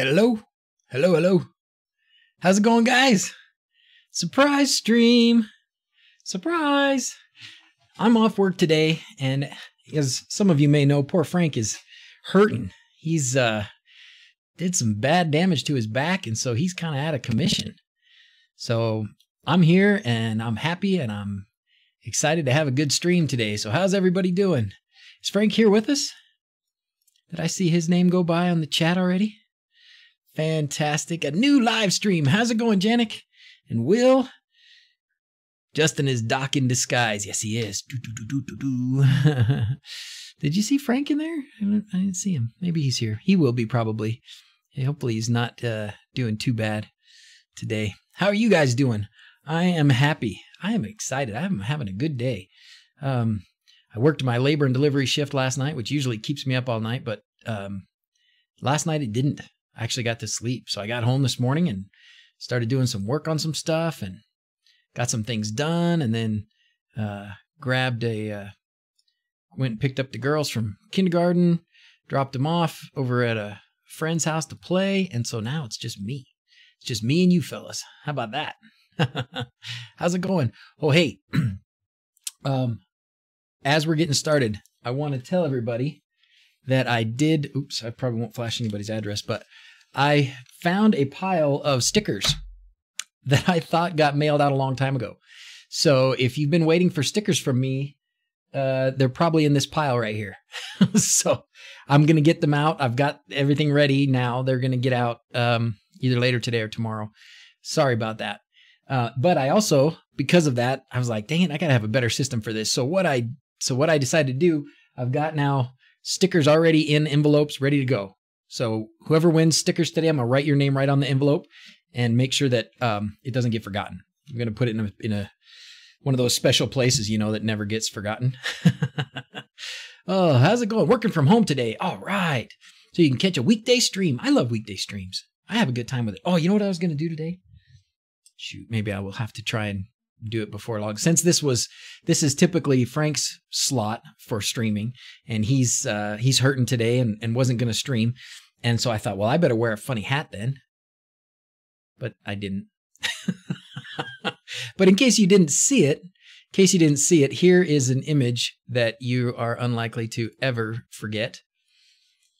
Hello? Hello, hello. How's it going, guys? Surprise stream. Surprise. I'm off work today, and as some of you may know, poor Frank is hurting. He's did some bad damage to his back, and so he's kind of out of commission. So I'm here, and I'm happy, and I'm excited to have a good stream today. So how's everybody doing? Is Frank here with us? Did I see his name go by on the chat already? Fantastic. A new live stream. How's it going, Janik? And Will? Justin is Doc in disguise. Yes, he is. Did you see Frank in there? I didn't see him. Maybe he's here. He will be probably. Hopefully he's not doing too bad today. How are you guys doing? I am happy. I am excited. I'm having a good day. I worked my labor and delivery shift last night, which usually keeps me up all night, but last night it didn't. I actually got to sleep. So I got home this morning and started doing some work on some stuff and got some things done, and then went and picked up the girls from kindergarten, dropped them off over at a friend's house to play, and so now it's just me. It's just me and you fellas. How about that? How's it going? Oh, hey, as we're getting started, I want to tell everybody that I did, oops, I probably won't flash anybody's address, but I found a pile of stickers that I thought got mailed out a long time ago. So if you've been waiting for stickers from me, they're probably in this pile right here. So I'm going to get them out. I've got everything ready now. They're going to get out either later today or tomorrow. Sorry about that. But I also, because of that, I was like, dang it, I got to have a better system for this. So what I decided to do, I've got now stickers already in envelopes ready to go. So whoever wins stickers today, I'm going to write your name right on the envelope and make sure that it doesn't get forgotten. I'm going to put it in a one of those special places, you know, that never gets forgotten. Oh, how's it going? Working from home today. All right. So you can catch a weekday stream. I love weekday streams. I have a good time with it. Oh, you know what I was going to do today? Shoot, maybe I will have to try and do it before long. Since this is typically Frank's slot for streaming, and he's hurting today and wasn't going to stream. And so I thought, well, I better wear a funny hat then. But I didn't. But in case you didn't see it, here is an image that you are unlikely to ever forget.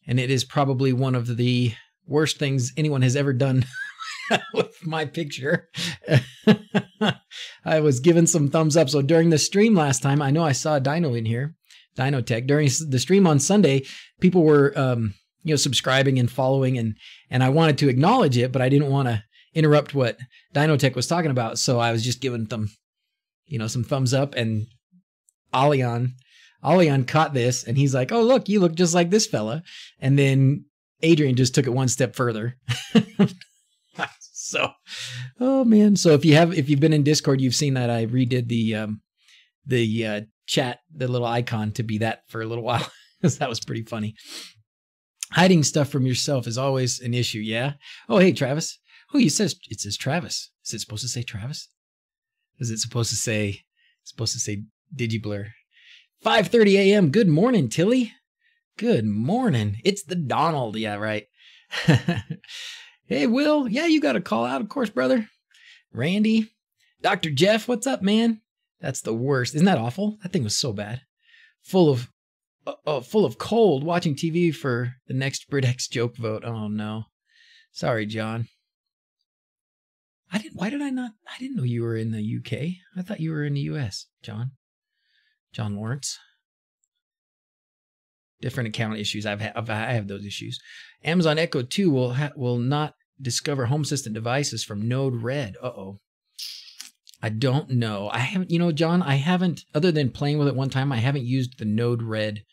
And it is probably one of the worst things anyone has ever done with my picture. I was given some thumbs up. So during the stream last time, I know I saw Dino in here, Dino Tech. During the stream on Sunday, people were subscribing and following, and I wanted to acknowledge it, but I didn't want to interrupt what Dino Tech was talking about. So I was just giving them, some thumbs up, and Alion caught this, and he's like, oh, look, you look just like this fella. And then Adrian just took it one step further. So, oh man. So if you've been in Discord, you've seen that I redid the chat, the little icon, to be that for a little while, because that was pretty funny. Hiding stuff from yourself is always an issue. Yeah. Oh, hey, Travis. Oh, it says Travis. Is it supposed to say Travis? Is it supposed to say DigiBlur? 5:30 a.m. Good morning, Tilly. Good morning. It's the Donald. Yeah, right. Hey, Will. Yeah, you got a call out, of course, brother. Randy. Dr. Jeff, what's up, man? That's the worst. Isn't that awful? That thing was so bad. Full of cold, watching TV for the next BritX joke vote. Oh, no. Sorry, John. I didn't know you were in the UK. I thought you were in the US, John. John Lawrence. Different account issues. I have those issues. Amazon Echo 2 will not discover Home Assistant devices from Node Red. Uh-oh. I don't know. I haven't, John, I haven't, other than playing with it one time, I haven't used the Node Red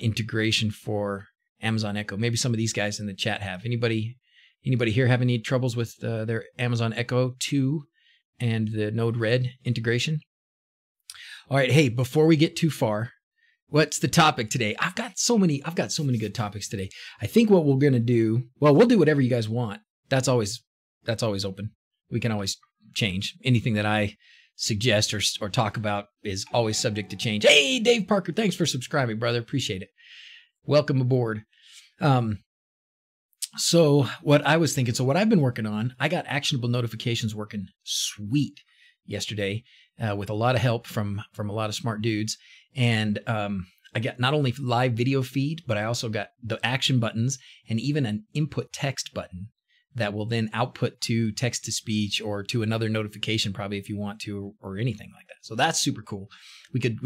integration for Amazon Echo. Maybe some of these guys in the chat have. Anybody here have any troubles with their Amazon Echo 2 and the Node Red integration? All right, hey, before we get too far, what's the topic today? I've got so many good topics today. I think what we're going to do, well, we'll do whatever you guys want. That's always open. We can always change. Anything that I suggest or talk about is always subject to change. Hey, Dave Parker, thanks for subscribing, brother. Appreciate it. Welcome aboard. So what I was thinking, so what I've been working on, I got actionable notifications working sweet yesterday with a lot of help from a lot of smart dudes. And I got not only live video feed, but I also got the action buttons and even an input text button that will then output to text to speech or to another notification, probably if you want to, or anything like that. So that's super cool. We could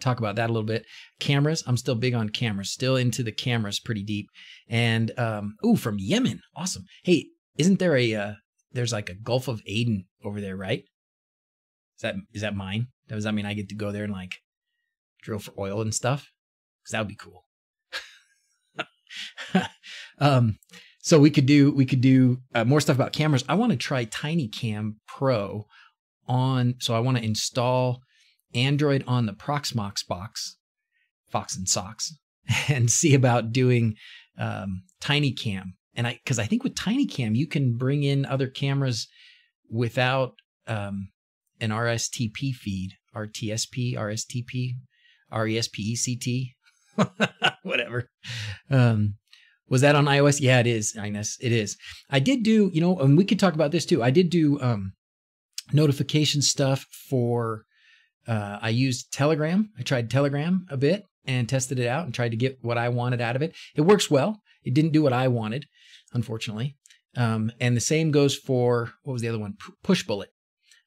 talk about that a little bit. Cameras, I'm still big on cameras, still into the cameras pretty deep. And from Yemen, awesome. Hey, isn't there there's like a Gulf of Aden over there, right? Is that mine? Does that mean I get to go there and like drill for oil and stuff? Because that would be cool. So we could do more stuff about cameras. I want to try TinyCam Pro on. So I want to install Android on the Proxmox box, Fox and Socks, and see about doing TinyCam. And because I think with TinyCam you can bring in other cameras without an RSTP feed, RTSP, RSTP, RESPECT, whatever. Was that on iOS? Yeah, it is, Ines. It is. I did do, and we could talk about this too. I did do notification stuff for, I used Telegram. I tried Telegram a bit and tested it out and tried to get what I wanted out of it. It works well. It didn't do what I wanted, unfortunately. And the same goes for, what was the other one? Pushbullet.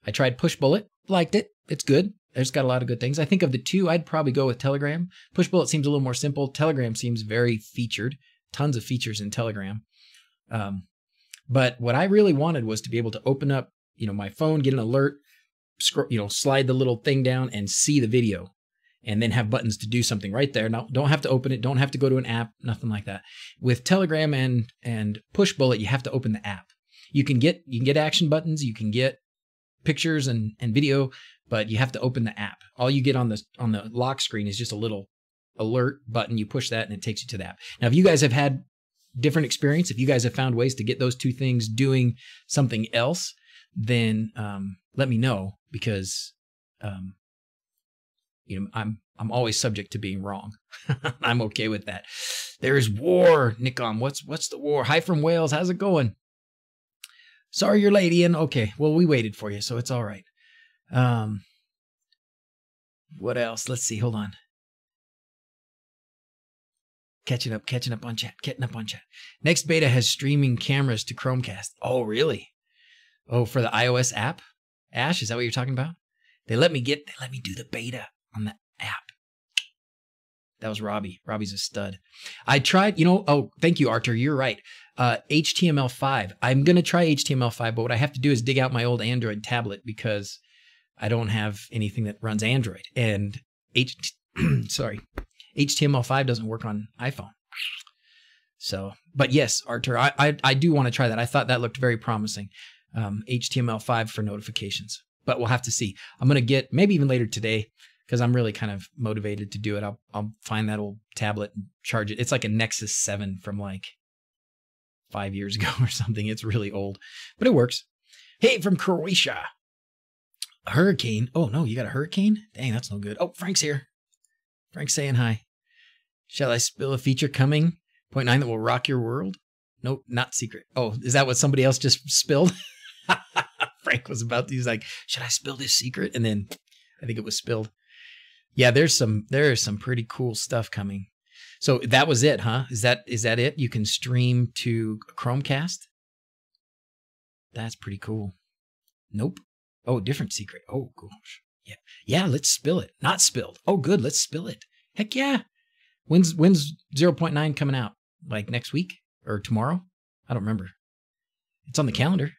I tried Pushbullet, liked it. It's good. It's got a lot of good things. I think of the two, I'd probably go with Telegram. Pushbullet seems a little more simple. Telegram seems very featured. Tons of features in Telegram. But what I really wanted was to be able to open up, my phone, get an alert, slide the little thing down and see the video and then have buttons to do something right there. Now, don't have to open it. Don't have to go to an app, nothing like that. With Telegram and Pushbullet, you have to open the app. You can get action buttons, you can get pictures and video, but you have to open the app. All you get on the lock screen is just a little alert button. You push that and it takes you to the app. Now, if you guys have had different experience, if you guys have found ways to get those two things doing something else, then let me know, because I'm always subject to being wrong. I'm okay with that. There is war, Nikon. What's the war? Hi from Wales. How's it going? Sorry you're late, Ian. Okay, well, we waited for you, so it's all right. What else? Let's see. Hold on. Catching up on chat. Next beta has streaming cameras to Chromecast. Oh, really? Oh, for the iOS app? Ash, is that what you're talking about? They let me do the beta on the app. That was Robbie. Robbie's a stud. I tried, thank you, Arthur. You're right. HTML5. I'm going to try HTML5, but what I have to do is dig out my old Android tablet because I don't have anything that runs Android. And HTML5 doesn't work on iPhone. So, but yes, Arthur, I do want to try that. I thought that looked very promising. HTML5 for notifications, but we'll have to see. I'm going to get, maybe even later today, because I'm really kind of motivated to do it. I'll find that old tablet and charge it. It's like a Nexus 7 from like 5 years ago or something. It's really old, but it works. Hey, from Croatia. A hurricane. Oh, no, you got a hurricane? Dang, that's no good. Oh, Frank's here. Frank's saying hi. Shall I spill a feature coming? 0.9 that will rock your world? Nope, not secret. Oh, is that what somebody else just spilled? Frank was about to, he's like, should I spill this secret? And then I think it was spilled. Yeah, there is some pretty cool stuff coming. So that was it, huh? Is that it? You can stream to Chromecast? That's pretty cool. Nope. Oh, different secret. Oh, gosh. Yeah. Yeah, let's spill it. Not spilled. Oh, good. Let's spill it. Heck yeah. When's 0.9 coming out? Like next week or tomorrow? I don't remember. It's on the calendar.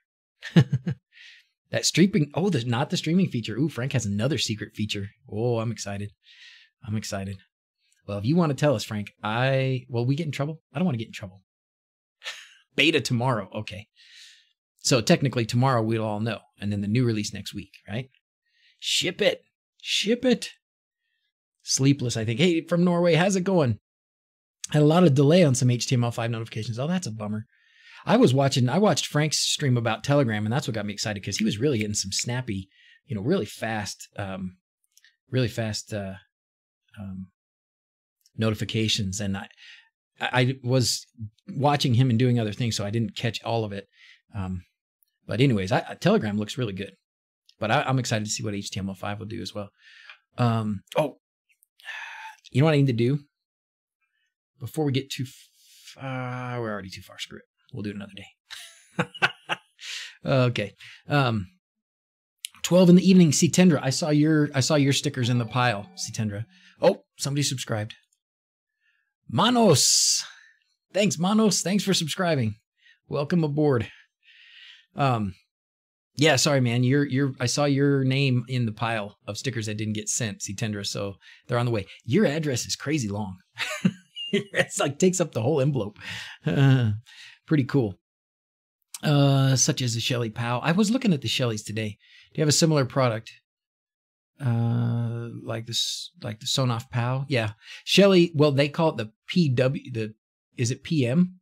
That streaming. Oh, not the streaming feature. Ooh, Frank has another secret feature. Oh, I'm excited. Well, if you want to tell us, Frank, will we get in trouble? I don't want to get in trouble. Beta tomorrow. Okay. So technically tomorrow we'll all know. And then the new release next week, right? Ship it. Sleepless, I think. Hey, from Norway, how's it going? Had a lot of delay on some HTML5 notifications. Oh, that's a bummer. I watched Frank's stream about Telegram, and that's what got me excited because he was really getting some snappy, really fast notifications. And I was watching him and doing other things, so I didn't catch all of it. But anyways, Telegram looks really good. But I'm excited to see what HTML5 will do as well. Oh, you know what I need to do? Before we get too far, we're already too far. Screw it. We'll do it another day. Okay. 12 in the evening, Ctendra. I saw your stickers in the pile, Ctendra. Oh, somebody subscribed. Manos. Thanks, Manos. Thanks for subscribing. Welcome aboard. Yeah, sorry, man. I saw your name in the pile of stickers that didn't get sent, Ctendra, so they're on the way. Your address is crazy long. It's like takes up the whole envelope. Pretty cool. Such as the Shelly POW. I was looking at the Shellys today. Do you have a similar product? Like the Sonoff POW? Yeah. Shelly, well, they call it the PW, is it PM?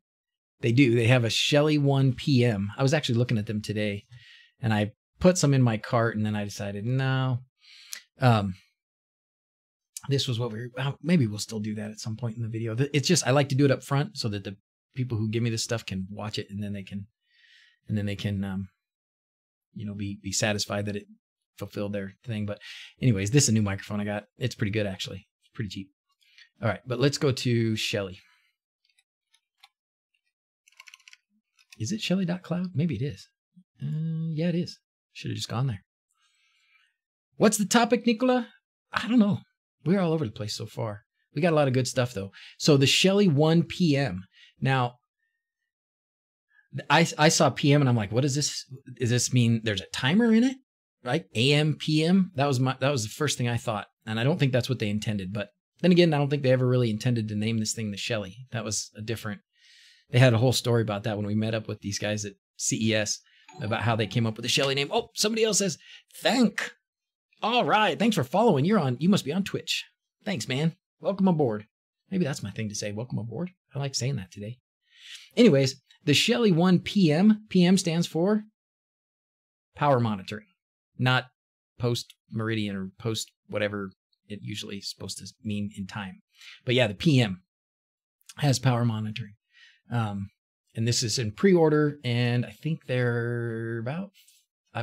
They do. They have a Shelly 1 PM. I was actually looking at them today, and I put some in my cart, and then I decided, no. This was what maybe we'll still do that at some point in the video. It's just, I like to do it up front so that the people who give me this stuff can watch it, and then they can, you know, be satisfied that it fulfilled their thing. But anyways, this is a new microphone I got. It's pretty good, actually. It's pretty cheap. All right, but let's go to Shelly. Is it Shelly.cloud? Maybe it is. Yeah, it is. Should have just gone there. What's the topic, Nicola? I don't know. We're all over the place so far. We got a lot of good stuff, though. So the Shelly 1 PM. Now, I saw PM and I'm like, what is this? Does this mean there's a timer in it? Right? AM, PM? That was the first thing I thought. And I don't think that's what they intended. But then again, I don't think they ever really intended to name this thing the Shelly. That was a different... They had a whole story about that when we met up with these guys at CES about how they came up with the Shelly name. Oh, somebody else says, thank. All right. Thanks for following. You must be on Twitch. Thanks, man. Welcome aboard. Maybe that's my thing to say. Welcome aboard. I like saying that today. Anyways, the Shelly 1 PM. PM stands for power monitoring, not post meridian or post whatever it usually is supposed to mean in time. But yeah, the PM has power monitoring. And this is in pre-order, and I think they're about,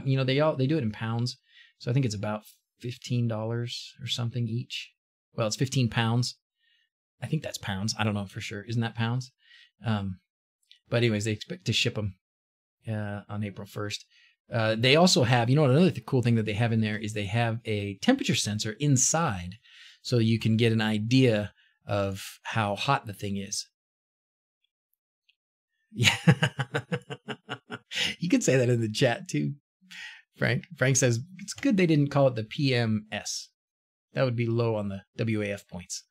you know, they do it in pounds. So I think it's about $15 or something each. Well, it's 15 pounds. I think that's pounds. I don't know for sure. Isn't that pounds? But anyways, they expect to ship them on April 1st. They also have, you know, another cool thing that they have in there is they have a temperature sensor inside, so you can get an idea of how hot the thing is. Yeah. You could say that in the chat too, Frank. Frank says, it's good they didn't call it the PMS. That would be low on the WAF points.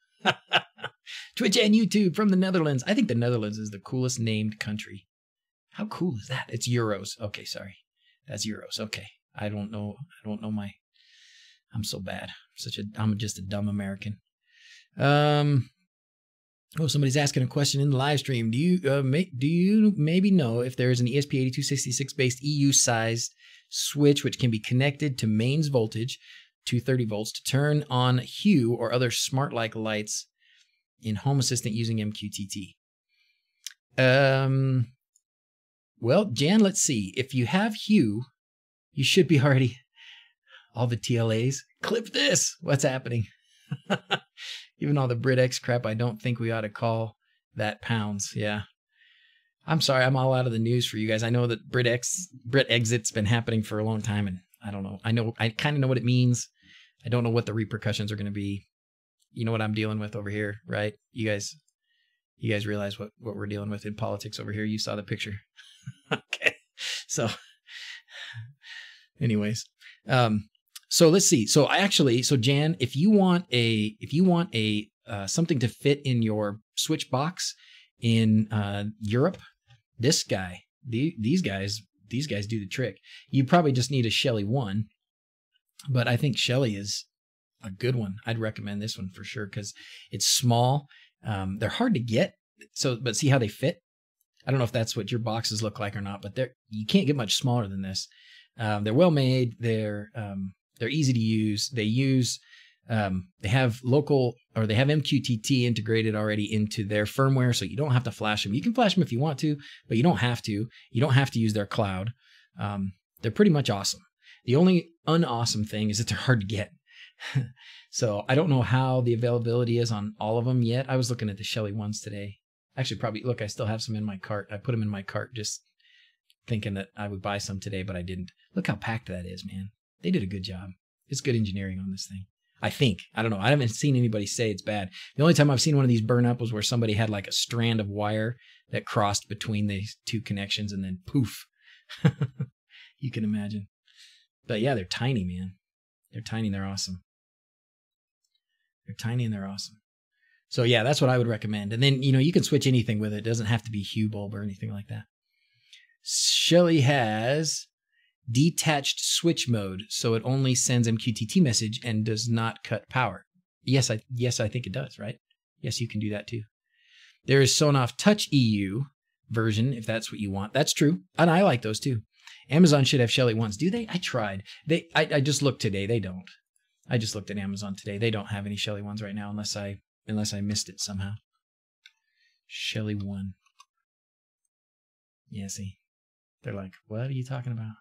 Twitch and YouTube from the Netherlands. I think the Netherlands is the coolest named country. How cool is that? It's euros. Okay, sorry. That's euros. Okay. I don't know I'm so bad. I'm just a dumb American. Oh, somebody's asking a question in the live stream. Do you maybe know if there is an ESP8266 based EU sized switch which can be connected to mains voltage, 230 volts, to turn on Hue or other smart-like lights in Home Assistant using MQTT? Well, Jan, let's see. If you have Hue, you should be already all the TLAs. Clip this. What's happening? Even all the BritX crap, I don't think we ought to call that pounds. Yeah. I'm sorry. I'm all out of the news for you guys. I know that Brit exit's been happening for a long time, and I don't know. I kind of know what it means. I don't know what the repercussions are going to be. You know what I'm dealing with over here, right? You guys realize what we're dealing with in politics over here. You saw the picture. Okay. So anyways, so let's see. So Jan, if you want a something to fit in your switch box in Europe, these guys do the trick. You probably just need a Shelly 1, but I think Shelly is a good one. I'd recommend this one for sure because it's small. They're hard to get. But see how they fit? I don't know if that's what your boxes look like or not, but you can't get much smaller than this. They're well made. They're easy to use. They use They have local, or they have MQTT integrated already into their firmware, so you don't have to flash them. You can flash them if you want to, but you don't have to. You don't have to use their cloud. They're pretty much awesome. The only unawesome thing is that they're hard to get. So I don't know how the availability is on all of them yet. I was looking at the Shelly ones today. Actually, probably, look, I still have some in my cart. I put them in my cart just thinking that I would buy some today, but I didn't. Look how packed that is, man. They did a good job. It's good engineering on this thing. I think. I don't know. I haven't seen anybody say it's bad. The only time I've seen one of these burn up was where somebody had like a strand of wire that crossed between these two connections and then poof. You can imagine. But yeah, they're tiny, man. They're tiny and they're awesome. They're tiny and they're awesome. So yeah, that's what I would recommend. And then, you can switch anything with it. It doesn't have to be Hue bulb or anything like that. Shelly has detached switch mode, so it only sends MQTT message and does not cut power. Yes, I think it does, right? Yes, you can do that too. There is Sonoff Touch EU version, if that's what you want. That's true. And I like those too. Amazon should have Shelly ones. Do they? I tried. I just looked today. They don't. I just looked at Amazon today. They don't have any Shelly ones right now unless I missed it somehow. Shelly 1. Yeah, see. They're like, what are you talking about?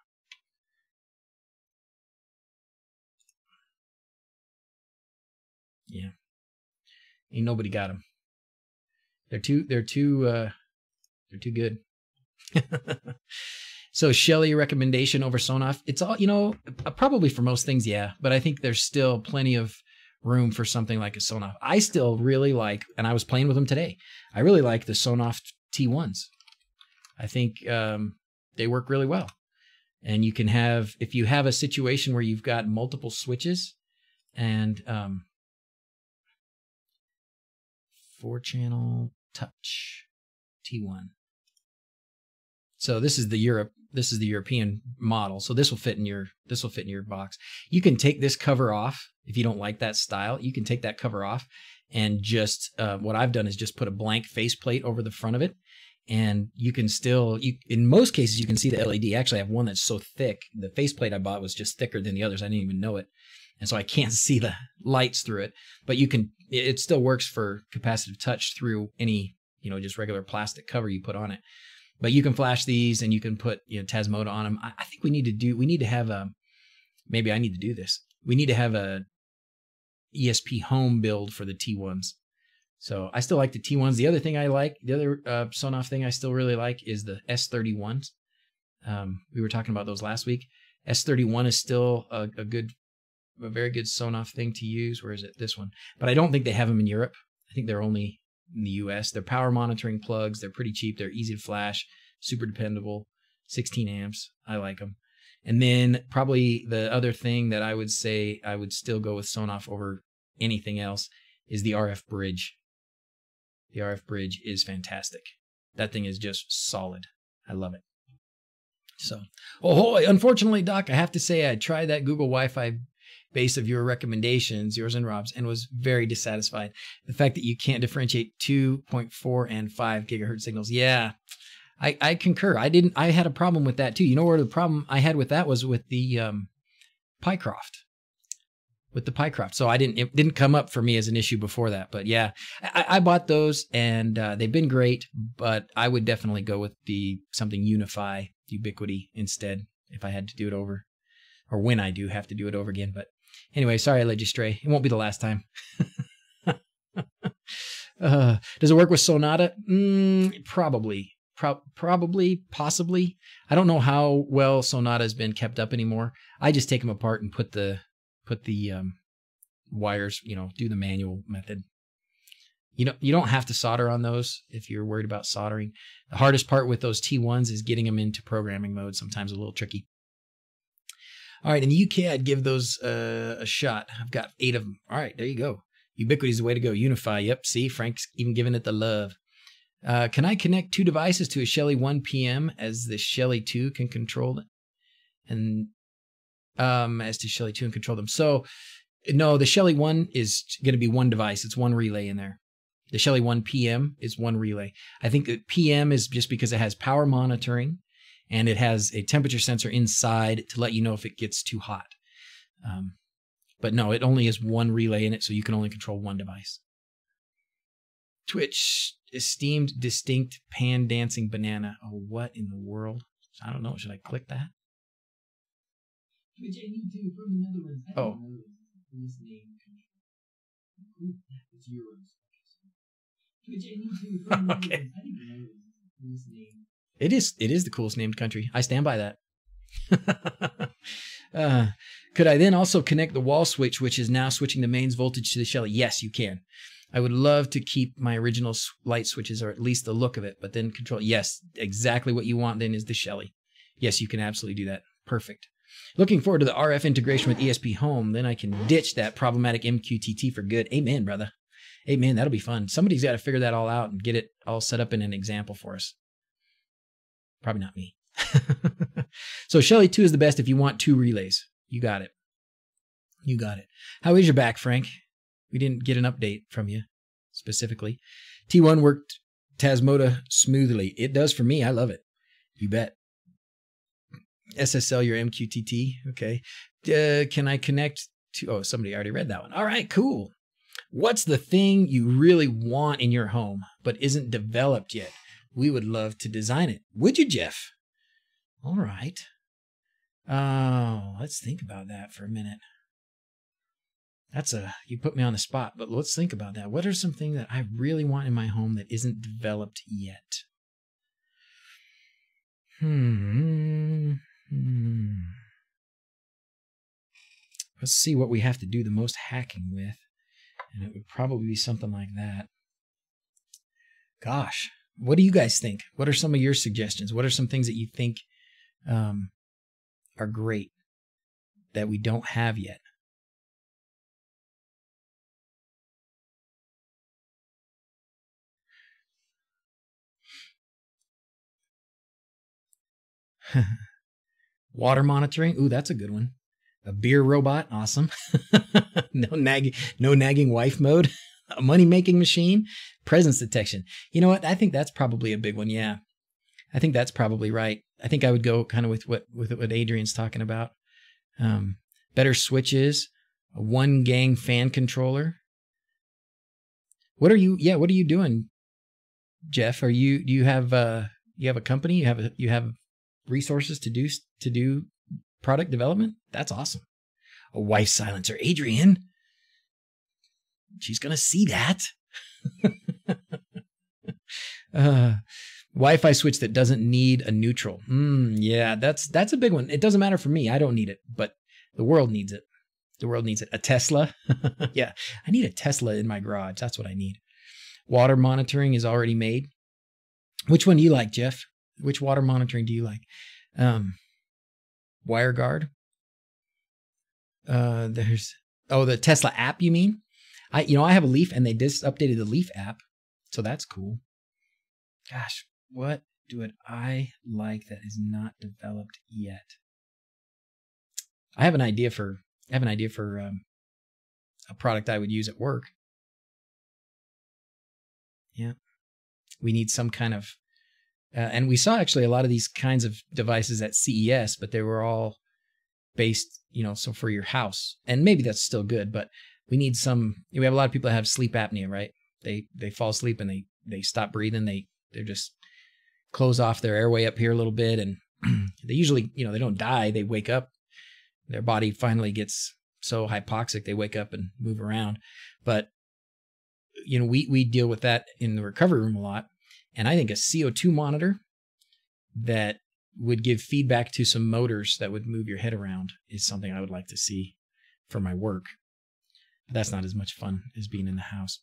Yeah. Ain't nobody got them. They're too good. So Shelly recommendation over Sonoff. It's all, probably for most things, yeah, but I think there's still plenty of room for something like a Sonoff. I still really like, and I was playing with them today, I really like the Sonoff T1s. I think they work really well. And you can have, if you have a situation where you've got multiple switches and 4-channel touch T1. So this is the European model. So this will fit in your box. You can take this cover off if you don't like that style. You can take that cover off and just what I've done is just put a blank faceplate over the front of it, and you can still in most cases you can see the LED. Actually, I have one that's so thick. The faceplate I bought was just thicker than the others. I didn't even know it, and so I can't see the lights through it. But you can. It still works for capacitive touch through any just regular plastic cover you put on it. But you can flash these and you can put Tasmota on them. I think we need to have a, maybe I need to do this. We need to have a ESP home build for the T1s. So I still like the T1s. The other thing I like, the other Sonoff thing I still really like is the S31s. We were talking about those last week. S31 is still a very good Sonoff thing to use. Where is it? This one. But I don't think they have them in Europe. I think they're only in the US. They're power monitoring plugs. They're pretty cheap. They're easy to flash, super dependable, 16 amps. I like them. And then probably the other thing that I would say I would still go with Sonoff over anything else is the RF bridge. The RF bridge is fantastic. That thing is just solid. I love it. So, unfortunately, Doc, I have to say I tried that Google Wi-Fi base of your recommendations, yours and Rob's, and was very dissatisfied. The fact that you can't differentiate 2.4 and 5 gigahertz signals. Yeah, I concur. I had a problem with that too. You know where the problem I had with that was with the Mycroft. With the Mycroft. So it didn't come up for me as an issue before that. But yeah, I bought those and they've been great, but I would definitely go with something Unify, Ubiquity instead if I had to do it over. Or when I do have to do it over again. But anyway, sorry I led you stray. It won't be the last time. Does it work with Sonata? Probably. Probably, possibly. I don't know how well Sonata has been kept up anymore. I just take them apart and put the wires, do the manual method. You don't have to solder on those if you're worried about soldering. The hardest part with those T1s is getting them into programming mode. Sometimes a little tricky. All right, in the UK, I'd give those a shot. I've got 8 of them. All right, there you go. Ubiquity is the way to go. Unify, yep. See, Frank's even giving it the love. Can I connect 2 devices to a Shelly 1 PM as the Shelly 2 can control them? And as to Shelly 2 and control them. So, no, the Shelly 1 is going to be one device. It's one relay in there. The Shelly 1 PM is one relay. I think that PM is just because it has power monitoring. And it has a temperature sensor inside to let you know if it gets too hot. But no, it only has one relay in it, so you can only control one device. Twitch, esteemed, distinct, pan dancing banana. Oh, what in the world? I don't know. Should I click that? Twitch and YouTube from the Netherlands. Oh. Okay. It is the coolest named country. I stand by that. Could I then also connect the wall switch, which is now switching the mains voltage to the Shelly? Yes, you can. I would love to keep my original light switches, or at least the look of it, but then control. Yes, exactly what you want then is the Shelly. Yes, you can absolutely do that. Perfect. Looking forward to the RF integration with ESP Home. Then I can ditch that problematic MQTT for good. Amen, brother. Amen. That'll be fun. Somebody's got to figure that all out and get it all set up in an example for us. Probably not me. So Shelly 2 is the best if you want 2 relays. You got it. You got it. How is your back, Frank? We didn't get an update from you specifically. T1 worked Tasmota smoothly. It does for me. I love it. You bet. SSL your MQTT. Okay. Can I connect to... Oh, somebody already read that one. All right, cool. What's the thing you really want in your home but isn't developed yet? We would love to design it. Would you, Jeff? All right. Let's think about that for a minute. You put me on the spot, but let's think about that. What are some things that I really want in my home that isn't developed yet? Let's see what we have to do the most hacking with. And it would probably be something like that. Gosh, what do you guys think? What are some of your suggestions? What are some things that you think are great that we don't have yet? Water monitoring. Ooh, that's a good one. A beer robot. Awesome. No nagging wife mode. A money-making machine. Presence detection. You know what? I think that's probably a big one. Yeah. I think that's probably right. I think I would go kind of with what Adrian's talking about. Better switches. A one gang fan controller. What are you doing, Jeff? Do you have a company? You have resources to do product development? That's awesome. A wife silencer. Adrian, she's gonna see that. Wi-Fi switch that doesn't need a neutral. Yeah, that's a big one. It doesn't matter for me. I don't need it, but the world needs it. The world needs it. A Tesla. Yeah, I need a Tesla in my garage. That's what I need. Water monitoring is already made. Which one do you like, Jeff? Which water monitoring do you like? WireGuard. There's the Tesla app, you mean? I have a Leaf and they just updated the Leaf app. So that's cool. Gosh, what do I like that is not developed yet? I have an idea for a product I would use at work. Yeah. We need some kind of and we saw actually a lot of these kinds of devices at CES, but they were all based, so for your house. And maybe that's still good, but we need we have a lot of people that have sleep apnea, right? They fall asleep and they stop breathing. They're just close off their airway up here a little bit. And they usually, they don't die. They wake up. Their body finally gets so hypoxic, they wake up and move around. But, we deal with that in the recovery room a lot. And I think a CO2 monitor that would give feedback to some motors that would move your head around is something I would like to see for my work. But that's not as much fun as being in the house.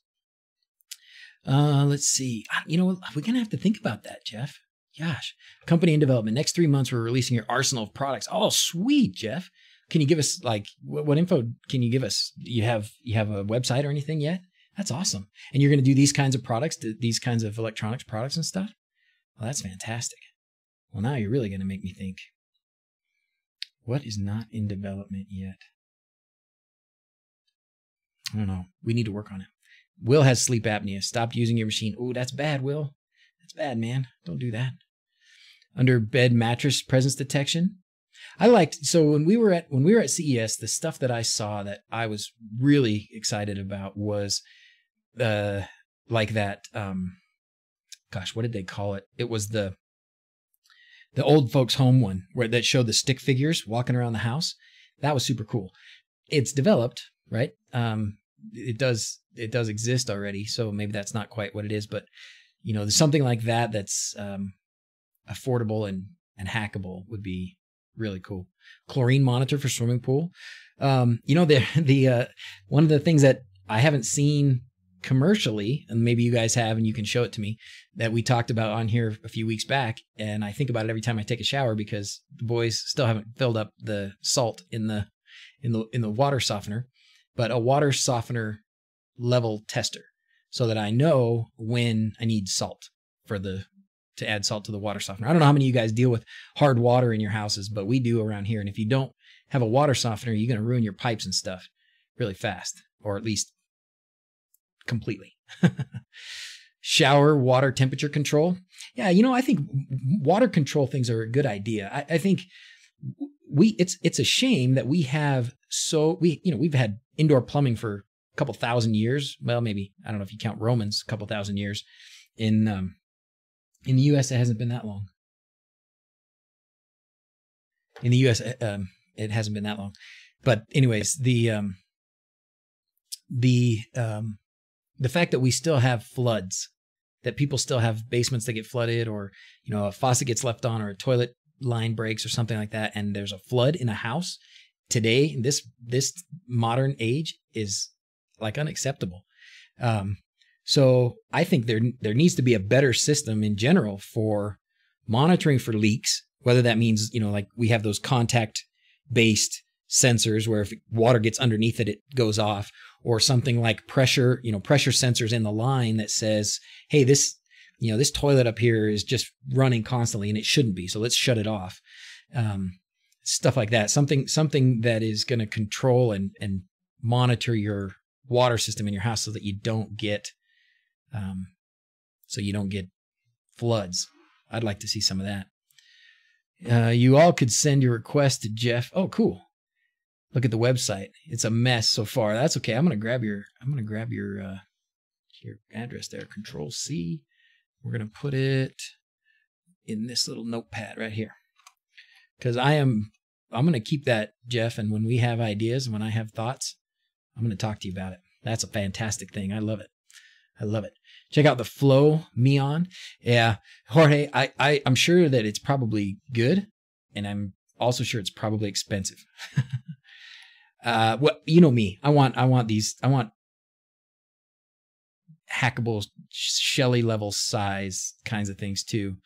Let's see. We're going to have to think about that, Jeff. Gosh. Company in development. Next 3 months, we're releasing your arsenal of products. Oh, sweet, Jeff. Can you give us, what info can you give us? You have a website or anything yet? That's awesome. And you're going to do these kinds of products, these kinds of electronics products and stuff? Well, that's fantastic. Well, now you're really going to make me think. What is not in development yet? I don't know. We need to work on it. Will has sleep apnea. Stop using your machine. Oh, that's bad, Will. That's bad, man. Don't do that. Under bed mattress presence detection. I liked, so when we were at CES, the stuff that I saw that I was really excited about was like that, gosh, what did they call it? It was the old folks home one where that showed the stick figures walking around the house. That was super cool. It's developed, right? It does exist already, so maybe that's not quite what it is, but there's something like that that's affordable and hackable would be really cool. Chlorine monitor for swimming pool. The one of the things that I haven't seen commercially, and maybe you guys have, and you can show it to me, that we talked about on here a few weeks back, and I think about it every time I take a shower because the boys still haven't filled up the salt in the water softener, but a water softener level tester so that I know when I need salt to add salt to the water softener. I don't know how many of you guys deal with hard water in your houses, but we do around here. And if you don't have a water softener, you're going to ruin your pipes and stuff really fast, or at least completely. Shower water temperature control. Yeah, I think water control things are a good idea. I think it's a shame that we've had indoor plumbing for a couple thousand years. Well, maybe, I don't know if you count Romans, a couple thousand years. In the U.S., it hasn't been that long. In the U.S., it hasn't been that long. But anyways, the fact that we still have floods, that people still have basements that get flooded, or a faucet gets left on, or a toilet line breaks or something like that, and there's a flood in a house today, in this modern age, is like unacceptable. So I think there needs to be a better system in general for monitoring for leaks, whether that means, like we have those contact-based sensors where if water gets underneath it, it goes off, or something like pressure sensors in the line that says, hey, this toilet up here is just running constantly and it shouldn't be, so let's shut it off. Stuff like that. Something that is going to control and monitor your water system in your house so that you don't get floods. I'd like to see some of that. You all could send your request to Jeff. Oh, cool. Look at the website. It's a mess so far. That's okay. I'm gonna grab your address there. Control C. We're gonna put it in this little notepad right here, because I'm gonna keep that, Jeff. And when we have ideas, when I have thoughts, I'm gonna talk to you about it. That's a fantastic thing. I love it. I love it. Check out the Flo MEON. Yeah, Jorge, I'm sure that it's probably good, and I'm also sure it's probably expensive. Me. I want hackable Shelly level size kinds of things too.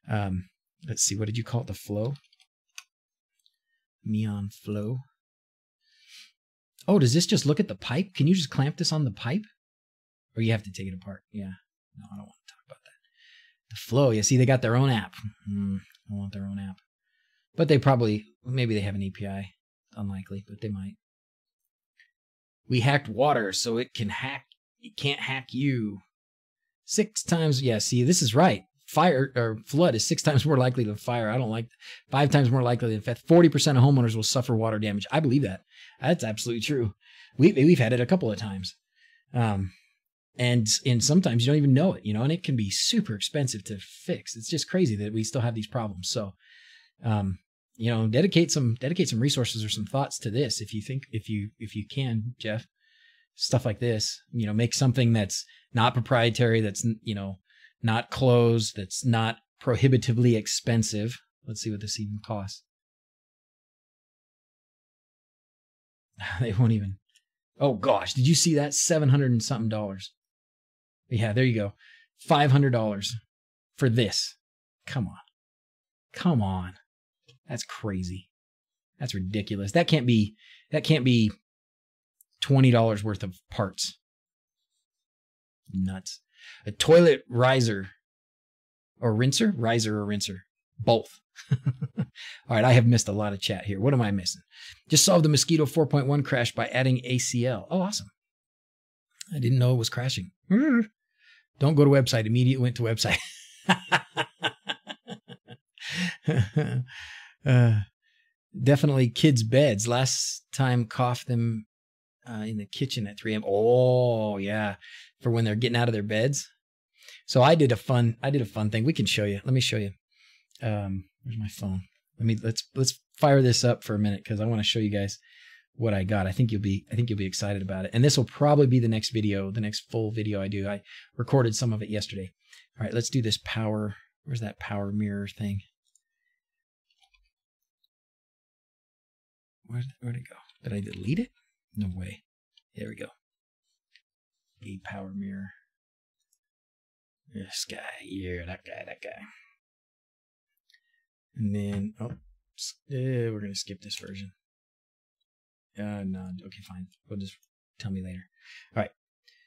Let's see, what did you call it? The Flo? MEON Flo. Oh, does this just look at the pipe? Can you just clamp this on the pipe? Or you have to take it apart? Yeah. No, I don't want to talk about that. The Flo, you see, they got their own app. I want their own app. But maybe they have an API. Unlikely, but they might. We hacked water so it can't hack you. 6 times, yeah, see, this is right. Fire or flood is 6 times more likely than fire. I don't like 5 times more likely than theft. 40% of homeowners will suffer water damage. I believe that. That's absolutely true. We've had it a couple of times. And sometimes you don't even know it, and it can be super expensive to fix. It's just crazy that we still have these problems. So, dedicate some resources or some thoughts to this if you can, Jeff. Stuff like this, make something that's not proprietary, that's not closed, that's not prohibitively expensive. Let's see what this even costs. They won't even. Oh gosh, did you see that? $700 and something dollars. Yeah, there you go. $500 for this. Come on. That's crazy. That's ridiculous. That can't be $20 worth of parts. Nuts. A toilet riser or rinser? Riser or rinser? Both. All right, I have missed a lot of chat here. What am I missing? Just solved the Mosquito 4.1 crash by adding ACL. Oh, awesome. I didn't know it was crashing. Don't go to website. Immediately went to website. Definitely kids' beds. Last time coughed them in the kitchen at 3 a.m. Oh yeah, for when they're getting out of their beds. So I did a fun thing. We can show you. Let me show you. Where's my phone? Let's fire this up for a minute because I want to show you guys what I got. I think you'll be excited about it. And this will probably be the next video, the next full video I do. I recorded some of it yesterday. All right, let's do this power. Where's that power mirror thing? Where'd it go? Did I delete it? No way. There we go. A power mirror. This guy here, that guy. And then, we're going to skip this version. No, okay, fine. We'll just tell me later. All right,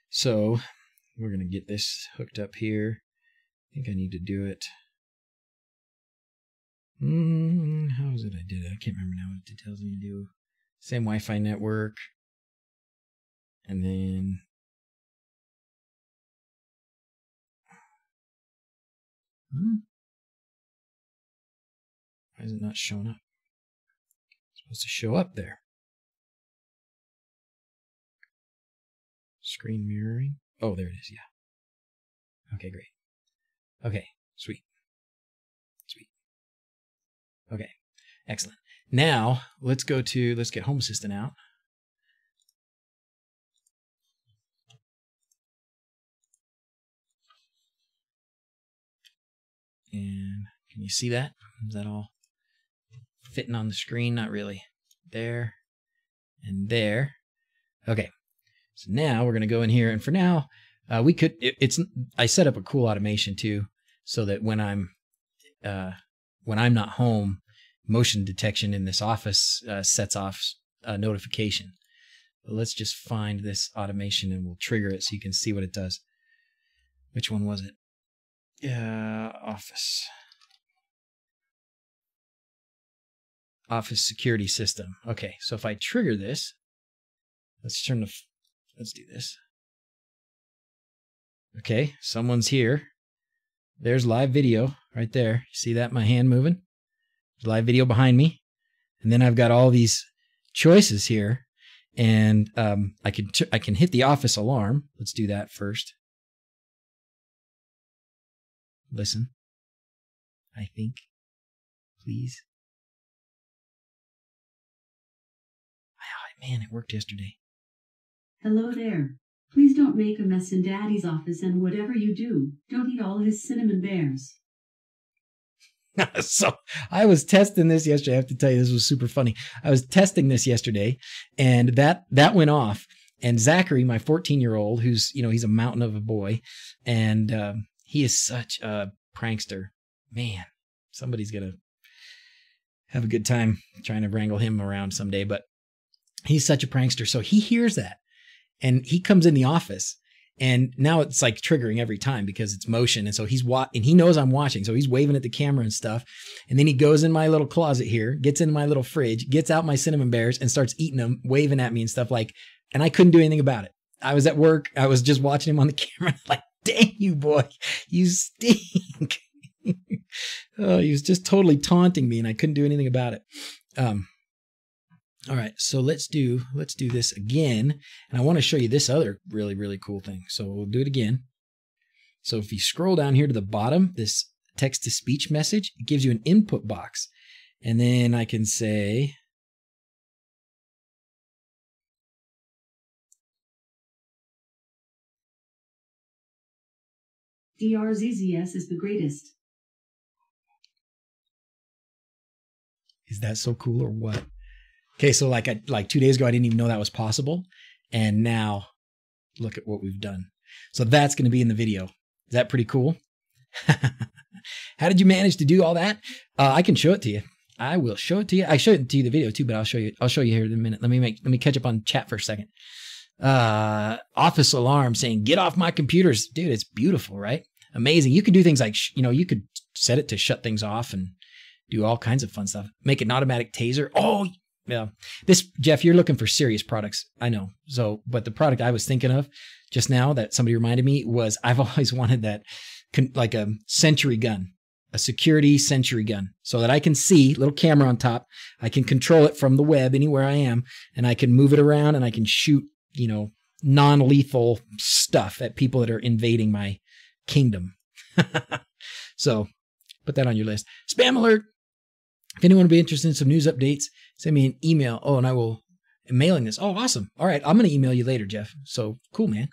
so we're going to get this hooked up here. I think I need to do it. How is it I did it? I can't remember now what it tells me to do. Same Wi-Fi network. And then why is it not showing up? It's supposed to show up there. Screen mirroring. Oh, there it is. Yeah. Okay, great. Okay, sweet. Okay, excellent. Now let's get Home Assistant out. And can you see that? Is that all fitting on the screen? Not really. There and there. Okay. So now we're going to go in here, and for now, I set up a cool automation too, so that when I'm not home, motion detection in this office sets off a notification. But let's just find this automation and we'll trigger it so you can see what it does. Which one was it? Office security system. Okay, so if I trigger this, let's do this. Okay, someone's here. There's live video right there. See that? My hand moving? There's live video behind me. And then I've got all these choices here. And I can hit the office alarm. Let's do that first. Listen. I think. Please. Man, it worked yesterday. Hello there. Please don't make a mess in Daddy's office, and whatever you do, don't eat all of his cinnamon bears. So I was testing this yesterday. I have to tell you, this was super funny. I was testing this yesterday, and that went off. And Zachary, my 14-year-old, who's, he's a mountain of a boy, and he is such a prankster. Man, somebody's going to have a good time trying to wrangle him around someday, but he's such a prankster. So he hears that and he comes in the office, and now it's like triggering every time because it's motion. And so and he knows I'm watching. So he's waving at the camera and stuff. And then he goes in my little closet here, gets in my little fridge, gets out my cinnamon bears and starts eating them, waving at me and stuff and I couldn't do anything about it. I was at work. I was just watching him on the camera. Like, dang you, boy, you stink. Oh, he was just totally taunting me and I couldn't do anything about it. All right, so let's do this again. And I want to show you this other really, really cool thing. So we'll do it again. So if you scroll down here to the bottom, this text-to-speech message, it gives you an input box. And then I can say, DrZzs is the greatest. Is that so cool or what? Okay, so like 2 days ago, I didn't even know that was possible. And now look at what we've done. So that's going to be in the video. Is that pretty cool? How did you manage to do all that? I can show it to you. I will show it to you. I showed it to you the video too, but I'll show you here in a minute. Let me catch up on chat for a second. Office alarm saying, get off my computers. Dude, it's beautiful, right? Amazing. You could do things like, you could set it to shut things off and do all kinds of fun stuff. Make it an automatic taser. Oh, yeah. Jeff, you're looking for serious products. I know. So, but the product I was thinking of just now that somebody reminded me was I've always wanted that, like a sentry gun, a security sentry gun so that I can see, little camera on top. I can control it from the web anywhere I am, and I can move it around, and I can shoot, non-lethal stuff at people that are invading my kingdom. So put that on your list. Spam alert. If anyone would be interested in some news updates, send me an email. Oh, and I will mailing this. Oh, awesome. All right. I'm going to email you later, Jeff. So cool, man.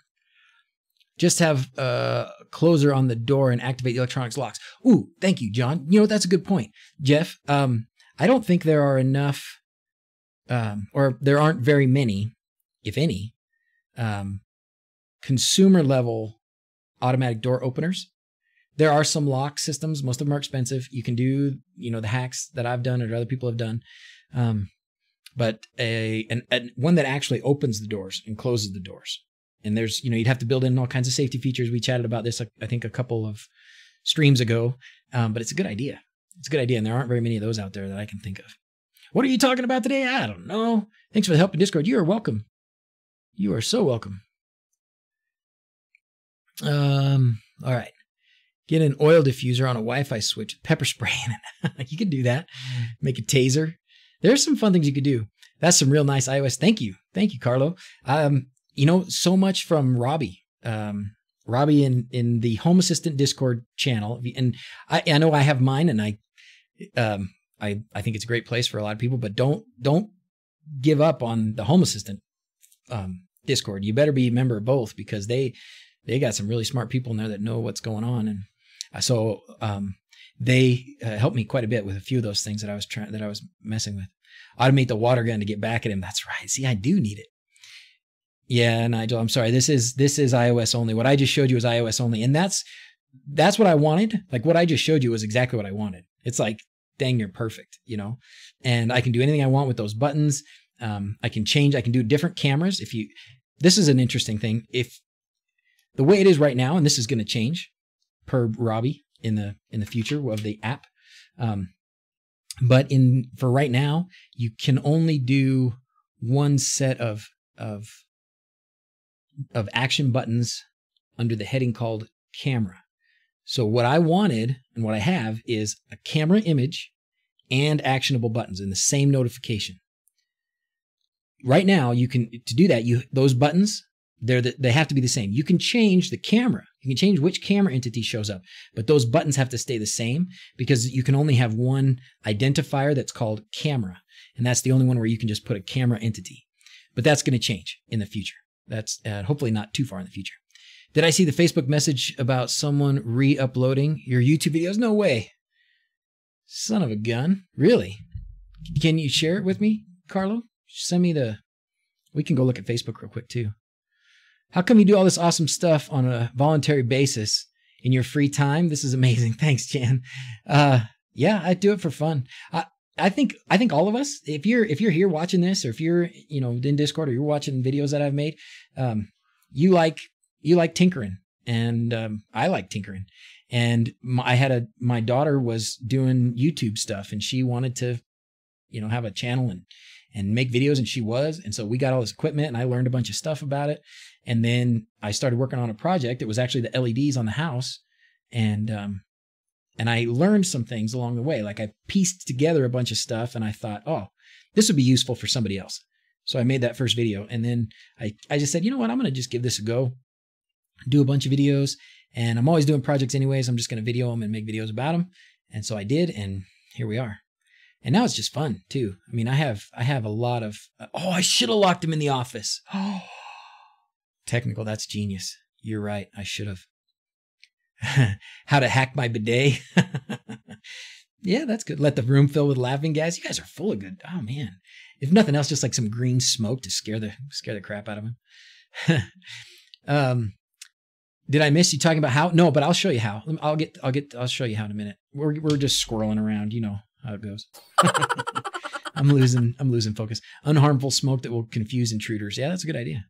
Just have a closer on the door and activate the electronics locks. Ooh, thank you, John. That's a good point. Jeff, I don't think there are enough, or there aren't very many, if any, consumer level automatic door openers. There are some lock systems. Most of them are expensive. You can do, the hacks that I've done or other people have done. But one that actually opens the doors and closes the doors. And there's, you'd have to build in all kinds of safety features. We chatted about this, I think, a couple of streams ago. But it's a good idea. It's a good idea. And there aren't very many of those out there that I can think of. What are you talking about today? I don't know. Thanks for the help in Discord. You are welcome. You are so welcome. All right. Get an oil diffuser on a Wi-Fi switch, pepper spray in it. You could do that. Make a taser. There's some fun things you could do. That's some real nice iOS. Thank you. Thank you, Carlo. So much from Robbie. Robbie in the Home Assistant Discord channel. And I know I have mine, and I think it's a great place for a lot of people, but don't give up on the Home Assistant Discord. You better be a member of both, because they got some really smart people in there that know what's going on. And so they helped me quite a bit with a few of those things that I was messing with. Automate the water gun to get back at him. That's right. See, I do need it. Yeah, Nigel, I'm sorry. This is iOS only. What I just showed you is iOS only. And that's what I wanted. Like, what I just showed you was exactly what I wanted. It's like, dang, you're perfect, and I can do anything I want with those buttons. I can do different cameras. This is an interesting thing. If the way it is right now, and this is going to change per Robbie in the future of the app. But for right now, you can only do one set of action buttons under the heading called camera. So what I wanted and what I have is a camera image and actionable buttons in the same notification. Right now, to do that, those buttons, they have to be the same. You can change the camera. You can change which camera entity shows up, but those buttons have to stay the same, because you can only have one identifier that's called camera. And that's the only one where you can just put a camera entity. But that's going to change in the future. That's hopefully not too far in the future. Did I see the Facebook message about someone re-uploading your YouTube videos? No way. Son of a gun. Really? Can you share it with me, Carlo? Send me we can go look at Facebook real quick too. How come you do all this awesome stuff on a voluntary basis in your free time? This is amazing. Thanks, Jan. Yeah, I do it for fun. I think all of us, if you're here watching this, or if you're, in Discord, or you're watching videos that I've made, you like tinkering, and I like tinkering. And my daughter was doing YouTube stuff, and she wanted to, have a channel and make videos, and so we got all this equipment, and I learned a bunch of stuff about it. And then I started working on a project. It was actually the LEDs on the house, and I learned some things along the way. Like, I pieced together a bunch of stuff, and I thought, oh, this would be useful for somebody else. So I made that first video, and then I just said, you know what, I'm going to just give this a go, do a bunch of videos, and I'm always doing projects anyways. I'm just going to video them and make videos about them. And so I did, and here we are. And now it's just fun too. I mean, I have a lot of, I should have locked him in the office. Oh, technical. That's genius. You're right. I should have. How to hack my bidet. Yeah, that's good. Let the room fill with laughing gas. You guys are full of good. Oh man. If nothing else, just like some green smoke to scare the crap out of him. Did I miss you talking about how? No, but I'll show you how. I'll show you how in a minute. We're just squirreling around. You know how it goes. I'm losing focus. Unharmful smoke that will confuse intruders. Yeah, that's a good idea.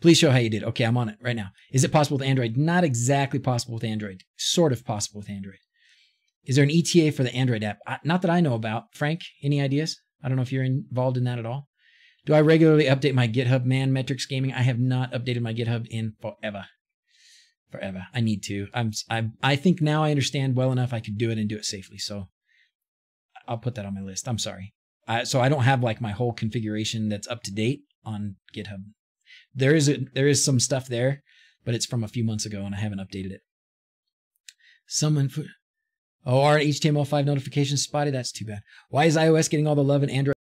Please show how you did. Okay, I'm on it right now. Is it possible with Android? Not exactly possible with Android. Sort of possible with Android. Is there an ETA for the Android app? Not that I know about. Frank, any ideas? I don't know if you're involved in that at all. Do I regularly update my GitHub? Man, Metrics Gaming. I have not updated my GitHub in forever. forever. I need to. I think now I understand well enough I could do it and do it safely. So I'll put that on my list. I'm sorry. So I don't have like my whole configuration that's up to date on GitHub. There is some stuff there, but it's from a few months ago and I haven't updated it. Our HTML5 notifications spotty. That's too bad. Why is iOS getting all the love and Android?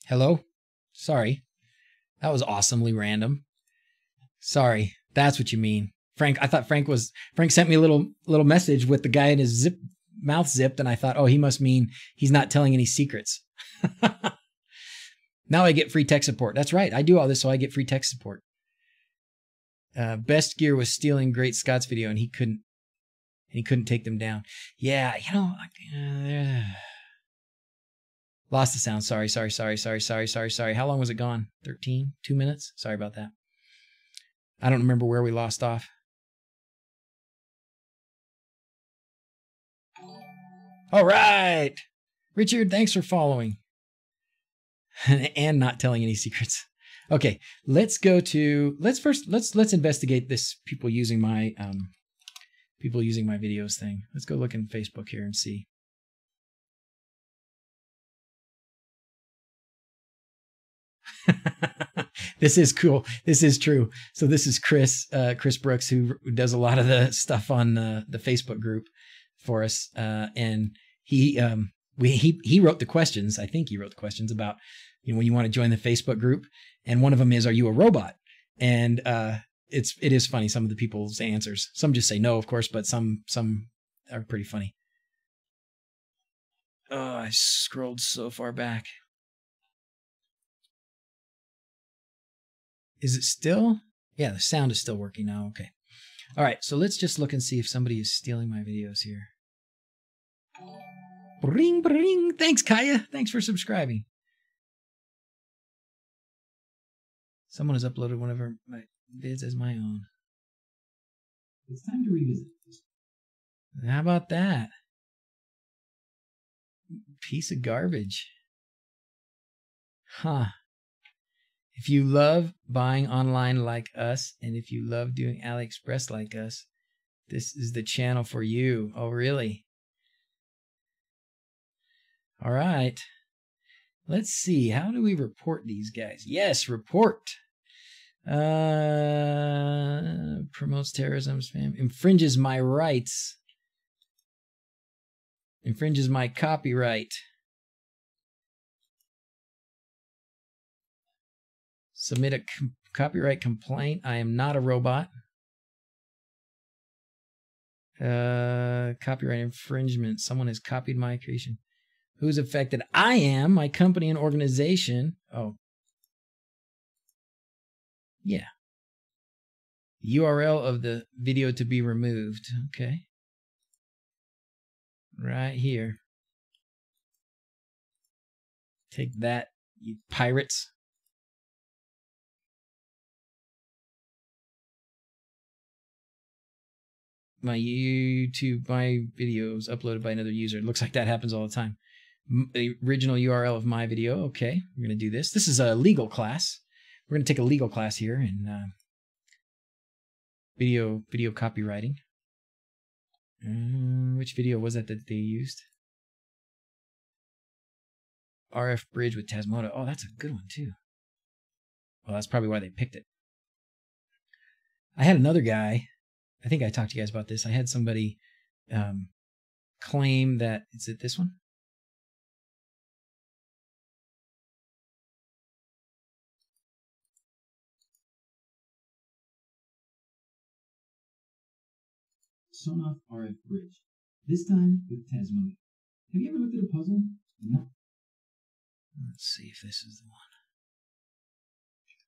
Hello? Sorry. That was awesomely random. Sorry. That's what you mean. Frank, I thought Frank sent me a little message with the guy in his mouth zipped, and I thought, oh, he must mean he's not telling any secrets. Now I get free tech support. That's right. I do all this so I get free tech support. Best Gear was stealing Great Scott's video and he couldn't take them down. Yeah, lost the sound. Sorry. How long was it gone? 13? 2 minutes? Sorry about that. I don't remember where we lost off. All right. Richard, thanks for following. And not telling any secrets. Okay, let's investigate this people using my videos thing. Let's go look in Facebook here and see. This is cool. This is true. So this is Chris Brooks, who does a lot of the stuff on the Facebook group for us. And he wrote the questions. I think he wrote the questions about, when you want to join the Facebook group. And one of them is, are you a robot? And it is funny, some of the people's answers. Some just say no, of course, but some are pretty funny. Oh, I scrolled so far back. Is it still? Yeah, the sound is still working now. Okay. All right, so let's just look and see if somebody is stealing my videos here. Bring, bring. Thanks, Kaya. Thanks for subscribing. Someone has uploaded one of my vids as my own. It's time to revisit this. How about that? Piece of garbage. Huh. If you love buying online like us, and if you love doing AliExpress like us, this is the channel for you. Oh, really? All right. Let's see. How do we report these guys? Yes, report. Promotes terrorism, spam, infringes my rights, infringes my copyright. Submit a copyright complaint. I am not a robot. Copyright infringement. Someone has copied my creation. Who's affected? I am. My company and organization. Oh. Yeah. URL of the video to be removed. Okay. Right here. Take that, you pirates. My YouTube, my videos uploaded by another user. It looks like that happens all the time. The original URL of my video. Okay, we're going to do this. This is a legal class. We're going to take a legal class here in video copywriting. Which video was that they used? RF bridge with Tasmota. Oh, that's a good one too. Well, that's probably why they picked it. I had another guy, I think I talked to you guys about this. I had somebody claim that, is it this one? Sonoff RF bridge. This time with Tasmota. Have you ever looked at a puzzle? No. Let's see if this is the one.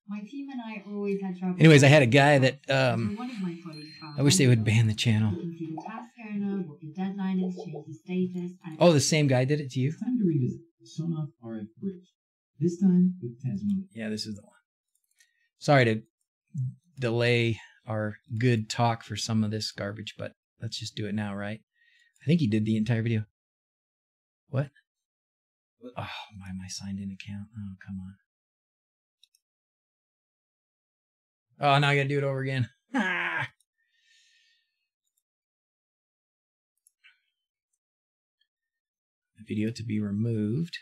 My team and I always had trouble. Anyways, I had a guy that One of my colleagues found I wish they would ban the channel. You can see the task owner, what the deadline is, change the status. And Oh, the same guy did it to you? It's time to revisit Sonoff RF bridge. This time with Tasmota. Yeah, this is the one. Sorry to delay our good talk for some of this garbage, but let's just do it now, right? I think he did the entire video. What? Oh, why am I signed in account? Oh, come on. Oh, now I gotta do it over again. Ah! The video to be removed.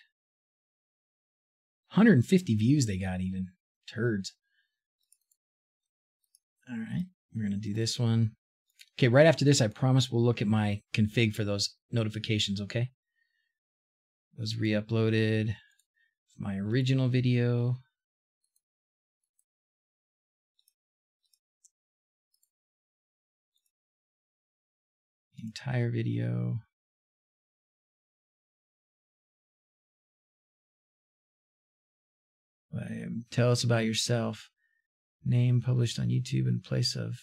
150 views they got even. Turds. All right, we're gonna do this one. Okay, right after this, I promise we'll look at my config for those notifications, okay? It was re-uploaded. My original video. Entire video. Tell us about yourself. Name published on YouTube in place of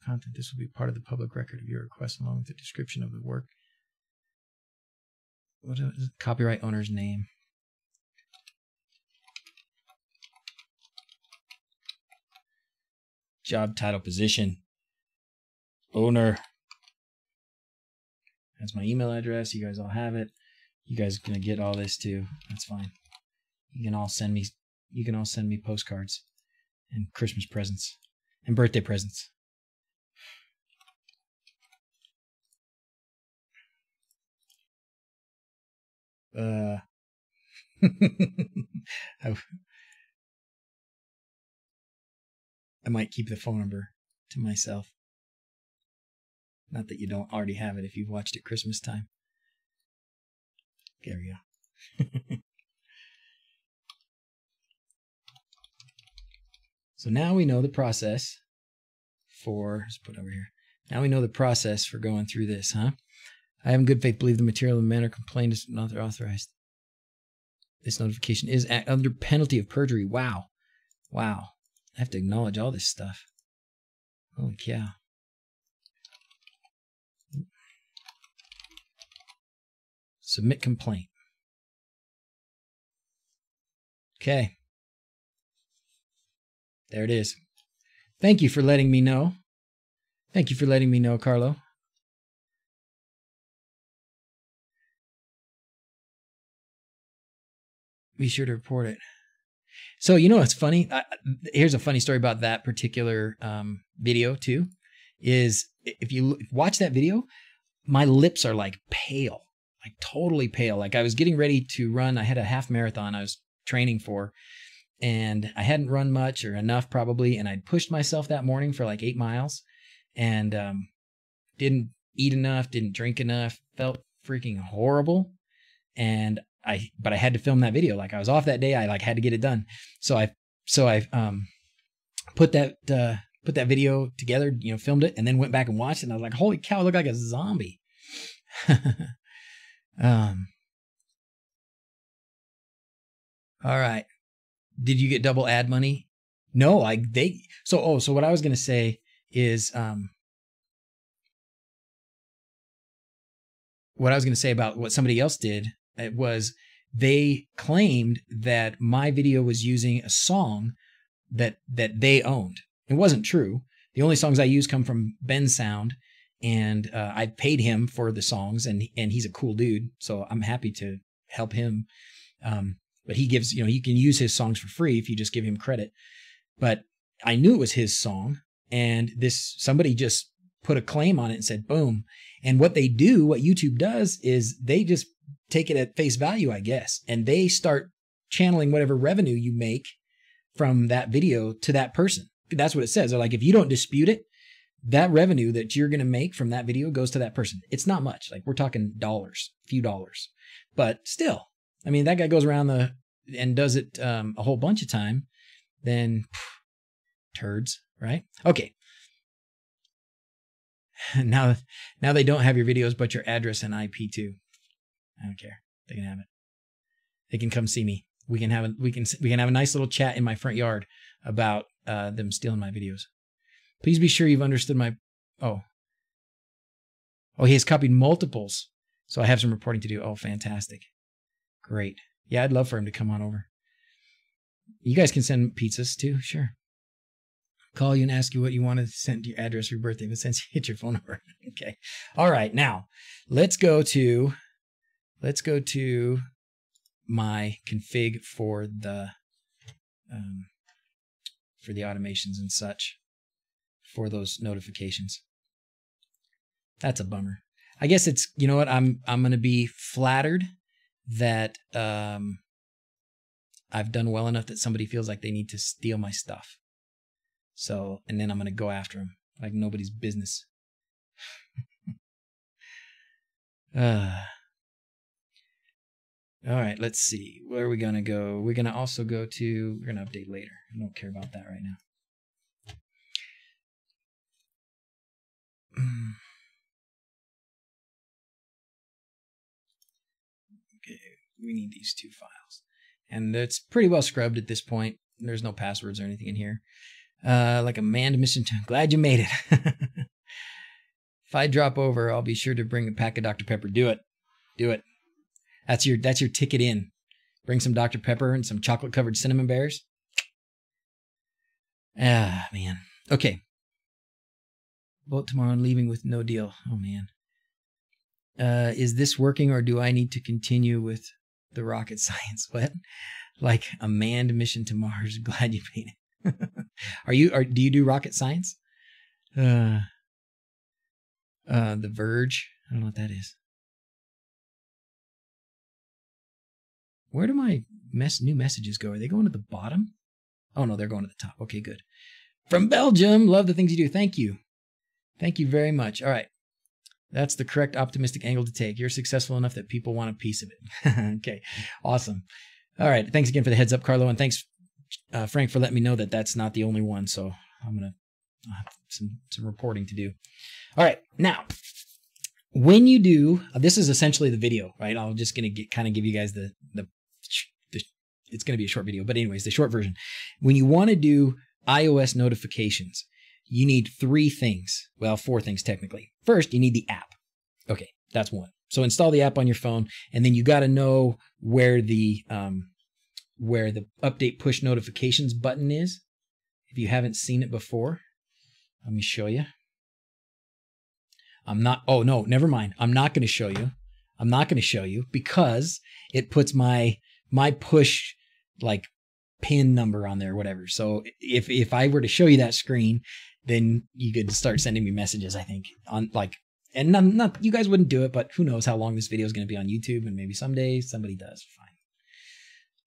content. This will be part of the public record of your request along with the description of the work. What is the copyright owner's name? Job title position. Owner. That's my email address. You guys all have it. You guys are gonna get all this too. That's fine. You can all send me postcards and Christmas presents and birthday presents. I might keep the phone number to myself. Not that you don't already have it if you've watched it Christmas time. There we go. So now we know the process for, let's put it over here. Now we know the process for going through this, huh? I have in good faith believe the material and manner complained is not authorized. This notification is under penalty of perjury. Wow. Wow. I have to acknowledge all this stuff. Holy cow. Submit complaint. Okay. There it is. Thank you for letting me know. Thank you for letting me know, Carlo. Be sure to report it. So, you know what's funny? Here's a funny story about that particular video too, is if you watch that video, my lips are like pale, like totally pale. Like I was getting ready to run. I had a half marathon I was training for, and I hadn't run much or enough probably. And I'd pushed myself that morning for like 8 miles and didn't eat enough, didn't drink enough, felt freaking horrible. And but I had to film that video. Like I was off that day. I like had to get it done. So I put that video together, you know, filmed it and then went back and watched it. And I was like, holy cow, I look like a zombie. All right. Did you get double ad money? No, so what I was going to say is, what I was going to say about what somebody else did, it was they claimed that my video was using a song that they owned. It wasn't true. The only songs I use come from Ben's Sound, and I paid him for the songs, and he's a cool dude, so I'm happy to help him. But he gives, you can use his songs for free if you just give him credit. But I knew it was his song, and somebody just put a claim on it and said, boom. And what YouTube does is they just take it at face value, I guess, and they start channeling whatever revenue you make from that video to that person. That's what it says. They're like, if you don't dispute it, that revenue that you're going to make from that video goes to that person. It's not much. Like, we're talking dollars, a few dollars, but still, I mean, that guy goes around and does it a whole bunch of time, then turds, right? Okay. Now they don't have your videos, but your address and IP too. I don't care. They can have it. They can come see me. We can have a nice little chat in my front yard about them stealing my videos. Please be sure you've understood my. Oh, he has copied multiples, so I have some reporting to do. Oh, fantastic, great. Yeah, I'd love for him to come on over. You guys can send pizzas too, sure. Call you and ask you what you want to send your address for your birthday, but since you hit your phone number, okay. All right, now let's go to my config for the automations and such for those notifications. That's a bummer. I guess it's, you know what, I'm going to be flattered that I've done well enough that somebody feels like they need to steal my stuff. So, and then I'm going to go after them like nobody's business. All right, let's see. Where are we going to go? We're going to also go to, we're going to update later. I don't care about that right now. Okay, we need these two files. And it's pretty well scrubbed at this point. There's no passwords or anything in here. Like a manned mission. Glad you made it. If I drop over, I'll be sure to bring a pack of Dr. Pepper. Do it. Do it. That's your ticket in. Bring some Dr. Pepper and some chocolate-covered cinnamon bears. Ah, man. Okay. Vote tomorrow and leaving with no deal. Oh, man. Is this working, or do I need to continue with the rocket science? What? Like a manned mission to Mars. Glad you made it. Do you do rocket science? The Verge. I don't know what that is. Where do my new messages go? Are they going to the bottom? Oh, no, they're going to the top. Okay, good. From Belgium. Love the things you do. Thank you. Thank you very much. All right. That's the correct optimistic angle to take. You're successful enough that people want a piece of it. Okay. Awesome. All right. Thanks again for the heads up, Carlo. And thanks, Frank, for letting me know that that's not the only one. So I'm going to have some reporting to do. All right. Now, when you do, this is essentially the video, right? I'm just going to kind of give you guys the it's going to be a short video, but anyways, the short version. When you want to do iOS notifications, you need 3 things. Well, 4 things technically. First, you need the app. Okay, that's one. So install the app on your phone, and then you got to know where the update push notifications button is. If you haven't seen it before, let me show you. Oh no, never mind. I'm not going to show you. I'm not going to show you because it puts my push like pin number on there or whatever. So if I were to show you that screen, then you could start sending me messages, I think, on like, and not you guys wouldn't do it, but who knows how long this video is going to be on YouTube, and maybe someday somebody does. Fine.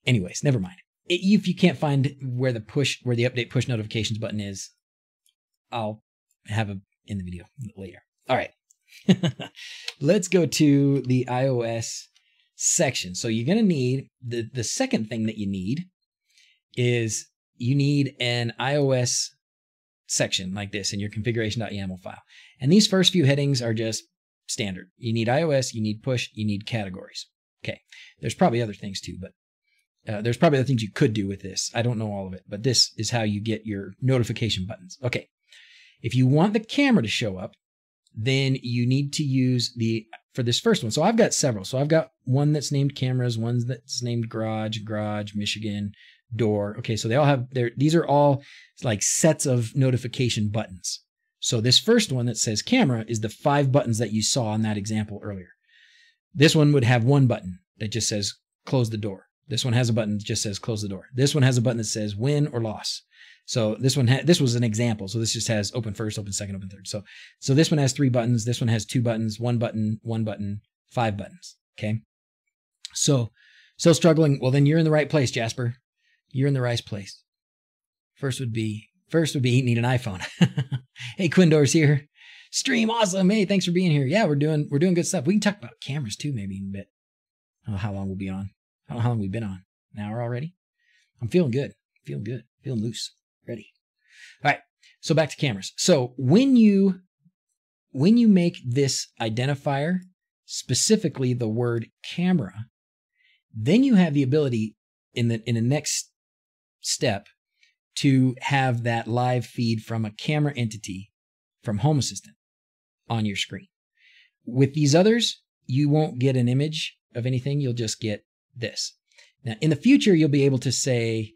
Anyways, never mind. If you can't find where the update push notifications button is, I'll have it in the video later. All right. Let's go to the iOS section. So you're going to need the second thing that you need is you need an iOS section like this in your configuration.yaml file. And these first few headings are just standard. You need iOS, you need push, you need categories. Okay. There's probably other things too, but there's probably other things you could do with this. I don't know all of it, but this is how you get your notification buttons. Okay. If you want the camera to show up, then you need to use the for this first one. So I've got several. So I've got one that's named cameras, one that's named garage, Michigan, door. Okay, so they all have these are all like sets of notification buttons. So this first one that says camera is the 5 buttons that you saw in that example earlier. This one would have one button that just says close the door. This one has a button that just says close the door. This one has a button that says win or loss. So this one this was an example. So this just has open first, open second, open third. So this one has 3 buttons. This one has 2 buttons, 1 button, 5 buttons. Okay. So still struggling. Well, then you're in the right place, Jasper. You're in the right place. First would be you need an iPhone. Hey, Quindor's here. Stream awesome. Hey, thanks for being here. Yeah, we're doing good stuff. We can talk about cameras too, maybe in a bit. I don't know how long we'll be on. I don't know how long we've been on. An hour already? I'm feeling good. Feeling loose. Ready. All right. So back to cameras. So when you make this identifier, specifically the word camera, then you have the ability in the next step to have that live feed from a camera entity from Home Assistant on your screen. With these others, you won't get an image of anything. You'll just get this. Now, in the future, you'll be able to say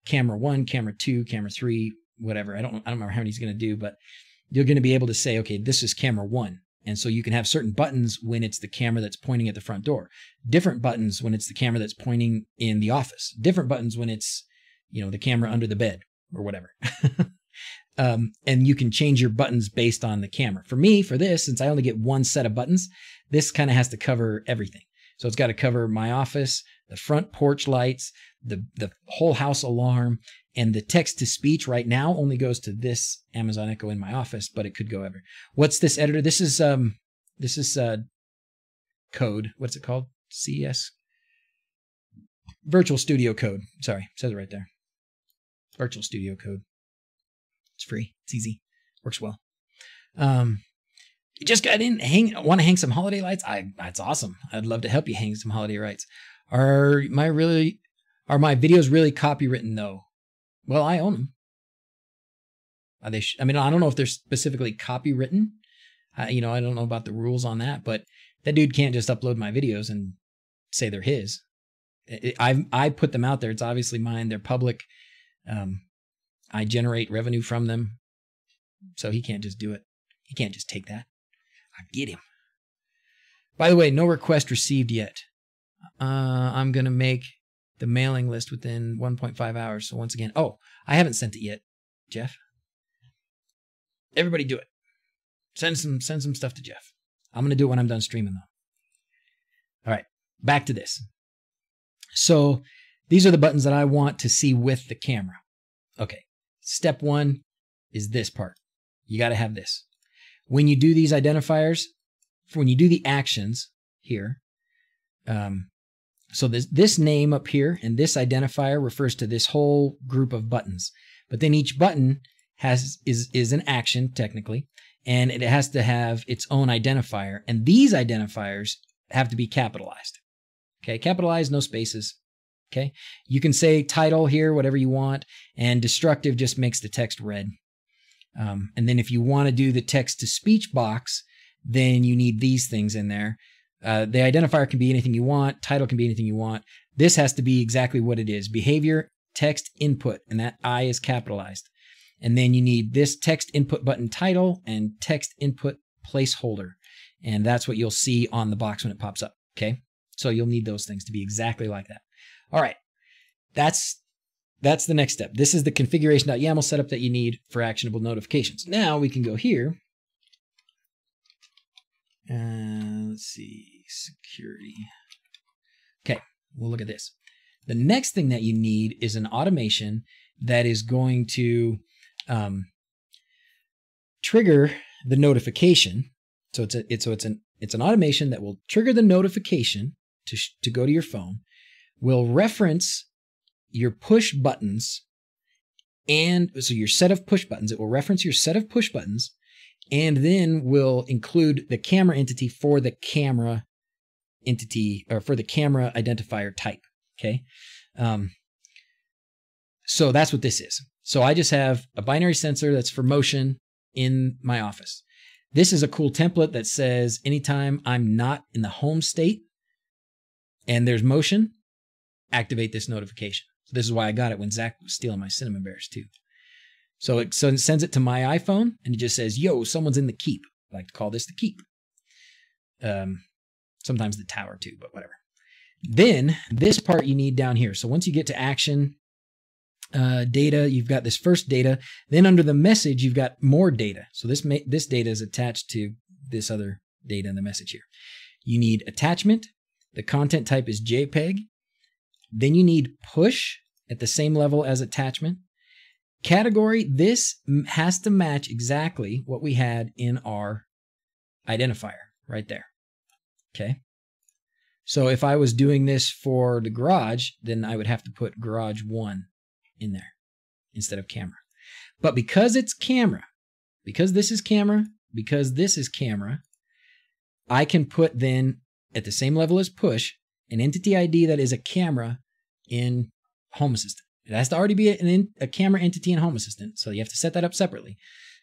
camera 1, camera 2, camera 3, whatever. I don't remember how many he's going to do, but you're going to be able to say, okay, this is camera 1. And so you can have certain buttons when it's the camera that's pointing at the front door, different buttons when it's the camera that's pointing in the office, different buttons when it's, the camera under the bed or whatever. And you can change your buttons based on the camera. For me, for this, since I only get one set of buttons, this kind of has to cover everything. So it's got to cover my office, the front porch lights, the whole house alarm, and the text to speech right now only goes to this Amazon Echo in my office, but it could go ever. What's this editor? This is code. What's it called? CS? Virtual Studio Code. Sorry, it says it right there. Virtual Studio Code. It's free. It's easy. Works well. You just got in. Want to hang some holiday lights? That's awesome. I'd love to help you hang some holiday lights. Are my videos really copywritten though? Well, I own them. Are they? I don't know if they're specifically copywritten. I don't know about the rules on that, but that dude can't just upload my videos and say they're his. I put them out there. It's obviously mine. They're public. I generate revenue from them. So he can't just do it. He can't just take that. I get him. By the way, no request received yet. I'm going to make the mailing list within 1.5 hours. So once again, I haven't sent it yet, Jeff. Everybody do it. Send some stuff to Jeff. I'm going to do it when I'm done streaming though. All right, back to this. So these are the buttons that I want to see with the camera. Okay, step 1 is this part. You got to have this. When you do these identifiers, when you do the actions here, so this name up here and this identifier refers to this whole group of buttons. But then each button is an action technically, and it has to have its own identifier. And these identifiers have to be capitalized. Okay, capitalized, no spaces. Okay, you can say title here, whatever you want, and destructive just makes the text red. And then if you want to do the text to speech box, then you need these things in there. The identifier can be anything you want. Title can be anything you want. This has to be exactly what it is. Behavior, text input, and that I is capitalized. And then you need this text input button title and text input placeholder. And that's what you'll see on the box when it pops up. Okay. So you'll need those things to be exactly like that. All right. That's the next step. This is the configuration.yaml setup that you need for actionable notifications. Now we can go here. Let's see, security. Okay, we'll look at this. The next thing that you need is an automation that is going to trigger the notification. So it's an automation that will trigger the notification to go to your phone, will reference your push buttons, and so your set of push buttons. It will reference your set of push buttons, and then will include the camera entity for the camera entity, or for the camera identifier type. Okay. So that's what this is. So I just have a binary sensor that's for motion in my office. This is a cool template that says anytime I'm not in the home state and there's motion, activate this notification. So this is why I got it when Zach was stealing my cinnamon bears too. So it sends it to my iPhone and it just says, yo, someone's in the keep. I like to call this the keep. Sometimes the tower too, but whatever. Then this part you need down here. So once you get to action data, you've got this first data. Then under the message, you've got more data. So this data is attached to this other data in the message here. You need attachment. The content type is JPEG. Then you need push at the same level as attachment. Category, this has to match exactly what we had in our identifier right there. Okay. So if I was doing this for the garage, then I would have to put garage 1 in there instead of camera. But because it's camera, because this is camera, because this is camera, I can put then at the same level as push an entity ID that is a camera in Home Assistant. It has to already be a camera entity in Home Assistant, so you have to set that up separately.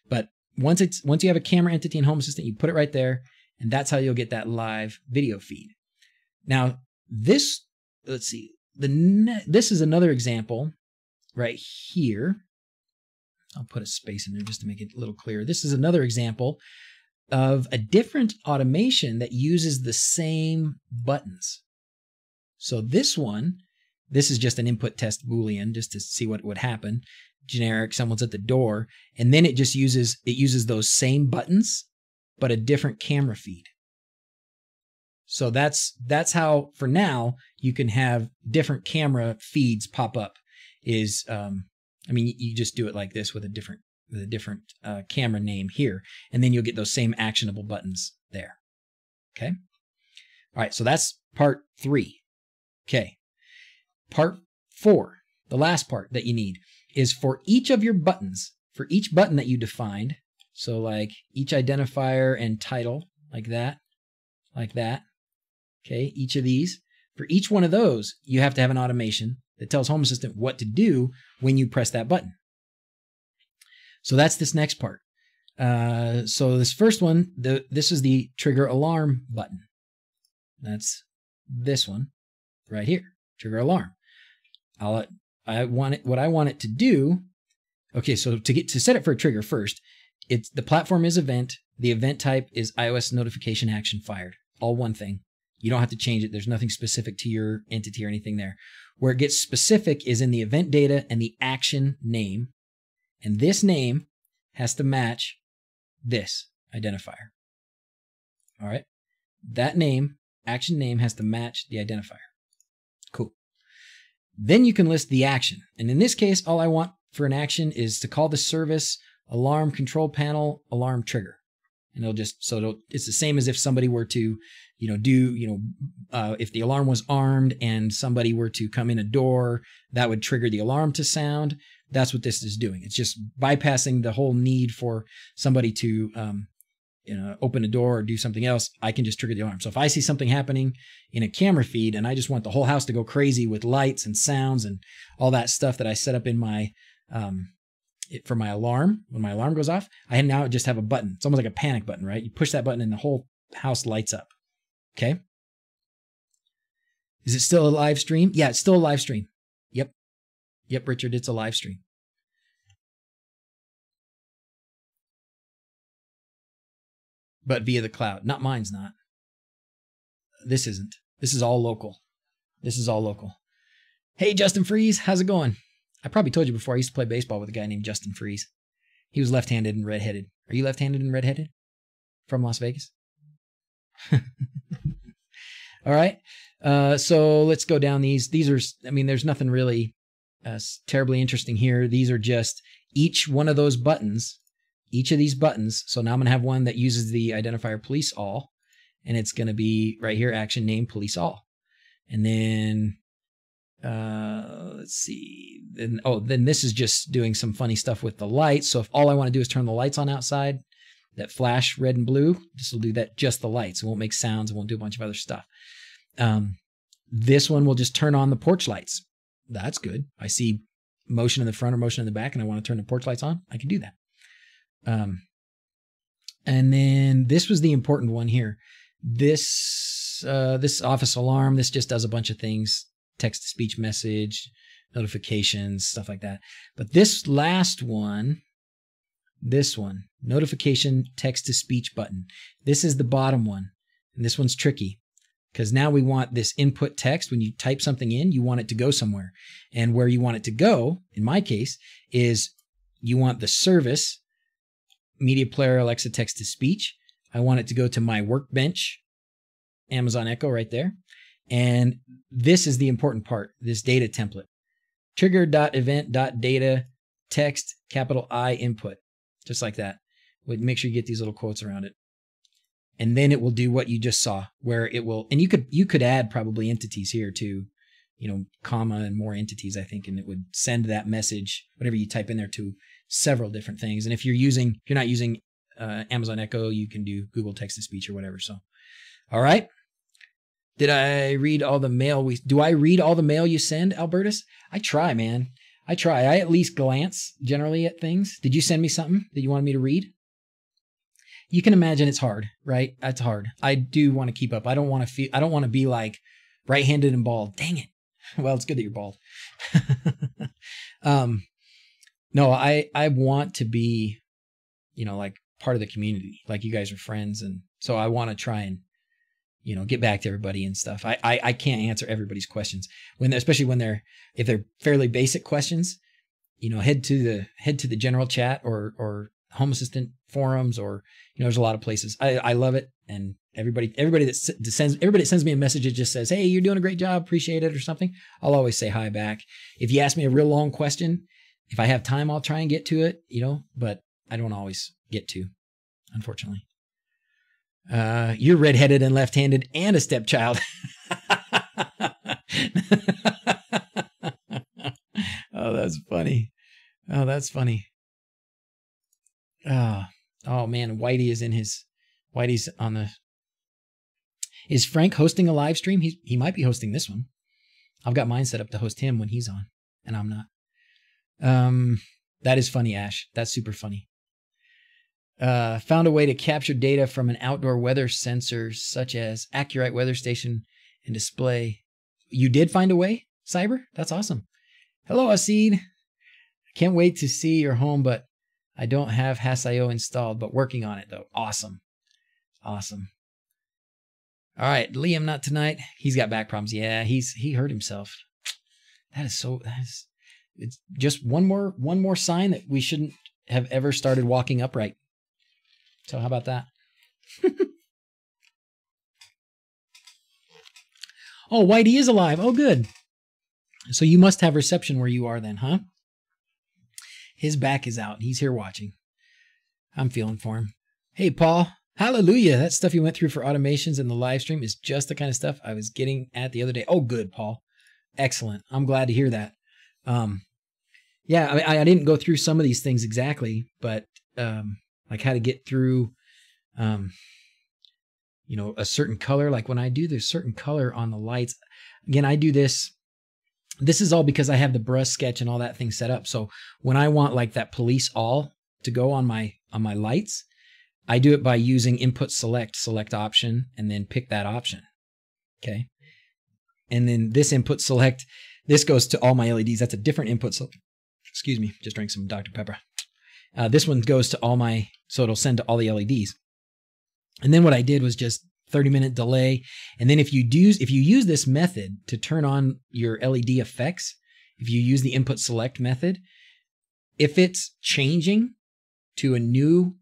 But once you have a camera entity in Home Assistant, you put it right there, and that's how you'll get that live video feed. Now, this, let's see, this is another example right here. I'll put a space in there just to make it a little clearer. This is another example of a different automation that uses the same buttons. So this one, this is just an input test Boolean just to see what would happen. Generic, someone's at the door, and then it just uses those same buttons, but a different camera feed. So that's how, for now, you can have different camera feeds pop up. I mean, you just do it like this with a different camera name here, and then you'll get those same actionable buttons there. Okay. All right. So that's part 3. Okay. Part 4, the last part that you need, is for each of your buttons, for each button that you defined. So like each identifier and title, like that. Okay. Each of these, for each one of those, you have to have an automation that tells Home Assistant what to do when you press that button. So that's this next part. So this first one, this is the trigger alarm button. That's this one right here, trigger alarm. What I want it to do. Okay, so to set it for a trigger first, the platform is event. The event type is iOS notification action fired. All one thing. You don't have to change it. There's nothing specific to your entity or anything there. Where it gets specific is in the event data and the action name. And this name has to match this identifier. All right. That name, action name, has to match the identifier. Cool. Then you can list the action. And in this case, all I want for an action is to call the service alarm control panel alarm trigger. And it's the same as if somebody were to, if the alarm was armed and somebody were to come in a door, that would trigger the alarm to sound. That's what this is doing. It's just bypassing the whole need for somebody to, open a door or do something else. I can just trigger the alarm. So if I see something happening in a camera feed and I just want the whole house to go crazy with lights and sounds and all that stuff that I set up in my, for my alarm, when my alarm goes off, I now just have a button. It's almost like a panic button, right? You push that button and the whole house lights up. Okay. Is it still a live stream? Yeah, it's still a live stream. Yep, Richard, it's a live stream. But via the cloud. Not mine's not. This isn't. This is all local. Hey, Justin Freeze, how's it going? I probably told you before, I used to play baseball with a guy named Justin Freeze. He was left-handed and redheaded. Are you left-handed and redheaded? From Las Vegas? All right. So let's go down these. These are, there's nothing really terribly interesting here. These are just each one of those buttons, each of these buttons. So now I'm going to have one that uses the identifier police all, and it's going to be right here, action name police all. And then, let's see. Then this is just doing some funny stuff with the lights. So if all I want to do is turn the lights on outside, that flash red and blue, this will do that, just the lights. It won't make sounds. It won't do a bunch of other stuff. This one will just turn on the porch lights. That's good. I see motion in the front or motion in the back and I want to turn the porch lights on. I can do that. And then this was the important one here. This office alarm, this just does a bunch of things. Text-to-speech message, notifications, stuff like that. But this last one, this one, notification text-to-speech button. This is the bottom one. And this one's tricky because now we want this input text. When you type something in, you want it to go somewhere. And where you want it to go, in my case, is you want the service, Media Player, Alexa text-to-speech. I want it to go to my workbench, Amazon Echo right there. And this is the important part, this data template. Trigger.event.data text, capital I input, just like that. Make sure you get these little quotes around it. And then it will do what you just saw, where it will, and you could add probably entities here too, you know, comma and more entities, I think, and it would send that message, whatever you type in there, to several different things. And if you're not using Amazon Echo, you can do Google Text-to-Speech or whatever. So, all right. Did I read all the mail? Do I read all the mail you send, Albertus? I try, man. I try. I at least glance generally at things. Did you send me something that you wanted me to read? You can imagine it's hard, right? It's hard. I do want to keep up. I don't want to be like right-handed and bald. Dang it. Well, it's good that you're bald. No, I want to be, you know, like part of the community. Like you guys are friends. And so I want to try and, you know, get back to everybody and stuff. I can't answer everybody's questions especially if they're fairly basic questions, you know, head to the general chat or Home Assistant forums, or, you know, there's a lot of places. I love it. And everybody that sends me a message that just says, hey, you're doing a great job, appreciate it, or something, I'll always say hi back. If you ask me a real long question, if I have time, I'll try and get to it, you know, but I don't always get to, unfortunately. You're redheaded and left-handed and a stepchild. Oh, that's funny. Oh, that's funny. Oh man, Whitey's on the. Is Frank hosting a live stream? He might be hosting this one. I've got mine set up to host him when he's on, and I'm not. That is funny, Ash. That's super funny. Found a way to capture data from an outdoor weather sensor, such as Accurate Weather Station, and display. You did find a way, Cyber? That's awesome. Hello, Asid. Can't wait to see your home, but I don't have Has.io installed, but working on it though. Awesome. Awesome. All right, Liam, not tonight. He's got back problems. Yeah, he hurt himself. It's just one more sign that we shouldn't have ever started walking upright. So how about that? Oh, Whitey is alive. Oh, good. So you must have reception where you are then, huh? His back is out. He's here watching. I'm feeling for him. Hey, Paul. Hallelujah. That stuff you went through for automations in the live stream is just the kind of stuff I was getting at the other day. Oh, good, Paul. Excellent. I'm glad to hear that. Yeah, I didn't go through some of these things exactly, but like how to get through, you know, a certain color. Like when I do this certain color on the lights, again, I do this. This is all because I have the brush sketch and all that thing set up. So when I want like that police all to go on my lights, I do it by using input select option, and then pick that option. Okay. And then this input select, this goes to all my LEDs. That's a different input. So, excuse me, just drank some Dr. Pepper. This one goes to all my, so it'll send to all the LEDs. And then what I did was just 30-minute delay. And then if you use this method to turn on your LED effects, if you use the input select method, if it's changing to a new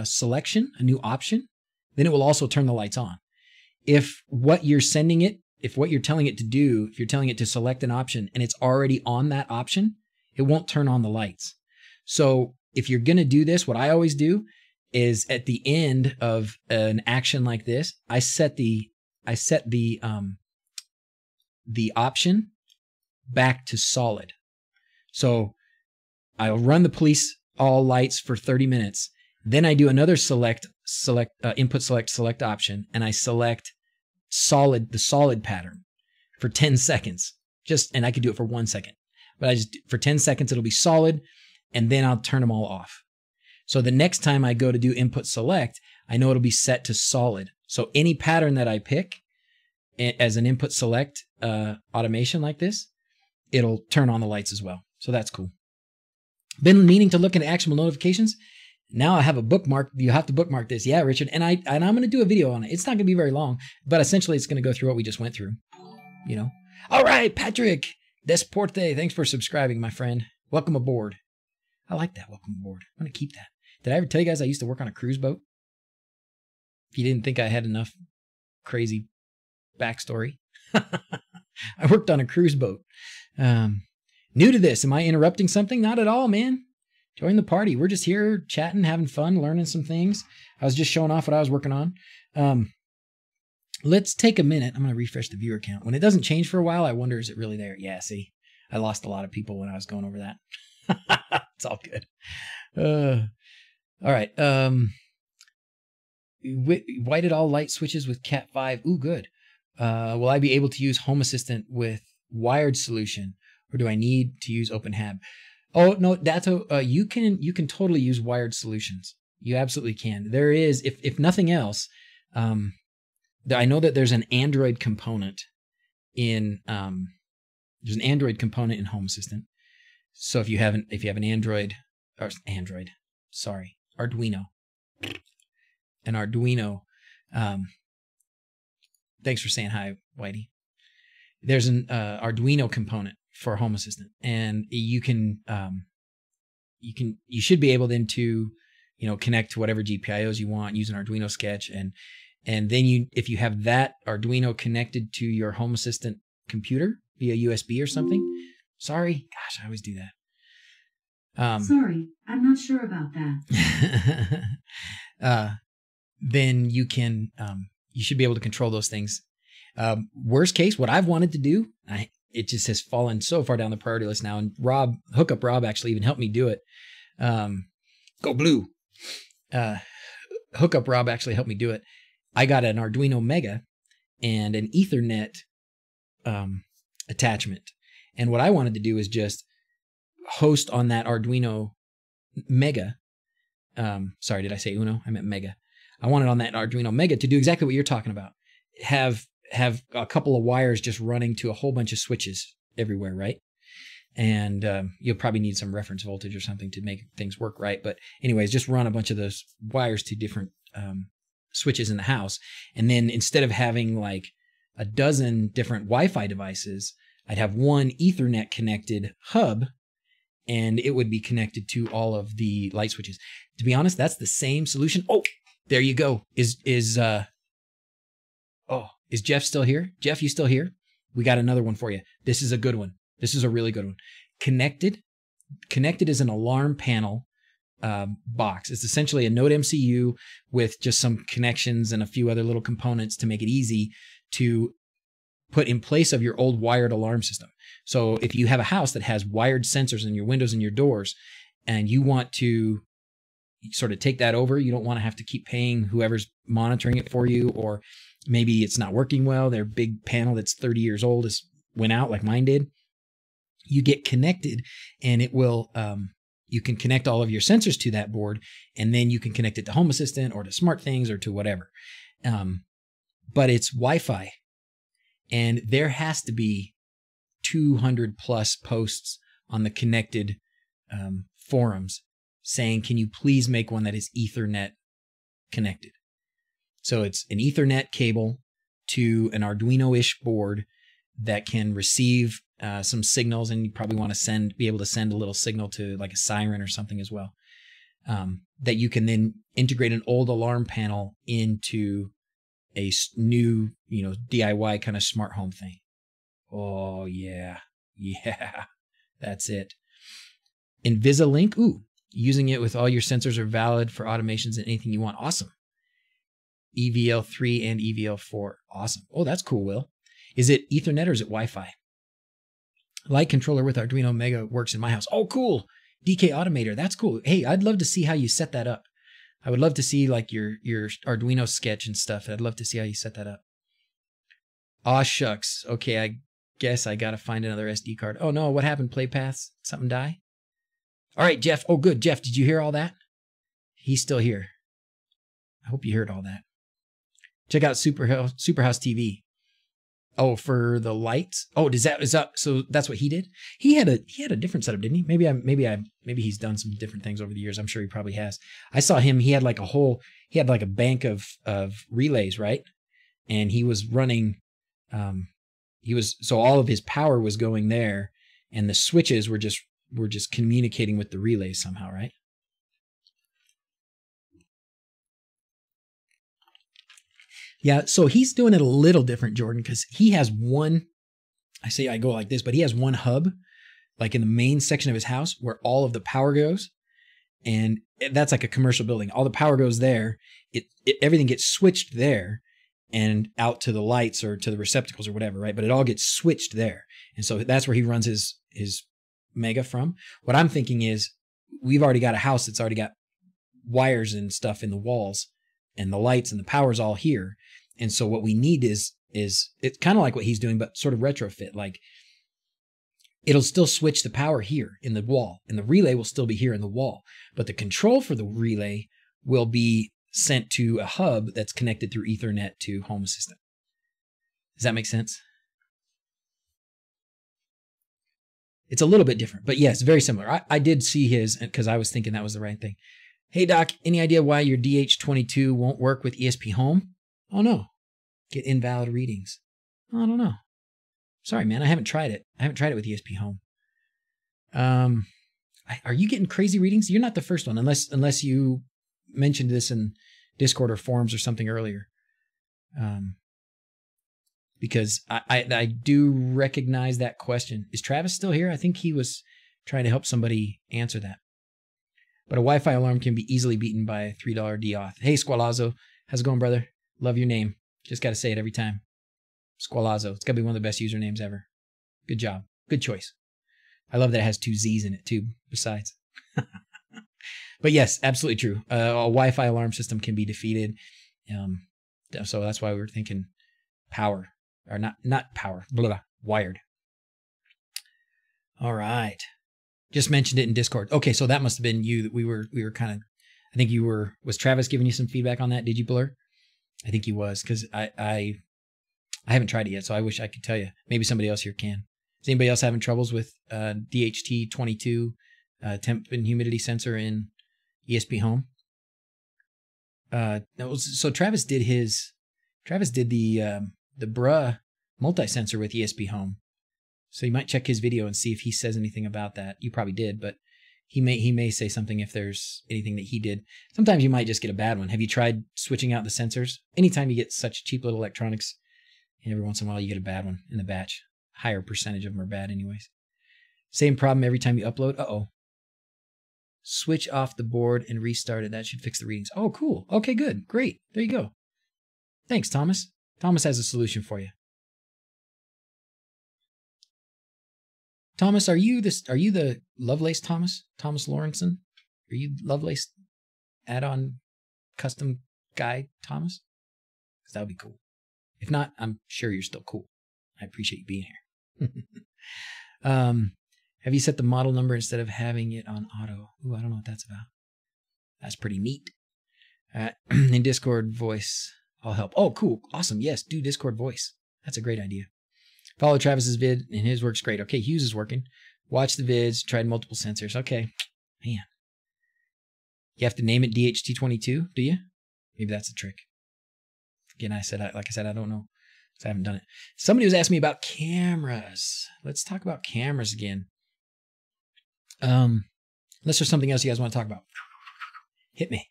selection, a new option, then it will also turn the lights on. If what you're telling it to do, if you're telling it to select an option and it's already on that option, it won't turn on the lights. So if you're going to do this, what I always do is at the end of an action like this, I set the option back to solid. So I'll run the police all lights for 30 minutes. Then I do another input select option, and I select the solid pattern for 10 seconds. And I could do it for 1 second, but for 10 seconds, it'll be solid, and then I'll turn them all off. So the next time I go to do input select, I know it'll be set to solid. So any pattern that I pick as an input select automation like this, it'll turn on the lights as well. So that's cool. Been meaning to look into actionable notifications. Now I have a bookmark. You have to bookmark this. Yeah, Richard. And I'm going to do a video on it. It's not going to be very long, but essentially it's going to go through what we just went through, you know. All right, Patrick Desporte. Thanks for subscribing, my friend. Welcome aboard. I like that. Welcome aboard. I'm going to keep that. Did I ever tell you guys I used to work on a cruise boat? If you didn't think I had enough crazy backstory. I worked on a cruise boat. New to this. Am I interrupting something? Not at all, man. Join the party. We're just here chatting, having fun, learning some things. I was just showing off what I was working on. Let's take a minute. I'm going to refresh the viewer count. When it doesn't change for a while, I wonder, is it really there? Yeah, see, I lost a lot of people when I was going over that. It's all good. All right. Whited all light switches with Cat 5. Ooh, good. Will I be able to use Home Assistant with wired solution, or do I need to use OpenHAB? Oh no, that's you can totally use wired solutions. You absolutely can. There is, if nothing else, I know that there's an Android component in there's an Android component in Home Assistant. So if you have an Arduino, an Arduino. Thanks for saying hi, Whitey. There's an Arduino component for Home Assistant, and you should be able then to, connect to whatever GPIOs you want, use an Arduino sketch, and then if you have that Arduino connected to your Home Assistant computer via USB or something. Sorry, gosh, I always do that. Sorry, I'm not sure about that. Then you can, you should be able to control those things. Worst case, what I've wanted to do, it just has fallen so far down the priority list now. And Hookup Rob actually even helped me do it. Go blue. Hookup Rob actually helped me do it. I got an Arduino Mega and an Ethernet attachment. And what I wanted to do is just host on that Arduino Mega. Sorry, did I say Uno? I meant Mega. I wanted on that Arduino Mega to do exactly what you're talking about. Have a couple of wires just running to a whole bunch of switches everywhere, right? And you'll probably need some reference voltage or something to make things work right. But anyways, just run a bunch of those wires to different switches in the house. And then instead of having like a dozen different Wi-Fi devices, I'd have one Ethernet connected hub, and it would be connected to all of the light switches. To be honest, that's the same solution. Oh, there you go. Is Jeff still here? Jeff, you still here? We got another one for you. This is a good one. This is a really good one. Connected is an alarm panel box. It's essentially a Node MCU with just some connections and a few other little components to make it easy to put in place of your old wired alarm system. So if you have a house that has wired sensors in your windows and your doors, and you want to sort of take that over, you don't want to have to keep paying whoever's monitoring it for you, or maybe it's not working well, their big panel that's 30 years old went out like mine did. You get connected, and it will, you can connect all of your sensors to that board, and then you can connect it to Home Assistant or to SmartThings or to whatever. But it's Wi-Fi, and there has to be 200 plus posts on the connected forums saying, can you please make one that is Ethernet connected? So it's an Ethernet cable to an Arduino-ish board that can receive some signals, and you probably want to be able to send a little signal to like a siren or something as well. That you can then integrate an old alarm panel into a new, DIY kind of smart home thing. Oh yeah, that's it. Invisalink, ooh, using it with all your sensors are valid for automations and anything you want. Awesome. EVL3 and EVL4, awesome. Oh, that's cool, Will. Is it Ethernet or is it Wi-Fi? Light controller with Arduino Mega works in my house. Oh, cool. DK Automator, that's cool. Hey, I'd love to see how you set that up. I would love to see like your Arduino sketch and stuff. I'd love to see how you set that up. Aw, shucks. Okay, I guess I got to find another SD card. Oh, no, what happened? Play paths? Something die? All right, Jeff. Oh, good. Jeff, did you hear all that? He's still here. I hope you heard all that. Check out Superhouse TV. Oh, for the lights. Oh, is that so? That's what he did. He had a different setup, didn't he? Maybe he's done some different things over the years. I'm sure he probably has. I saw him. He had like a bank of relays, right? And he was running. So all of his power was going there, and the switches were just communicating with the relays somehow, right? Yeah, so he's doing it a little different, Jordan, because he has one, I go like this, but he has one hub, like in the main section of his house where all of the power goes. And that's like a commercial building. All the power goes there. Everything gets switched there and out to the lights or to the receptacles or whatever, right? But it all gets switched there. And so that's where he runs his mega from. What I'm thinking is we've already got a house that's already got wires and stuff in the walls, and the lights and the power's all here. And so what we need is it's kind of like what he's doing, but sort of retrofit. Like it'll still switch the power here in the wall, and the relay will still be here in the wall. But the control for the relay will be sent to a hub that's connected through Ethernet to Home Assistant. Does that make sense? It's a little bit different, but yes, very similar. I did see his because I was thinking that was the right thing. Hey, Doc, any idea why your DH22 won't work with ESP Home? Oh, no. Get invalid readings. Oh, I don't know. Sorry, man. I haven't tried it. I haven't tried it with ESP Home. Are you getting crazy readings? You're not the first one, unless you mentioned this in Discord or forums or something earlier. Because I do recognize that question. Is Travis still here? I think he was trying to help somebody answer that. But a Wi-Fi alarm can be easily beaten by a $3 deauth. Hey, Squalazo. How's it going, brother? Love your name. Just got to say it every time. Squalazo. It's got to be one of the best usernames ever. Good job. Good choice. I love that it has 2 Z's in it, too, besides. But yes, absolutely true. A Wi-Fi alarm system can be defeated. So that's why we were thinking power. Or not power. Blah, wired. All right. Just mentioned it in Discord. Okay, so that must have been you that we were kind of, I think was Travis giving you some feedback on that? Did you, Blur? I think he was, because I haven't tried it yet, so I wish I could tell you. Maybe somebody else here can. Is anybody else having troubles with DHT22 temp and humidity sensor in ESP Home? So Travis did the BRA multi-sensor with ESP Home. So you might check his video and see if he says anything about that. You probably did, but he may say something if there's anything that he did. Sometimes you might just get a bad one. Have you tried switching out the sensors? Anytime you get such cheap little electronics, every once in a while you get a bad one in the batch. Higher percentage of them are bad anyways. Same problem every time you upload. Uh-oh. Switch off the board and restart it. That should fix the readings. Oh, cool. Okay, good. Great. There you go. Thanks, Thomas. Thomas has a solution for you. Thomas, are you the Lovelace Thomas? Thomas Lawrenson? Are you Lovelace add-on custom guy, Thomas? Because that would be cool. If not, I'm sure you're still cool. I appreciate you being here. Have you set the model number instead of having it on auto? Ooh, I don't know what that's about. That's pretty neat. In Discord voice, I'll help. Oh, cool. Awesome. Yes, do Discord voice. That's a great idea. Follow Travis's vid, and his works great. Okay, Hughes is working. Watch the vids. Tried multiple sensors. Okay. Man. You have to name it DHT22, do you? Maybe that's a trick. Again, like I said, I don't know. I haven't done it. Somebody was asking me about cameras. Let's talk about cameras again. Unless there's something else you guys want to talk about. Hit me.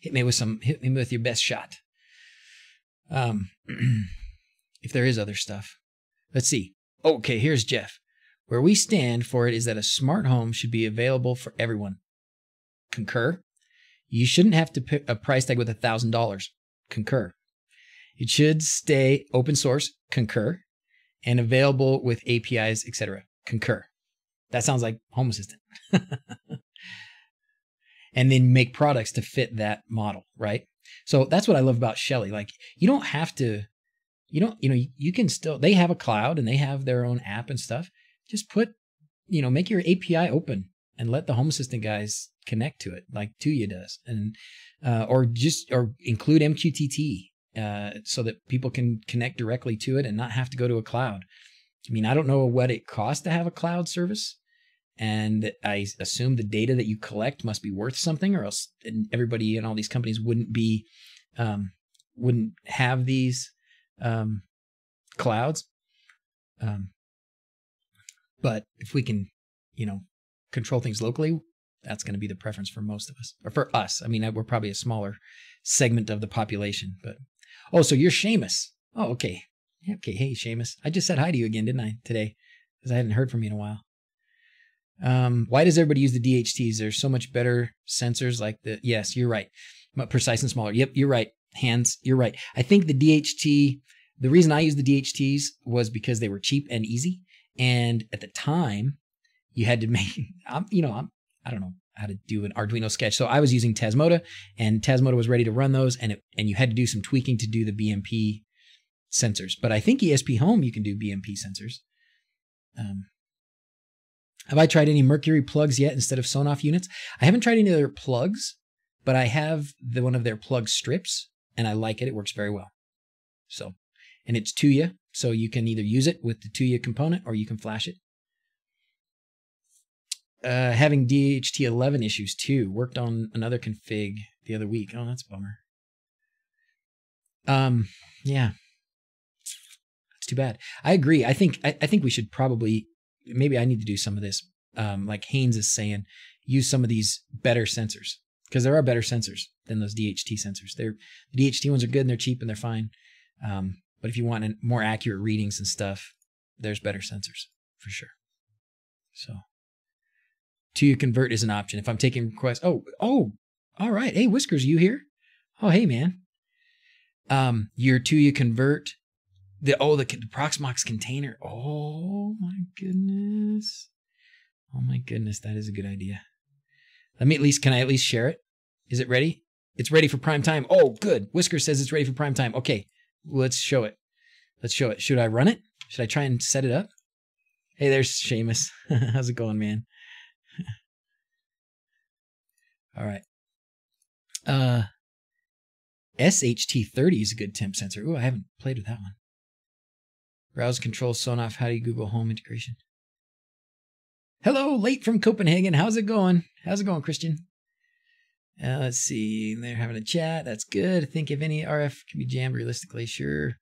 Hit me with your best shot. If there is other stuff. Let's see. Okay, here's Jeff. Where we stand for it is that a smart home should be available for everyone. Concur. You shouldn't have to pick a price tag with $1,000. Concur. It should stay open source. Concur. And available with APIs, etc. Concur. That sounds like Home Assistant. And then make products to fit that model, right? So that's what I love about Shelly. Like, you don't have to, you can still, they have a cloud and they have their own app and stuff. Just make your API open and let the Home Assistant guys connect to it like Tuya does, and or include MQTT so that people can connect directly to it and not have to go to a cloud. I mean, I don't know what it costs to have a cloud service, and I assume the data that you collect must be worth something, or else everybody in all these companies wouldn't have these clouds. But if we can, control things locally, that's going to be the preference for most of us, or for us. I mean, we're probably a smaller segment of the population, but, oh, so you're Seamus. Oh, okay. Okay. Hey, Seamus. I just said hi to you again, didn't I, today? Because I hadn't heard from you in a while. Why does everybody use the DHTs? There's so much better sensors like yes, you're right. Precise and smaller. Yep, you're right. Hands, you're right. I think the reason I used the DHTs was because they were cheap and easy. And at the time, you had to make, I don't know how to do an Arduino sketch. So I was using Tasmota, and Tasmota was ready to run those, and you had to do some tweaking to do the BMP sensors. But I think ESP Home, you can do BMP sensors. Have I tried any Mercury plugs yet instead of Sonoff units? I haven't tried any of their plugs, but I have one of their plug strips, and I like it. It works very well. So, and it's Tuya, so you can either use it with the Tuya component or you can flash it. Having DHT11 issues too. Worked on another config the other week. Oh, that's a bummer. Yeah. It's too bad. I agree. I think we should probably, maybe I need to do some of this. Like Haynes is saying, use some of these better sensors, because there are better sensors than those DHT sensors. The DHT ones are good and they're cheap and they're fine. But if you want more accurate readings and stuff, there's better sensors for sure. So Tuya convert is an option. If I'm taking requests, oh, all right. Hey, Whiskers, you here? Oh, hey, man. Your Tuya convert, the Proxmox container. Oh my goodness. Oh my goodness, that is a good idea. Can I at least share it? Is it ready? It's ready for prime time. Oh, good. Whiskers says it's ready for prime time. Okay, let's show it. Should I run it? Should I try and set it up? Hey, there's Seamus. How's it going, man? All right. SHT30 is a good temp sensor. Ooh, I haven't played with that one. Browse control Sonoff. How do you Google Home integration? Hello, late from Copenhagen. How's it going? How's it going, Christian? Let's see. They're having a chat. That's good. Think if any RF can be jammed realistically. Sure.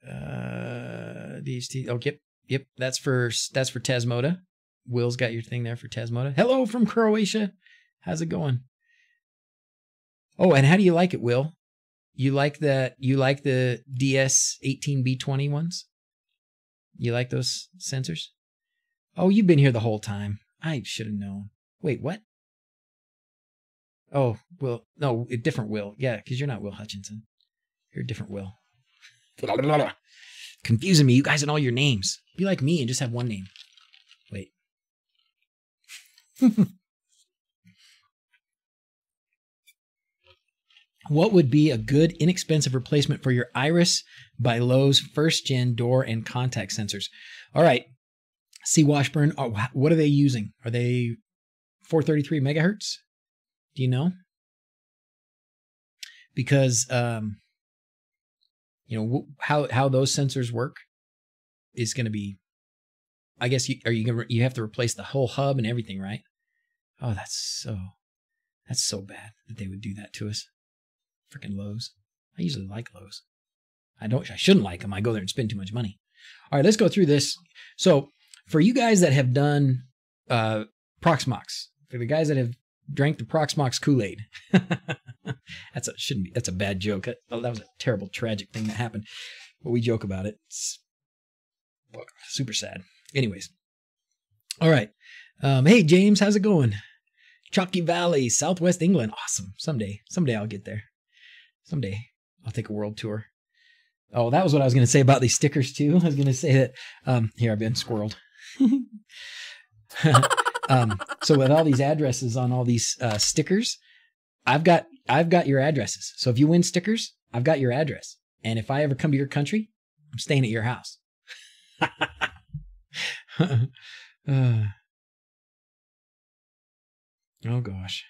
DHT. Oh, yep. That's for Tasmota. Will's got your thing there for Tasmota. Hello from Croatia. How's it going? Oh, and how do you like it, Will? You like the DS18B20 ones? You like those sensors? Oh, you've been here the whole time. I should have known. Wait, what? Oh, Will. No, a different Will. Yeah, because you're not Will Hutchinson. You're a different Will. Confusing me, you guys, and all your names. Be like me and just have one name. Wait. What would be a good, inexpensive replacement for your Iris by Lowe's first-gen door and contact sensors? All right. C. Washburn, what are they using? Are they 433 megahertz? Do you know? Because, how those sensors work is going to be, I guess, you have to replace the whole hub and everything, right? Oh, that's so bad that they would do that to us. Freaking Lowe's. I usually like Lowe's. I shouldn't like them. I go there and spend too much money. All right, let's go through this. So for you guys that have done Proxmox, for the guys that have drank the Proxmox Kool-Aid, that's a bad joke. That was a terrible, tragic thing that happened. But we joke about it. It's super sad. Anyways. All right. Hey, James, how's it going? Chalky Valley, Southwest England. Awesome. Someday I'll get there. Someday I'll take a world tour. Oh, that was what I was going to say about these stickers too. I was going to say that, here, I've been squirreled. So with all these addresses on all these stickers, I've got your addresses. So if you win stickers, I've got your address. And if I ever come to your country, I'm staying at your house. Oh gosh.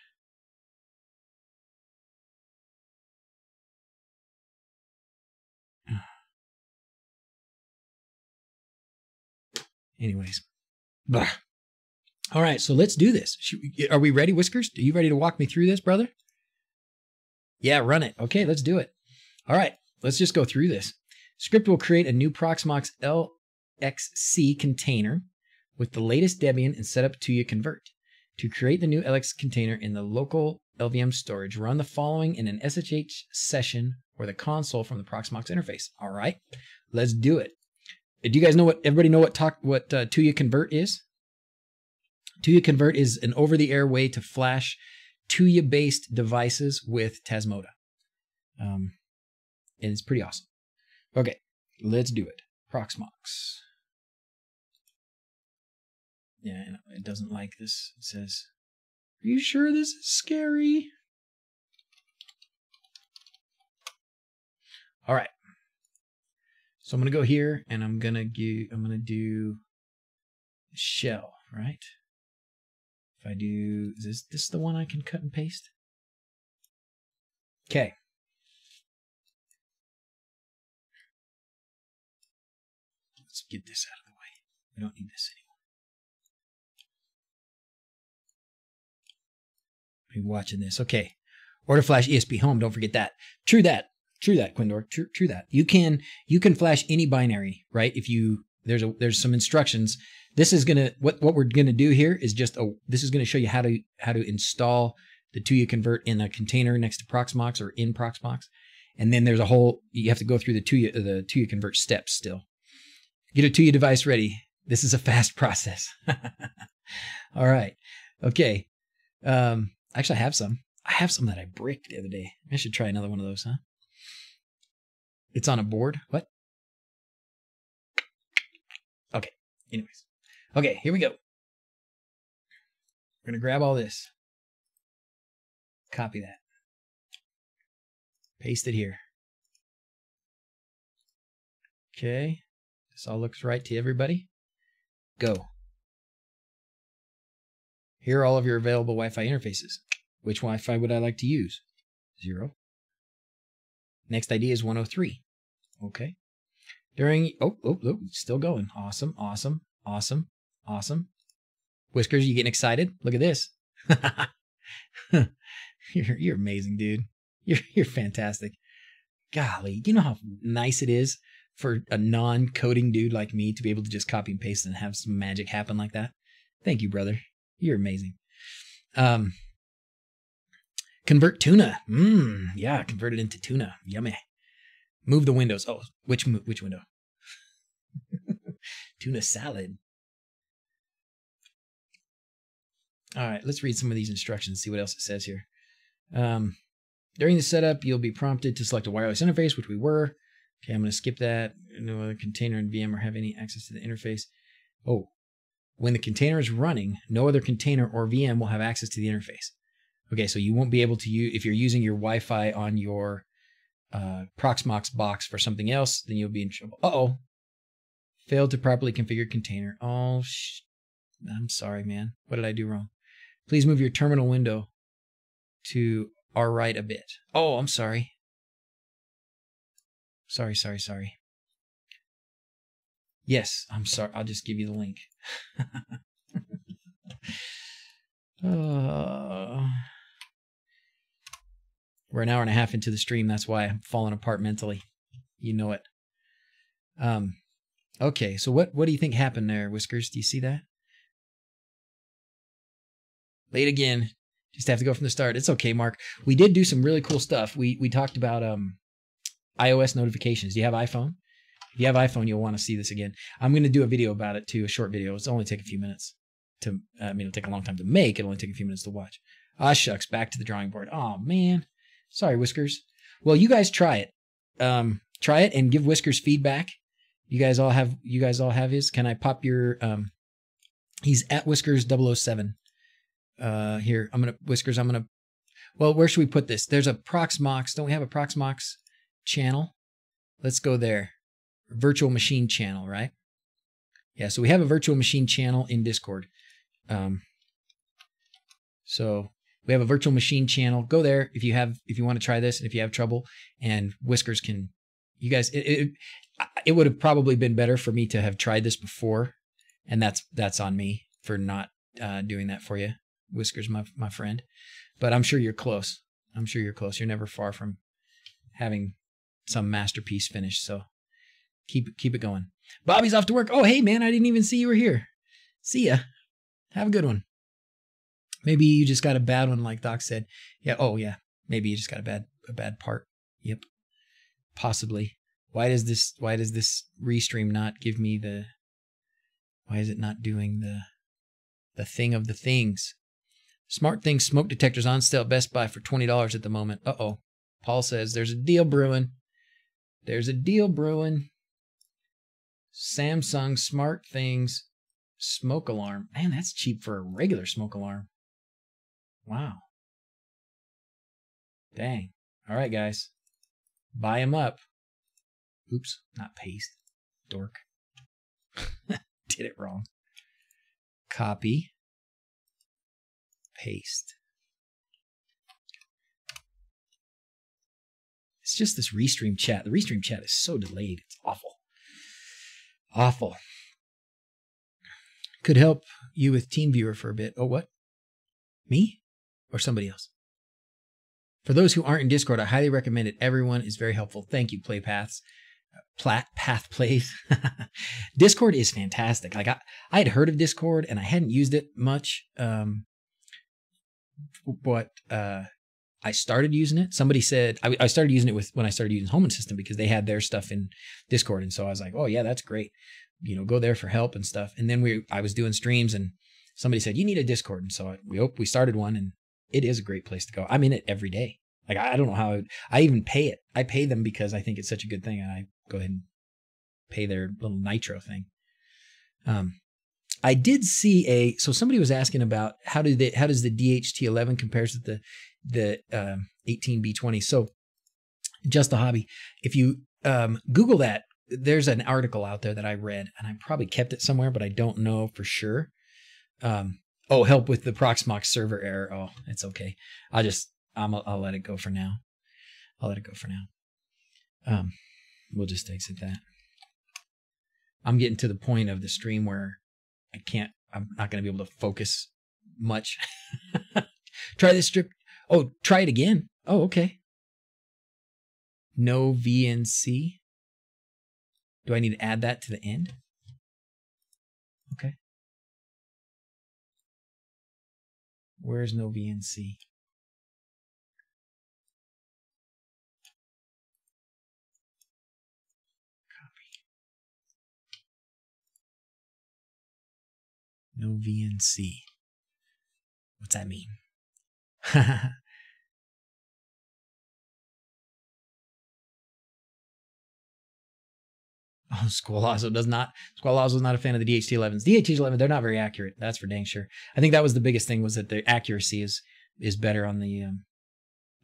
Anyways. Blah. All right, so let's do this. Are we ready, Whiskers? Are you ready to walk me through this, brother? Yeah, run it. Okay, let's do it. All right, let's just go through this. Script will create a new Proxmox LXC container with the latest Debian and set up Tuya convert. To create the new LX container in the local LVM storage, run the following in an SSH session or the console from the Proxmox interface. All right, let's do it. Do you guys know everybody know what Tuya convert is? Tuya convert is an over-the-air way to flash Tuya-based devices with Tasmota. And it's pretty awesome. Okay, let's do it. Proxmox. Yeah, it doesn't like this. It says, "Are you sure this is scary?" All right. So I'm gonna go here and I'm gonna do shell, right? If I do, is this the one I can cut and paste? Okay. Let's get this out of the way. We don't need this anymore. Be watching this. Okay. Order flash ESP home. Don't forget that. True that, Quindor. True that. You can flash any binary, right? If you there's some instructions. This is gonna what we're gonna do here is this is gonna show you how to install the Tuya convert in a container next to Proxmox or in Proxmox, and then there's a whole you have to go through the Tuya convert steps still. Get a Tuya device ready. This is a fast process. All right, okay. Actually, I have some. That I bricked the other day. I should try another one of those, huh? It's on a board. What? Okay. Anyways. Okay, here we go. We're going to grab all this. Copy that. Paste it here. Okay. This all looks right to everybody. Go. Here are all of your available Wi-Fi interfaces. Which Wi-Fi would I like to use? 0. Next ID is 103. Okay. Still going. Awesome. Whiskers, you getting excited? Look at this. You're amazing, dude. You're fantastic. Golly, do you know how nice it is for a non-coding dude like me to be able to just copy and paste and have some magic happen like that? Thank you, brother. You're amazing. Convert tuna. Yeah, convert it into tuna. Yummy. Move the windows. Oh, which window? Tuna salad. All right, let's read some of these instructions, see what else it says here. During the setup, you'll be prompted to select a wireless interface, which we were. Okay, I'm going to skip that. No other container in VM or have any access to the interface. Oh, when the container is running, no other container or VM will have access to the interface. Okay, so you won't be able to use, if you're using your Wi-Fi on your Proxmox box for something else, then you'll be in trouble. Uh-oh. Failed to properly configure container. Oh, I'm sorry, man. What did I do wrong? Please move your terminal window to our right a bit. Oh, I'm sorry. Sorry. Yes, I'm sorry. I'll just give you the link. We're an hour and a half into the stream. That's why I'm falling apart mentally. You know it. Okay, so what do you think happened there, Whiskers? Do you see that? Late again. Just have to go from the start. It's okay, Mark. We did do some really cool stuff. We talked about iOS notifications. Do you have iPhone? If you have iPhone, you'll want to see this again. I'm going to do a video about it too, a short video. It's only take a few minutes to, it'll take a long time to make. It'll only take a few minutes to watch. Ah, shucks. Back to the drawing board. Oh, man. Sorry, Whiskers. Well, you guys try it. Try it and give Whiskers feedback. You guys all have his. Can I pop your, he's at Whiskers007. Here, Whiskers, well, where should we put this? There's a Proxmox. Don't we have a Proxmox channel? Let's go there. Virtual machine channel, right? Yeah, so we have a virtual machine channel in Discord. So we have a virtual machine channel. Go there if you want to try this and if you have trouble. And Whiskers can, you guys, it would have probably been better for me to have tried this before, and that's on me for not doing that for you, Whiskers, my friend. But I'm sure you're close. I'm sure you're close. You're never far from having some masterpiece finished. So keep it going. Bobby's off to work. Oh, hey man, I didn't even see you were here. See ya. Have a good one. Maybe you just got a bad one, like Doc said. Yeah. Oh yeah. Maybe you just got a bad part. Yep. Possibly. Why does this restream not give me the? Why is it not doing the thing of the things? Smart Things smoke detectors on sale at Best Buy for $20 at the moment. Uh-oh. Paul says there's a deal brewing. There's a deal brewing. Samsung Smart Things smoke alarm. Man, that's cheap for a regular smoke alarm. Wow. Dang. All right, guys. Buy them up. Oops, not paste. Dork. Did it wrong. Copy. Paste. It's just this restream chat. The restream chat is so delayed. It's awful. Awful. Could help you with TeamViewer for a bit. Oh, what? Me? Or somebody else? For those who aren't in Discord, I highly recommend it. Everyone is very helpful. Thank you, PlayPaths. Path plays. Discord is fantastic. Like I had heard of Discord and I hadn't used it much. But I started using it. Somebody said I started using it when I started using Home Assistant because they had their stuff in Discord, and so I was like, oh yeah, that's great. You know, go there for help and stuff. And then I was doing streams, and somebody said you need a Discord, and so we started one, and it is a great place to go. I'm in it every day. Like I don't know how I even pay it. I pay them because I think it's such a good thing, and I go ahead and pay their little Nitro thing. I did see so somebody was asking about how does the DHT11 compares to the 18B20. So just a hobby. If you Google that, there's an article out there that I read, and I probably kept it somewhere, but I don't know for sure. Oh, help with the Proxmox server error. Oh, it's okay. I'll let it go for now. I'll let it go for now. We'll just exit that. I'm getting to the point of the stream where I'm not going to be able to focus much. Try this strip. Oh, try it again. Oh, okay. No VNC. Do I need to add that to the end? Okay. Where's no VNC? No VNC. What's that mean? Oh, Squalazo is not a fan of the DHT11s. DHT11, they're not very accurate. That's for dang sure. I think that was the biggest thing, was that the accuracy is better on the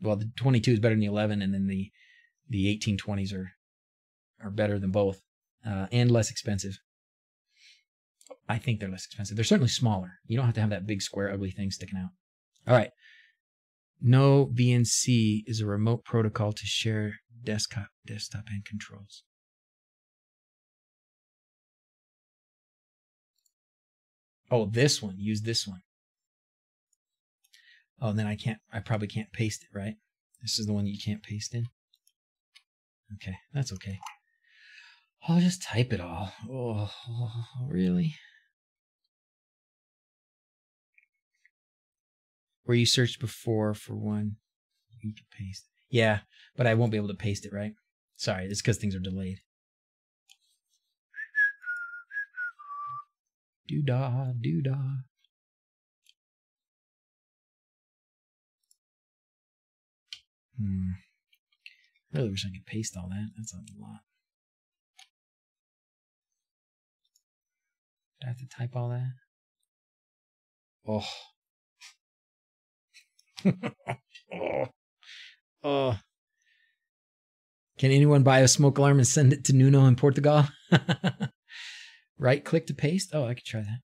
the 22 is better than the 11, and then the 1820s are better than both, and less expensive. I think they're less expensive. They're certainly smaller. You don't have to have that big square ugly thing sticking out. All right. No VNC is a remote protocol to share desktop and controls. Oh, this one. Use this one. Oh, and then I probably can't paste it, right? This is the one you can't paste in. Okay, that's okay. I'll just type it all. Oh, really? Where you searched before for one, you can paste. Yeah, but I won't be able to paste it, right? Sorry, it's because things are delayed. Doo-dah, doo-dah. I really wish I could paste all that. That's a lot. Do I have to type all that? Oh. Oh. Can anyone buy a smoke alarm and send it to Nuno in Portugal? Right click to paste? Oh, I could try that.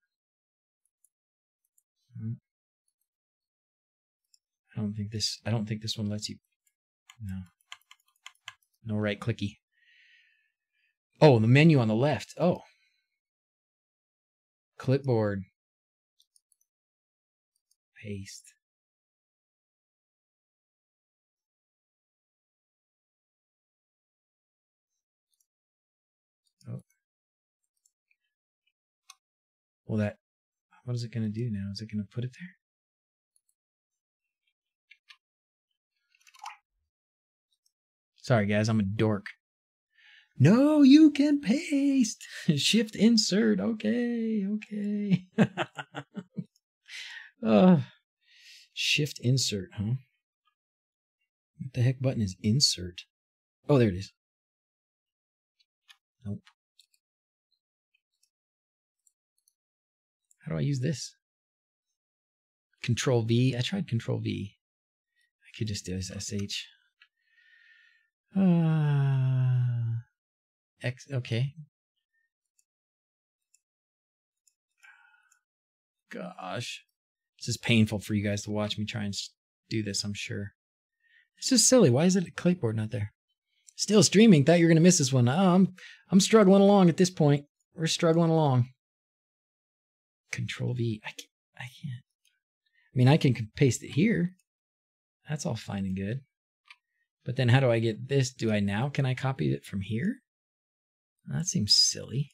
I don't think this one lets you. No. No right clicky. Oh, the menu on the left. Oh. Clipboard. Paste. Oh. Well, what is it going to do now? Is it going to put it there? Sorry, guys, I'm a dork. No, you can paste. Shift insert. Okay, okay. Shift insert, huh? What the heck button is insert? Oh, there it is. Nope. How do I use this? Control V. I tried Control V. I could just do this SH. X. Okay. Gosh. This is painful for you guys to watch me try and do this, I'm sure. It's just silly. Why is it a clipboard not there? Still streaming. Thought you were going to miss this one. Oh, I'm struggling along at this point. We're struggling along. Control V. I can't. I mean, I can paste it here. That's all fine and good. But then how do I get this? Can I copy it from here? That seems silly.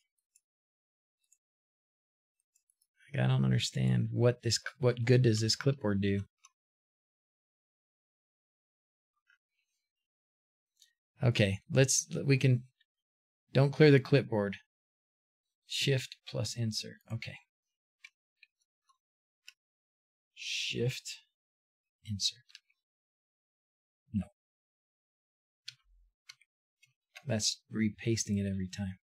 I don't understand what good does this clipboard do? Okay, don't clear the clipboard. Shift plus insert. Okay. Shift insert. No. That's repasting it every time.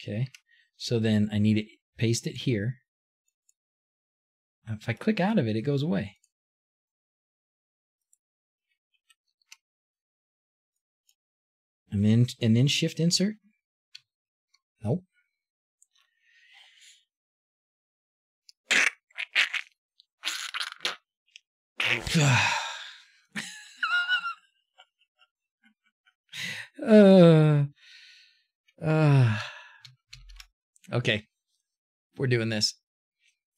Okay. So then I need to paste it here. If I click out of it, it goes away. And then shift insert. Nope. Okay. We're doing this.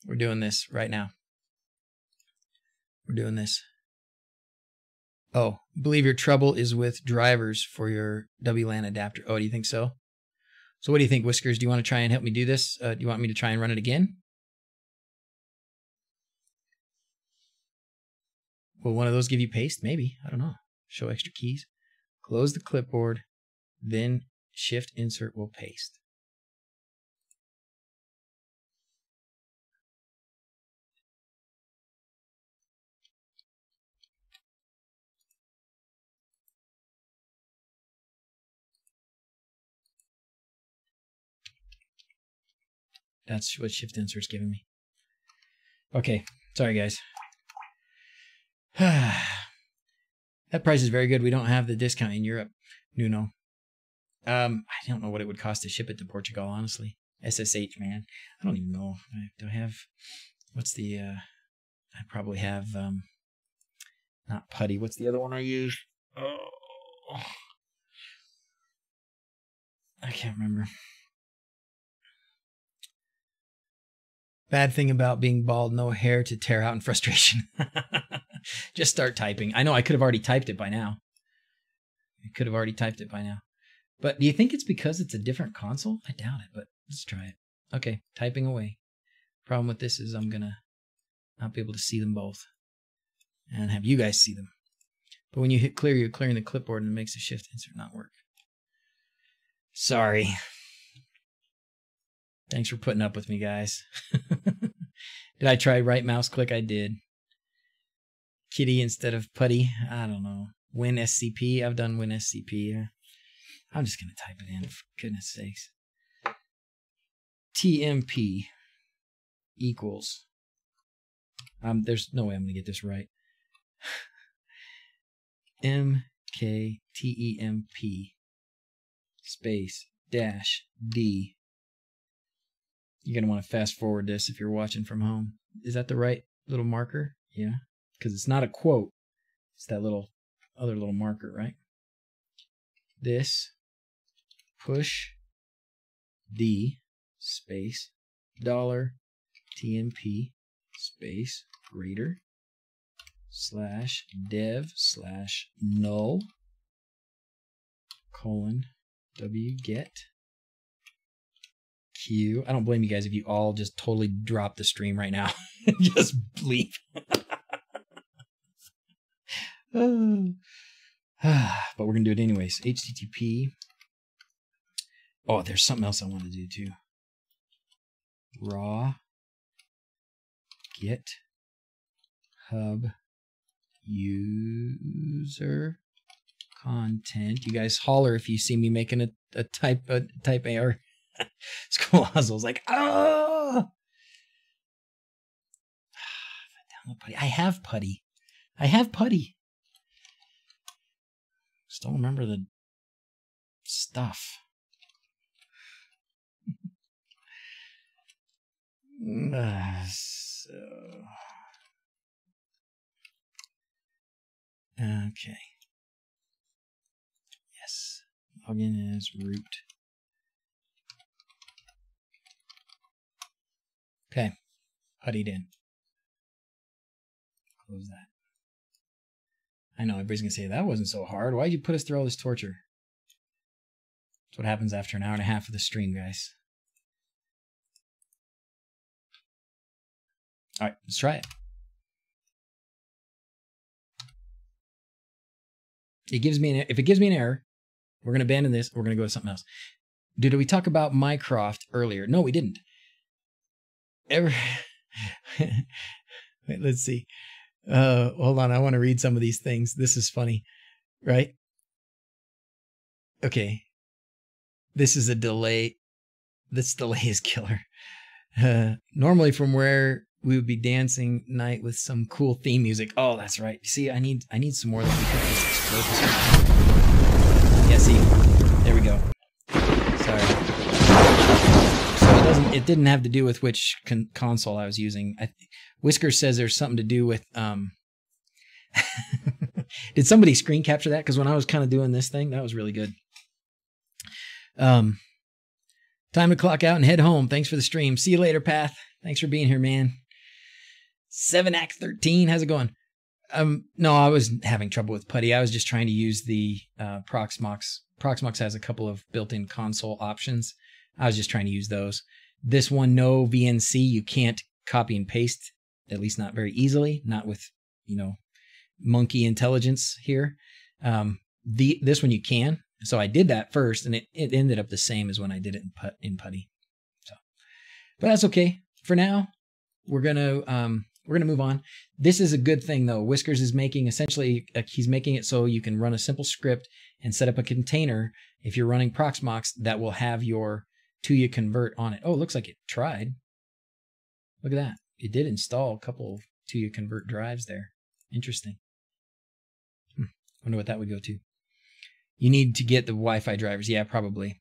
We're doing this right now. We're doing this. Oh, believe your trouble is with drivers for your WLAN adapter. Oh, do you think so? So what do you think, Whiskers? Do you want to try and help me do this? Do you want me to try and run it again? Will one of those give you paste? Maybe. I don't know. Show extra keys. Close the clipboard. Then shift insert will paste. That's what shift insert's giving me. Okay. Sorry, guys. That price is very good. We don't have the discount in Europe. Nuno. I don't know what it would cost to ship it to Portugal, honestly. SSH, man. I don't even know. Do I have... What's the... I probably have... not putty. What's the other one I use? Oh. I can't remember. Bad thing about being bald, no hair to tear out in frustration. Just start typing. I know I could have already typed it by now. But do you think it's because it's a different console? I doubt it, but let's try it. Okay, typing away. Problem with this is I'm going to not be able to see them both and have you guys see them. But when you hit clear, you're clearing the clipboard and it makes the shift insert not work. Sorry. Thanks for putting up with me, guys. Did I try right mouse click? I did. Kitty instead of putty? I don't know. WinSCP? I've done WinSCP. I'm just going to type it in, for goodness sakes. TMP equals. There's no way I'm going to get this right. MKTEMP space dash D. You're going to want to fast forward this if you're watching from home. Is that the right little marker? Yeah, because it's not a quote. It's that little other little marker, right? This push D space $TMP space greater /dev/null :w_get q. I don't blame you guys if you all just totally drop the stream right now and just leave. But we're gonna do it anyways. HTTP. Oh, there's something else I want to do too. Raw get hub user content. You guys holler if you see me making a type error. Schoolhustle's like, oh, download putty. I have putty. Just don't remember the stuff. Okay. Yes. Login as root. Okay. Puttied in. Close that. I know everybody's going to say, that wasn't so hard. Why'd you put us through all this torture? That's what happens after an hour and a half of the stream, guys. All right, let's try it. If it gives me an error, we're going to abandon this. We're going to go to something else. Did we talk about Mycroft earlier? No, we didn't. Wait, let's see. Hold on. I want to read some of these things. This is funny, right? Okay. This is a delay. This delay is killer. Normally from where we would be dancing night with some cool theme music. Oh, that's right. See, I need some more that we can explode. Yeah, see, there we go. Sorry. So it didn't have to do with which console I was using. Whisker says there's something to do with. Did somebody screen capture that? Because when I was kind of doing this thing, that was really good. Time to clock out and head home. Thanks for the stream. See you later, Path. Thanks for being here, man. 7 Act 13. How's it going? No, I was having trouble with putty. I was just trying to use the Proxmox. Proxmox has a couple of built-in console options. I was just trying to use those. This one, no VNC. You can't copy and paste, at least not very easily. Not with, monkey intelligence here. This one you can. So I did that first, and it ended up the same as when I did it in putty. So, but that's okay. For now, we're gonna move on. This is a good thing though. Whiskers is making essentially he's making it so you can run a simple script and set up a container if you're running Proxmox that will have your Tuya convert on it. Oh, it looks like it tried. Look at that. It did install a couple of Tuya convert drives there. Interesting. Wonder what that would go to. You need to get the Wi-Fi drivers. Yeah, probably.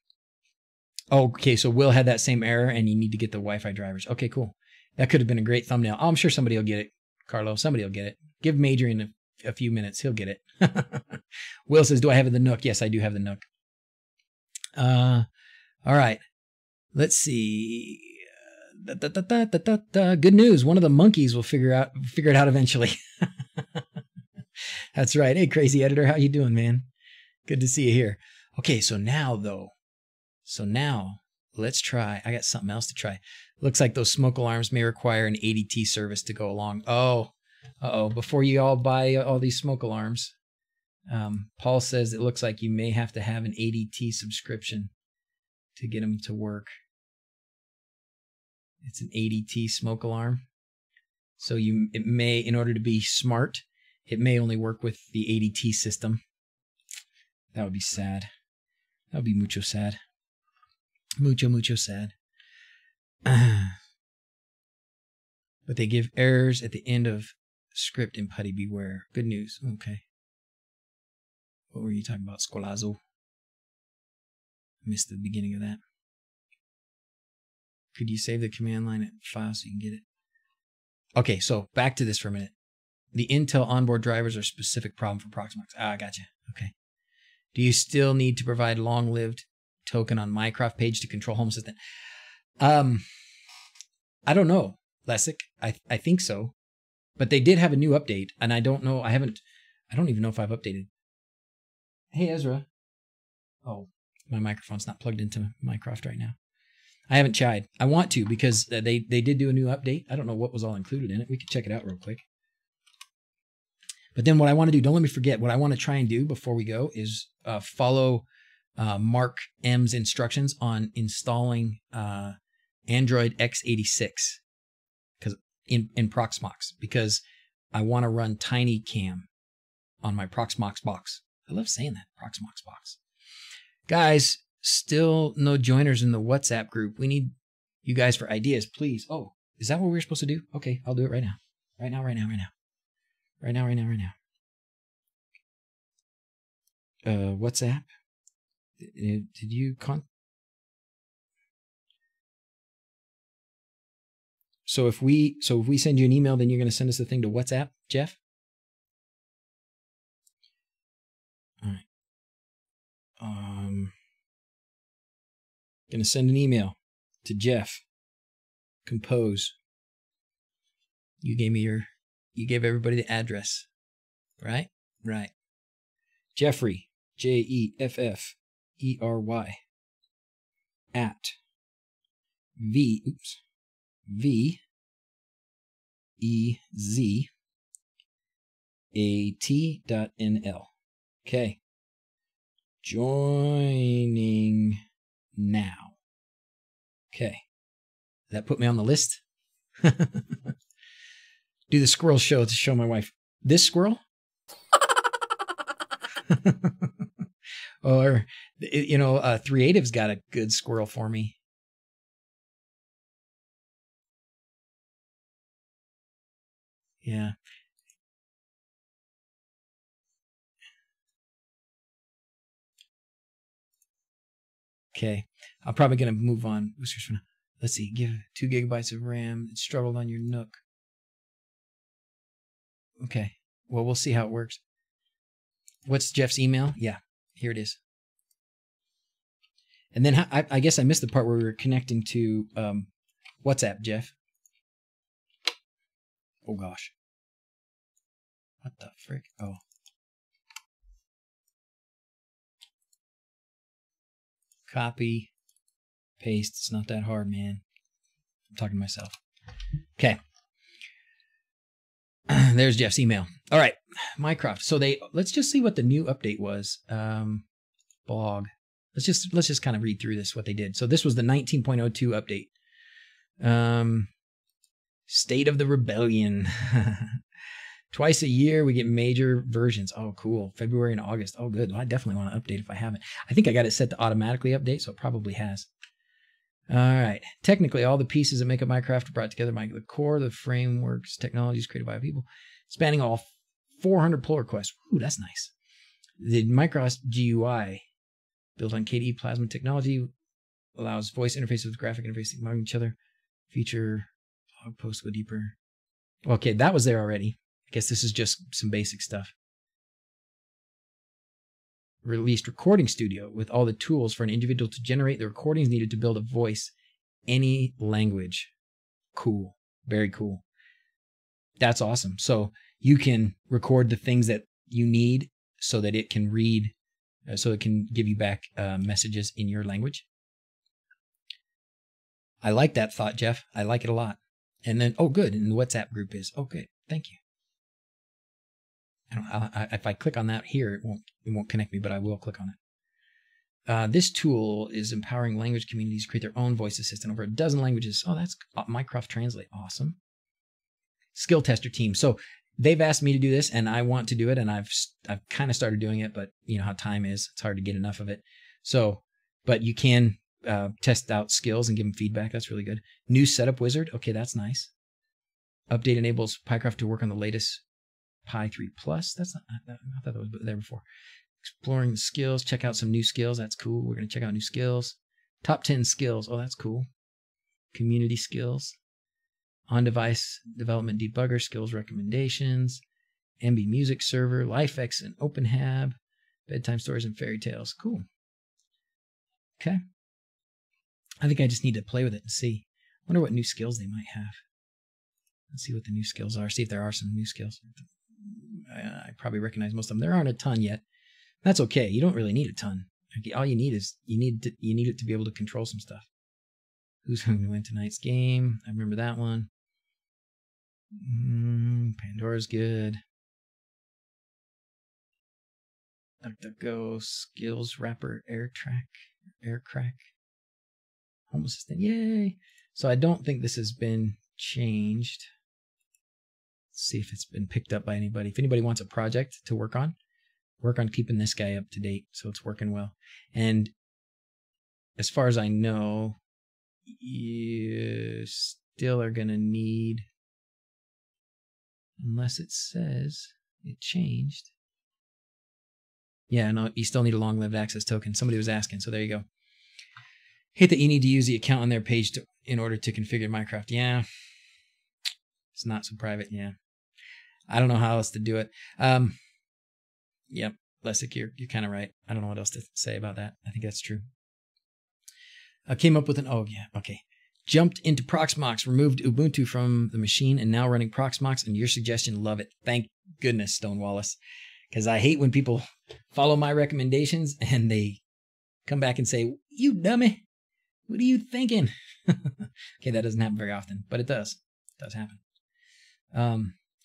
Oh, okay, so Will had that same error, and you need to get the Wi-Fi drivers. Okay, cool. That could have been a great thumbnail. Oh, I'm sure somebody will get it, Carlo. Somebody will get it. Give Majorian a few minutes. He'll get it. Will says, do I have the Nook? Yes, I do have the Nook. All right. Let's see. Good news. One of the monkeys will figure it out eventually. That's right. Hey, crazy editor. How you doing, man? Good to see you here. Okay, so now let's try. I got something else to try. Looks like those smoke alarms may require an ADT service to go along. Oh, before you all buy all these smoke alarms, Paul says it looks like you may have to have an ADT subscription to get them to work. It's an ADT smoke alarm. So it may, in order to be smart, it may only work with the ADT system. That would be sad. That would be mucho sad. Mucho sad. But they give errors at the end of script in Putty Beware. Good news. Okay. What were you talking about, Scolazo? I missed the beginning of that. Could you save the command line at file so you can get it? Okay, so back to this for a minute. The Intel onboard drivers are a specific problem for Proxmox. Ah, gotcha. Okay. Do you still need to provide long-lived token on Mycroft page to control Home Assistant? I don't know, Lessic. I think so. But they did have a new update, and I don't know. I don't even know if I've updated. Hey, Ezra. Oh, my microphone's not plugged into Mycroft right now. I haven't tried. I want to because they did do a new update. I don't know what was all included in it. We could check it out real quick. But then what I want to do, don't let me forget, what I want to try and do before we go is follow Mark M's instructions on installing Android x86 in Proxmox, because I want to run Tiny Cam on my Proxmox box. I love saying that, Proxmox box. Guys, still no joiners in the WhatsApp group. We need you guys for ideas, please. Oh, is that what we were supposed to do? Okay, I'll do it right now. Right now. WhatsApp. Did you So if we send you an email, then you're going to send us the thing to WhatsApp, Jeff? All right. Going to send an email to Jeff. Compose. You gave everybody the address, right? Right. Jeffrey, Jeffrey, at VEZAT.nl. Okay. Joining now. Okay. That put me on the list. Do the squirrel show to show my wife. This squirrel? Or, you know, 3Ative's got a good squirrel for me. Yeah. Okay. I'm probably going to move on. Let's see. Give 2 gigabytes of RAM. It struggled on your Nook. Okay. Well, we'll see how it works. What's Jeff's email? Yeah. Here it is. And then I guess I missed the part where we were connecting to WhatsApp, Jeff. Oh, gosh. What the frick? Oh. Copy. Paste. It's not that hard, man. I'm talking to myself. Okay. There's Jeff's email. All right. Mycroft. So let's just see what the new update was. Blog. Let's just kind of read through this, what they did. So this was the 19.02 update. State of the Rebellion. Twice a year, we get major versions. Oh, cool. February and August. Oh, good. Well, I definitely want to update if I haven't. I think I got it set to automatically update, so it probably has. All right. Technically, all the pieces that make up Mycroft are brought together by the core, the frameworks, technologies created by people, spanning all 400 pull requests. Ooh, that's nice. The Mycroft GUI, built on KDE Plasma technology, allows voice interfaces with graphic interfaces among each other. Feature blog posts go deeper. Okay, that was there already. I guess this is just some basic stuff. Released Recording Studio with all the tools for an individual to generate the recordings needed to build a voice, any language. Cool. Very cool. That's awesome. So you can record the things that you need so that it can read, so it can give you back messages in your language. I like that thought, Jeff. I like it a lot. And then, oh, good. And the WhatsApp group is, oh, good. Thank you. If I click on that here, it won't connect me, but I will click on it. This tool is empowering language communities to create their own voice assistant over a dozen languages. Oh, that's Mycroft Translate. Awesome. Skill tester team. So they've asked me to do this, and I want to do it, and I've kind of started doing it, but you know how time is. It's hard to get enough of it. So, but you can test out skills and give them feedback. That's really good. New setup wizard. Okay, that's nice. Update enables Mycroft to work on the latest Pi 3 Plus. That's not, I thought that was there before. Exploring the skills. Check out some new skills. That's cool. We're going to check out new skills. Top 10 skills. Oh, that's cool. Community skills. On-device development debugger. Skills recommendations. MB Music Server, LifeX and OpenHab, bedtime stories and fairy tales. Cool. Okay. I think I just need to play with it and see. Wonder what new skills they might have. Let's see what the new skills are. See if there are some new skills. I probably recognize most of them. There aren't a ton yet. That's okay. You don't really need a ton. All you need is you need it to be able to control some stuff. Who's going to win tonight's game? I remember that one. Pandora's good. DuckDuckGo, skills wrapper, air crack, home assistant. Yay! So I don't think this has been changed. Let's see if it's been picked up by anybody. If anybody wants a project to work on keeping this guy up to date so it's working well. And as far as I know, you still are going to need, unless it says it changed. Yeah, no, you still need a long-lived access token. Somebody was asking, so there you go. Hate that you need to use the account on their page in order to configure Mycroft. Yeah, it's not so private. Yeah, I don't know how else to do it. Yep, Lessig, you're kind of right. I don't know what else to say about that. I think that's true. I came up with jumped into Proxmox, removed Ubuntu from the machine, and now running Proxmox, and your suggestion, love it. Thank goodness, Stone Wallace. Because I hate when people follow my recommendations and they come back and say, you dummy, what are you thinking? Okay, that doesn't happen very often, but it does. It does happen.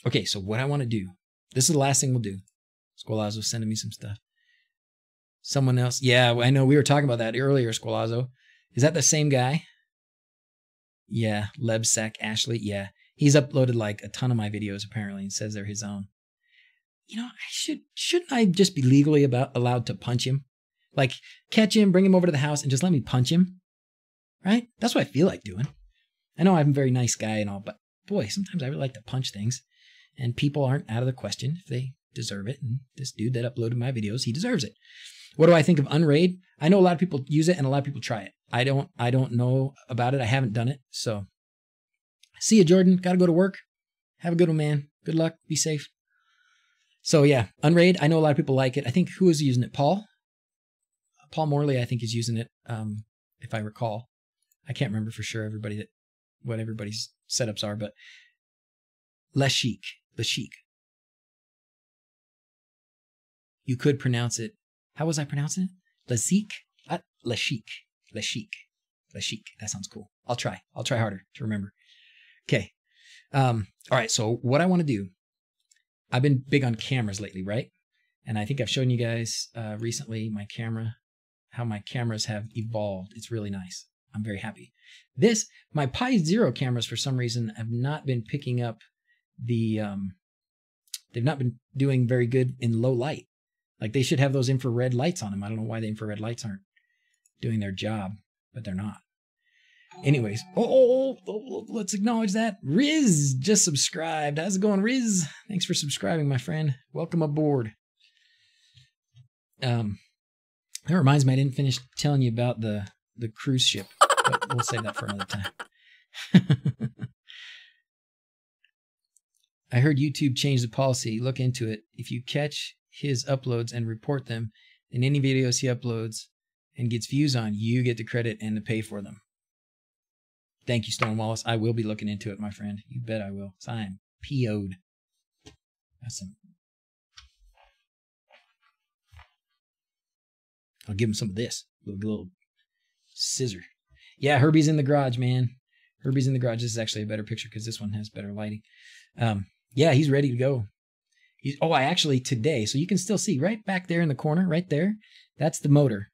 Okay, so what I want to do, this is the last thing we'll do. Squalazo sending me some stuff. Someone else, yeah, I know we were talking about that earlier, Squalazo. Is that the same guy? Yeah, Lebsack Ashley, yeah. He's uploaded like a ton of my videos apparently and says they're his own. You know, shouldn't I just be legally allowed to punch him? Like, catch him, bring him over to the house, and just let me punch him? Right? That's what I feel like doing. I know I'm a very nice guy and all, but boy, sometimes I really like to punch things. And people aren't out of the question if they deserve it. And this dude that uploaded my videos, he deserves it. What do I think of Unraid? I know a lot of people use it and a lot of people try it. I don't know about it. I haven't done it. So, see you, Jordan. Got to go to work. Have a good one, man. Good luck. Be safe. So yeah, Unraid, I know a lot of people like it. I think who is using it? Paul Morley, I think, is using it, if I recall. I can't remember for sure what everybody's setups are, but Lashik. You could pronounce it. How was I pronouncing it? Lashik? Lashik. That sounds cool. I'll try harder to remember. Okay. All right, so what I want to do, I've been big on cameras lately, right? And I think I've shown you guys recently how my cameras have evolved. It's really nice. I'm very happy. My Pi Zero cameras, for some reason, have not been picking up they've not been doing very good in low light. Like they should have those infrared lights on them. I don't know why the infrared lights aren't doing their job, but they're not. Anyways, let's acknowledge that. Riz just subscribed. How's it going, Riz? Thanks for subscribing, my friend. Welcome aboard. That reminds me, I didn't finish telling you about the cruise ship, but we'll save that for another time. I heard YouTube changed the policy. Look into it. If you catch his uploads and report them, then any videos he uploads and gets views on, you get the credit and the pay for them. Thank you, Stone Wallace. I will be looking into it, my friend. You bet I will. So I am PO'd. That's some. I'll give him some of this. Little scissor. Yeah, Herbie's in the garage, man. Herbie's in the garage. This is actually a better picture because this one has better lighting. Yeah, he's ready to go. I actually today, so you can still see right back there in the corner, right there. That's the motor.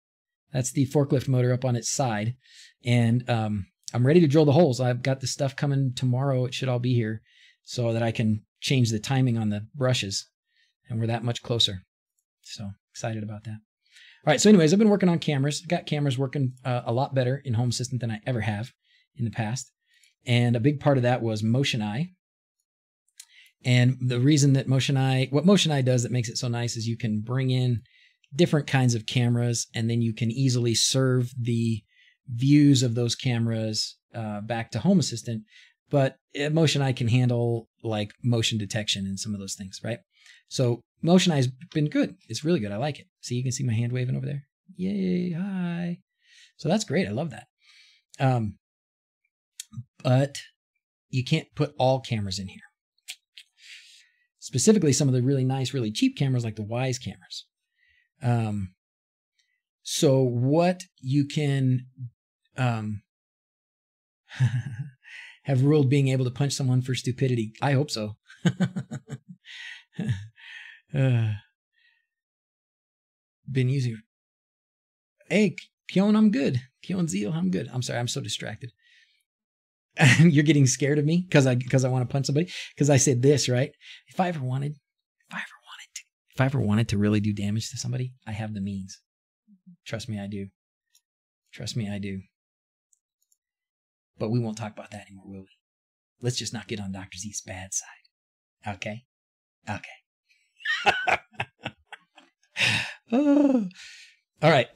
That's the forklift motor up on its side. And I'm ready to drill the holes. I've got the stuff coming tomorrow. It should all be here so that I can change the timing on the brushes. And we're that much closer. So excited about that. All right. So anyways, I've been working on cameras. I've got cameras working a lot better in Home Assistant than I ever have in the past. And a big part of that was Motion Eye. And the reason that what Motion Eye does that makes it so nice is you can bring in different kinds of cameras and then you can easily serve the views of those cameras back to Home Assistant. But Motion Eye can handle like motion detection and some of those things, right? So Motion Eye's been good. It's really good. I like it. See, you can see my hand waving over there. Yay, hi. So that's great. I love that. But you can't put all cameras in here. Specifically, some of the really nice, really cheap cameras like the Wyze cameras. So what you can have ruled being able to punch someone for stupidity. I hope so. Been using. Hey, Kyon, I'm good. Kyon Zeal, I'm good. I'm sorry, I'm so distracted. You're getting scared of me because I want to punch somebody because I said this, right? If I ever wanted to really do damage to somebody, I have the means. Trust me, I do. Trust me, I do. But we won't talk about that anymore, will we? Let's just not get on DrZz's bad side. Okay? Okay. Oh. All right.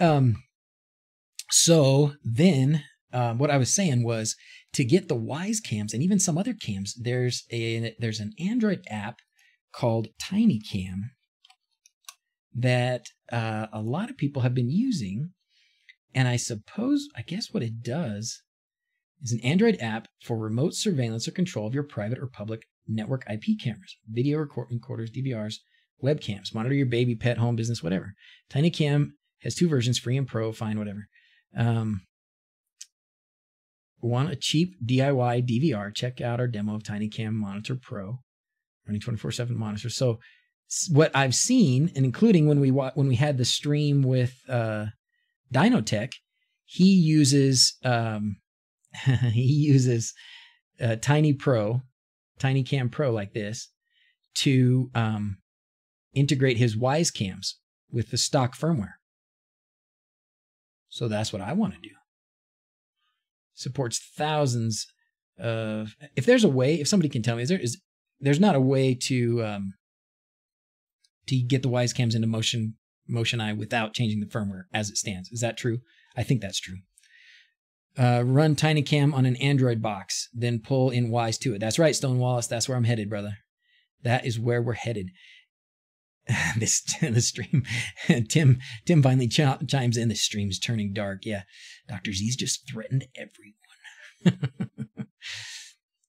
So then what I was saying was to get the Wyze cams and even some other cams, there's an Android app called Tiny Cam that a lot of people have been using. And I guess what it does is an Android app for remote surveillance or control of your private or public network IP cameras, video recorders, DVRs, webcams, monitor your baby, pet, home, business, whatever. Tiny Cam has 2 versions, free and pro, fine, whatever. Want a cheap DIY DVR? Check out our demo of Tiny Cam Monitor Pro, running 24/7 monitor. So what I've seen, and including when we had the stream with Dynotech, he uses Tiny Cam Pro like this to integrate his Wyze cams with the stock firmware. So that's what I want to do. Supports thousands of. If there's a way, if somebody can tell me, there's not a way to get the Wyze cams into Motion Eye without changing the firmware as it stands. Is that true? I think that's true. Run Tiny Cam on an Android box, then pull in Wyze to it. That's right, Stone Wallace. That's where I'm headed, brother. That is where we're headed. The stream. Tim finally chimes in. The stream's turning dark. Yeah, DrZz's just threatened everyone.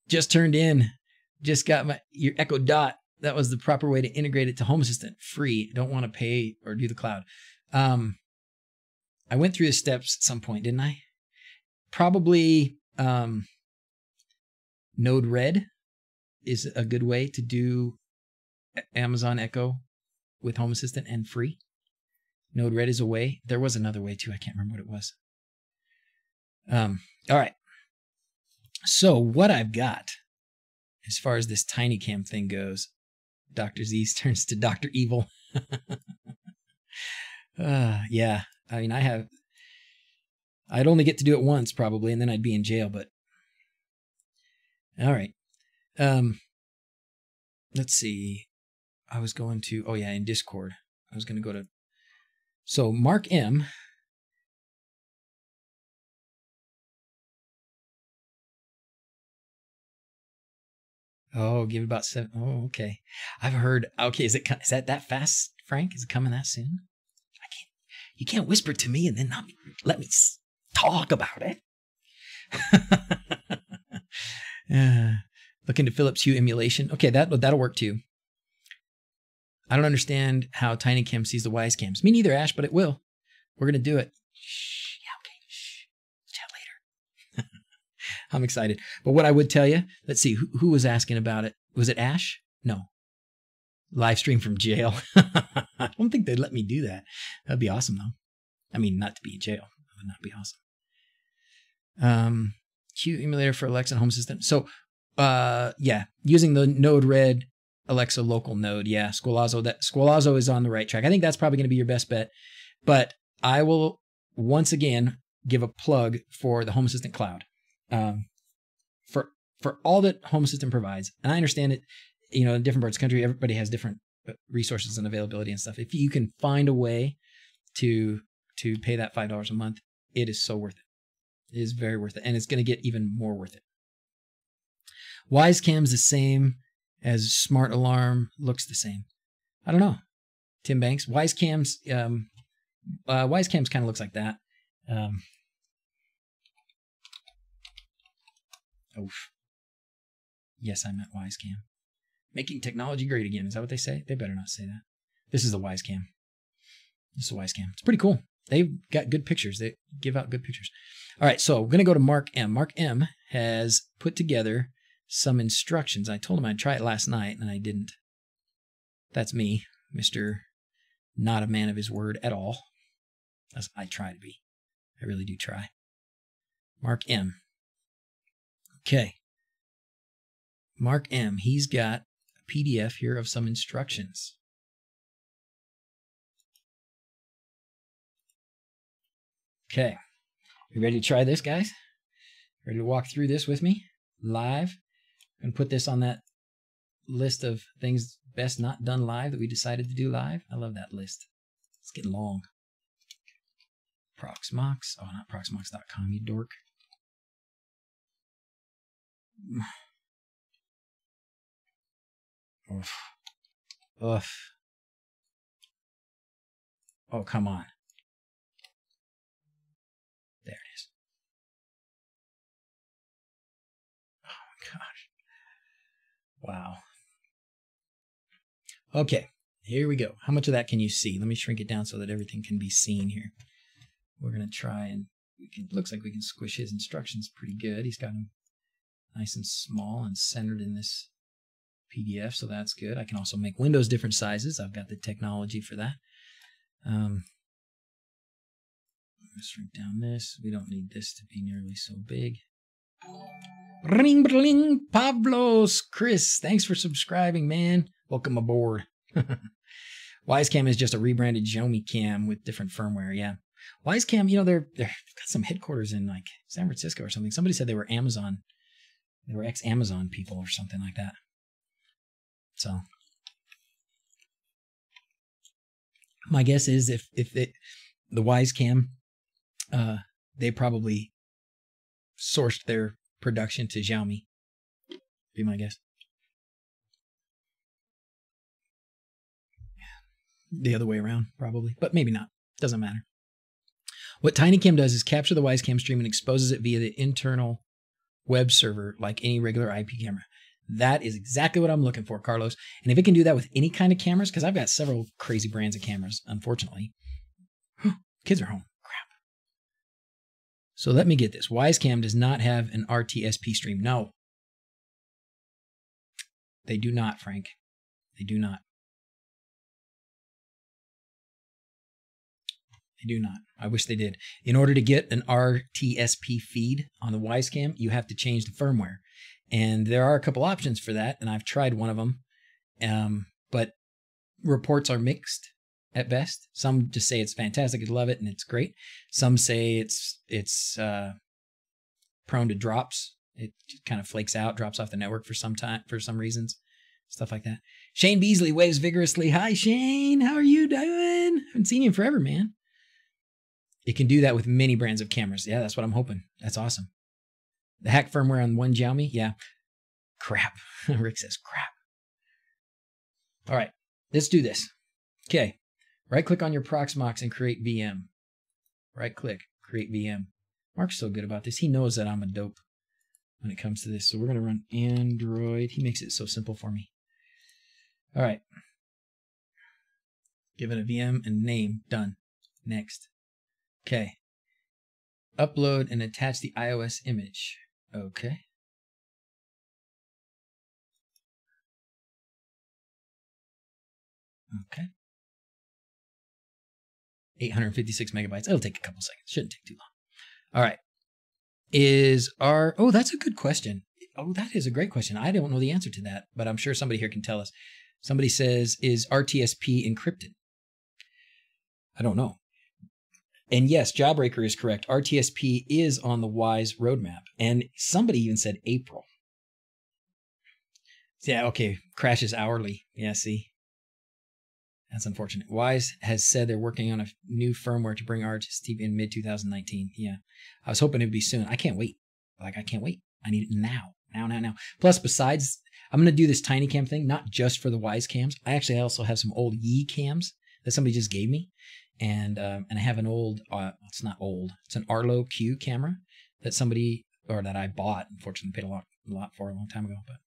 Just turned in. Just got your Echo Dot. That was the proper way to integrate it to Home Assistant. Free. Don't want to pay or do the cloud. I went through the steps at some point, didn't I? Probably Node Red is a good way to do Amazon Echo with Home Assistant and free. Node Red is a way. There was another way too. I can't remember what it was. All right. So what I've got as far as this Tiny Cam thing goes, DrZz turns to Dr. Evil. Yeah. I mean, I'd only get to do it once probably, and then I'd be in jail, but all right. Let's see. I was going to, oh yeah, in Discord. I was going to go to, so Mark M. Oh, give it about 7. Oh, okay. I've heard, okay, is that fast, Frank? Is it coming that soon? You can't whisper to me and then not let me talk about it. Look into Philips Hue emulation. Okay, that'll work too. I don't understand how Tiny Cam sees the Wyze cams. Me neither, Ash, but it will. We're going to do it. Shh. Yeah, okay. Shh. Chat later. I'm excited. But what I would tell you, let's see, who was asking about it? Was it Ash? No. Live stream from jail. I don't think they'd let me do that. That'd be awesome, though. I mean, not to be in jail. That would not be awesome. Q emulator for Alexa and Home Assistant. So, yeah, using the Node Red Alexa local node. Yeah, Squalazo is on the right track. I think that's probably going to be your best bet. But I will once again give a plug for the Home Assistant Cloud. For all that Home Assistant provides, and I understand it, you know, in different parts of the country, everybody has different resources and availability and stuff. If you can find a way to pay that $5 a month, it is so worth it. It is very worth it, and it's going to get even more worth it. Wyze Cam's the same as Smart Alarm, looks the same. I don't know. Tim Banks. Wyze Cam's Wyze Cam's kind of looks like that. Oof. Yes, I meant Wyze Cam. Making technology great again. Is that what they say? They better not say that. This is the Wyze Cam. This is the Wyze Cam. It's pretty cool. They've got good pictures. They give out good pictures. All right, so we're going to go to Mark M. Mark M has put together some instructions. I told him I'd try it last night, and I didn't. That's me, Mr. Not a man of his word at all. As I try to be. I really do try. Mark M. Okay. Mark M. He's got a PDF here of some instructions. Okay. You ready to try this, guys? Ready to walk through this with me? Live? I'm going to put this on that list of things best not done live that we decided to do live. I love that list. It's getting long. Proxmox. Oh, not Proxmox.com, you dork. Oof. Oof. Oh, come on. There it is. Oh my gosh. Wow. Okay, here we go. How much of that can you see? Let me shrink it down so that everything can be seen here. We're going to try and looks like we can squish his instructions pretty good. He's got them nice and small and centered in this PDF, so that's good. I can also make windows different sizes. I've got the technology for that. I'm going to shrink down this. We don't need this to be nearly so big. Ring, bling, Pavlos, Chris, thanks for subscribing, man. Welcome aboard. Wyze Cam is just a rebranded Xiaomi Cam with different firmware, yeah. Wyze Cam, you know, they've got some headquarters in like San Francisco or something. Somebody said they were Amazon. They were ex-Amazon people or something like that. So my guess is the Wyze Cam, they probably sourced their production to Xiaomi. Be my guess. The other way around, probably, but maybe not. Doesn't matter. What TinyCam does is capture the Wyze Cam stream and exposes it via the internal web server like any regular IP camera. That is exactly what I'm looking for, Carlos. And if it can do that with any kind of cameras, because I've got several crazy brands of cameras, unfortunately. Kids are home. Crap. So let me get this. Wyze Cam does not have an RTSP stream. No. They do not, Frank. They do not. They do not. I wish they did. In order to get an RTSP feed on the Wyze Cam, you have to change the firmware. And there are a couple options for that, and I've tried one of them. But reports are mixed at best. Some just say it's fantastic, I love it, and it's great. Some say it's prone to drops. It kind of flakes out, drops off the network for some reasons, stuff like that. Shane Beasley waves vigorously. Hi, Shane. How are you doing? Haven't seen you in forever, man. It can do that with many brands of cameras. Yeah, that's what I'm hoping. That's awesome. The hack firmware on one Xiaomi? Yeah. Crap. Rick says crap. All right, let's do this. Okay. Right-click on your Proxmox and create VM. Right-click, create VM. Mark's so good about this. He knows that I'm a dope when it comes to this. So we're going to run Android. He makes it so simple for me. All right. Give it a VM and name. Done. Next. Okay. Upload and attach the iOS image. Okay. Okay. 856 megabytes. It'll take a couple seconds. Shouldn't take too long. All right. Oh, that's a good question. Oh, that is a great question. I don't know the answer to that, but I'm sure somebody here can tell us. Somebody says, is RTSP encrypted? I don't know. And yes, Jawbreaker is correct. RTSP is on the Wyze roadmap. And somebody even said April. Yeah, okay. Crashes hourly. Yeah, see? That's unfortunate. Wyze has said they're working on a new firmware to bring RTSP in mid-2019. Yeah. I was hoping it would be soon. I can't wait. I can't wait. I need it now. Now. Plus, besides, I'm going to do this tiny cam thing, not just for the Wyze cams. I actually also have some old Yi cams that somebody just gave me. And I have an old, it's not old, it's an Arlo Q camera that somebody, or that I bought, unfortunately paid a lot for a long time ago. But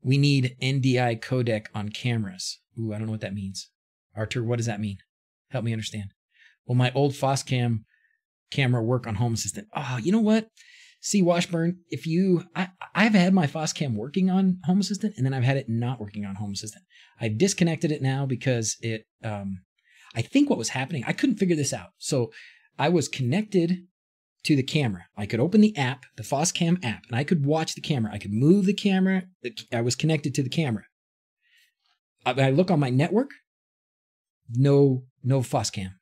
we need NDI codec on cameras. Ooh, I don't know what that means. Artur, what does that mean? Help me understand. Will my old Foscam camera work on Home Assistant? Oh, you know what? See, Washburn, if you, I've had my Foscam working on Home Assistant, and then I've had it not working on Home Assistant. I've disconnected it now because it, I think what was happening, I couldn't figure this out. So I was connected to the camera. I could open the app, the Foscam app, and I could watch the camera. I could move the camera. I was connected to the camera. I look on my network, no Foscam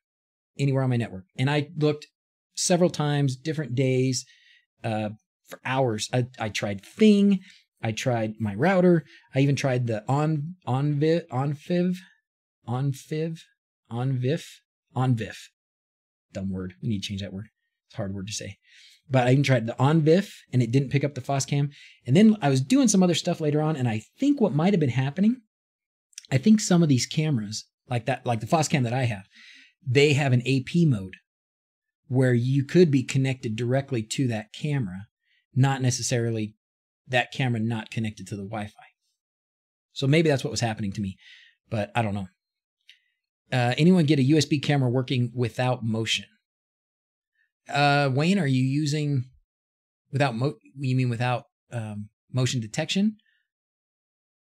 anywhere on my network. And I looked several times, different days, for hours. I tried Thing. I tried my router. I even tried the OnVIF. Dumb word. We need to change that word. It's a hard word to say. But I even tried the OnVIF, and it didn't pick up the Foscam. And then I was doing some other stuff later on, and I think what might have been happening, I think some of these cameras, like that, like the Foscam that I have, they have an AP mode where you could be connected directly to that camera, not necessarily that camera not connected to the Wi-Fi. So maybe that's what was happening to me, but I don't know. Anyone get a USB camera working without motion? Wayne, are you using without you mean without motion detection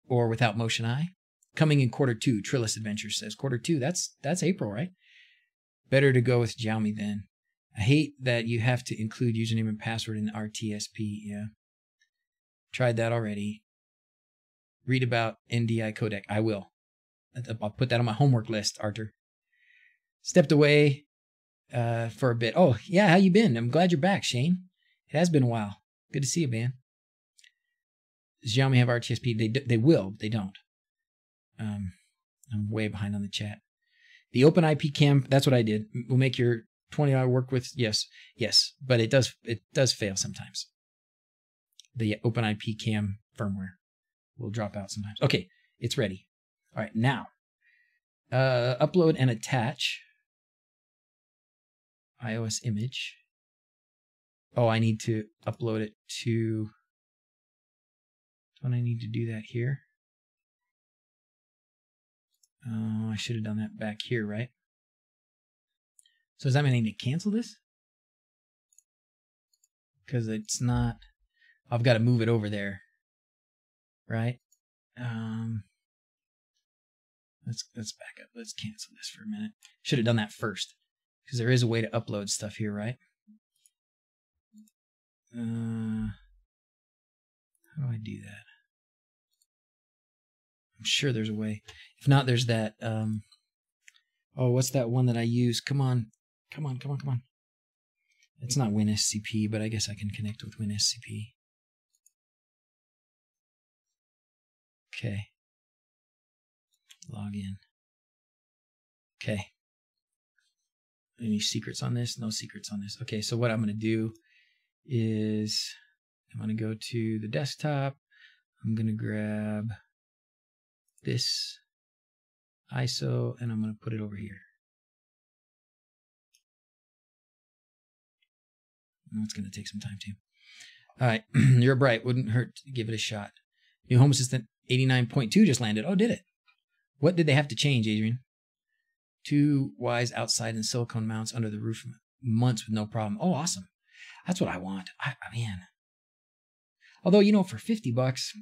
or without motion eye? Coming in Q2, Trillis Adventures says Q2. That's April, right? Better to go with Xiaomi then. I hate that you have to include username and password in RTSP. Yeah. Tried that already. Read about NDI codec. I will. I'll put that on my homework list, Arthur. Stepped away for a bit. Oh, yeah, how you been? I'm glad you're back, Shane. It has been a while. Good to see you, man. Does Xiaomi have RTSP? They will, but they don't. I'm way behind on the chat. The Open IP cam, that's what I did. Will make your 20-hour work with, yes, but it does fail sometimes. The Open IP cam firmware will drop out sometimes. Okay, it's ready. All right, now, upload and attach iOS image. Oh, I need to upload it to, don't I need to do that here? Oh, I should have done that back here, right? So does that mean I need to cancel this? Because it's not, I've got to move it over there, right? Let's back up. Let's cancel this for a minute. Should have done that first, because there is a way to upload stuff here, right? How do I do that? I'm sure there's a way. If not, there's that. Oh, what's that one that I use? Come on. It's not WinSCP, but I guess I can connect with WinSCP. Okay. Log in. Okay. Any secrets on this? No secrets on this. Okay, so what I'm going to do is I'm going to go to the desktop. I'm going to grab this ISO and I'm going to put it over here. Oh, it's going to take some time too. All right, you're bright. Wouldn't hurt to give it a shot. New Home Assistant 89.2 just landed. Oh, did it? What did they have to change, Adrian? 2 Wyze outside and silicone mounts under the roof, months with no problem. Oh, awesome. That's what I want. Man. Although, you know, for $50,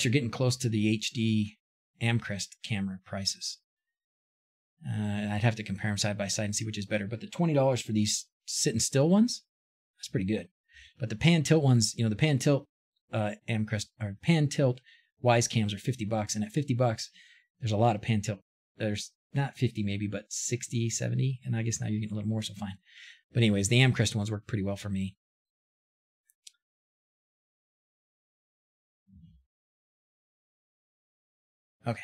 you're getting close to the HD Amcrest camera prices. I'd have to compare them side by side and see which is better. But the $20 for these sitting still ones, that's pretty good. But the pan tilt ones, you know, the pan tilt Amcrest or pan tilt Wyze cams are $50, and at $50, there's a lot of pan tilt. There's not 50 maybe, but 60, 70, and I guess now you're getting a little more, so fine. But anyways, the Amcrest ones work pretty well for me. Okay.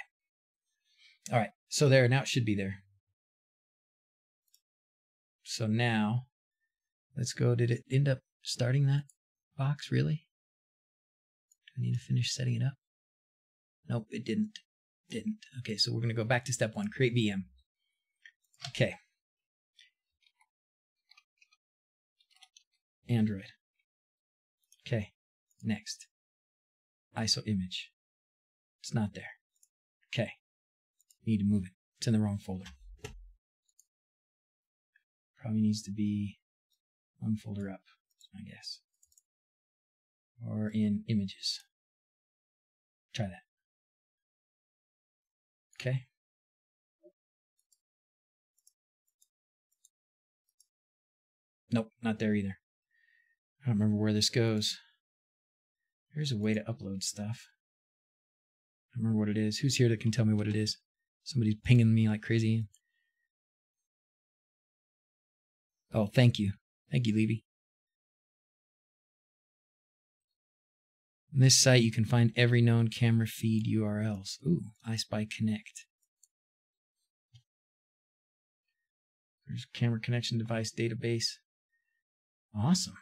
All right, so there, now it should be there. So now, let's go, did it end up starting that box, really? I need to finish setting it up. Nope, it didn't. Okay, so we're going to go back to step 1, create VM. Okay. Android. Okay, next. ISO image. It's not there. Okay, need to move it. It's in the wrong folder. Probably needs to be one folder up, I guess. Or in images. Try that. Okay. Nope, not there either. I don't remember where this goes. There's a way to upload stuff. I don't remember what it is. Who's here that can tell me what it is? Somebody's pinging me like crazy. Oh, thank you. Thank you, Levy. On this site, you can find every known camera feed URLs. Ooh, iSpy Connect. There's camera connection device database. Awesome.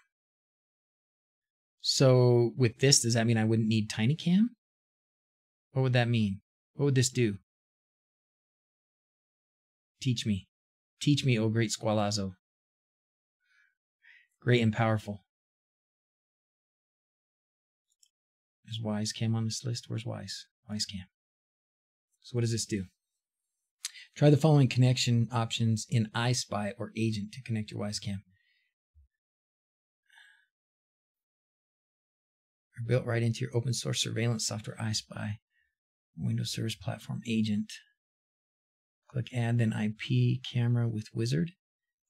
So with this, does that mean I wouldn't need TinyCam? What would that mean? What would this do? Teach me. Teach me, oh great Squalazo. Great and powerful. Is Wyze Cam on this list? Where's Wyze? Wyze Cam. So what does this do? Try the following connection options in iSpy or Agent to connect your Wyze Cam. Are built right into your open source surveillance software iSpy. Windows Service Platform Agent. Click Add, then IP Camera with Wizard.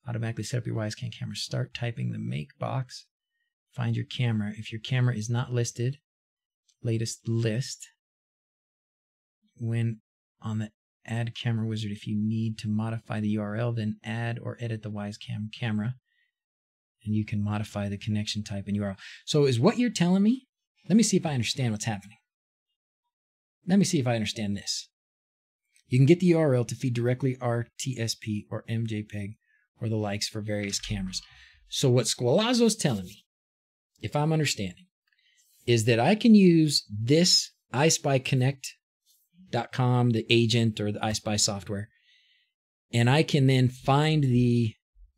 Automatically set up your Wyze Cam camera. Start typing the make box. Find your camera. If your camera is not listed, latest list. When on the Add Camera Wizard, if you need to modify the URL, then add or edit the Wyze Cam camera. And you can modify the connection type and URL. So is what you're telling me? Let me see if I understand what's happening. Let me see if I understand this. You can get the URL to feed directly RTSP or MJPEG or the likes for various cameras. So what Squalazo's telling me, if I'm understanding, is that I can use this iSpyConnect.com, the agent or the iSpy software, and I can then find the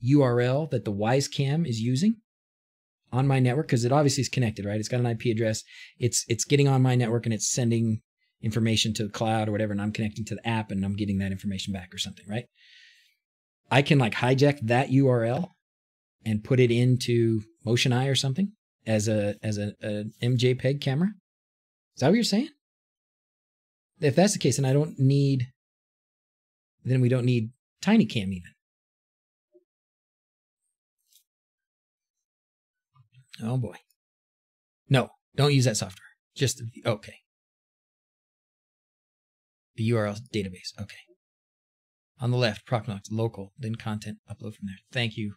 URL that the Wyze Cam is using on my network, because it obviously is connected, right? It's got an IP address. It's getting on my network and it's sending information to the cloud or whatever, and I'm connecting to the app and I'm getting that information back or something, right? I can like hijack that URL and put it into MotionEye or something as a MJPEG camera. Is that what you're saying? If that's the case, then we don't need TinyCam even. Oh boy. No, don't use that software. Just, okay. The URL database, okay. On the left, Proxmox, local, then content, upload from there. Thank you.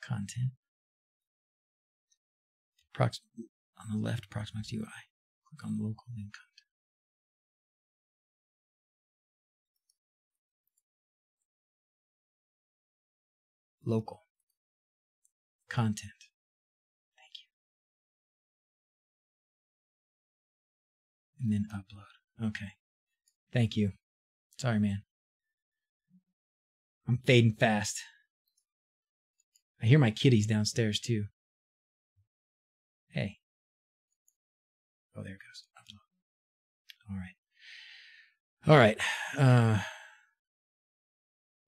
Content. On the left, Proxmox UI. Click on local, then content. Local. Content. Thank you. And then upload. Okay. Thank you. Sorry, man. I'm fading fast. I hear my kitties downstairs, too. Hey. Oh, there it goes. Upload. All right.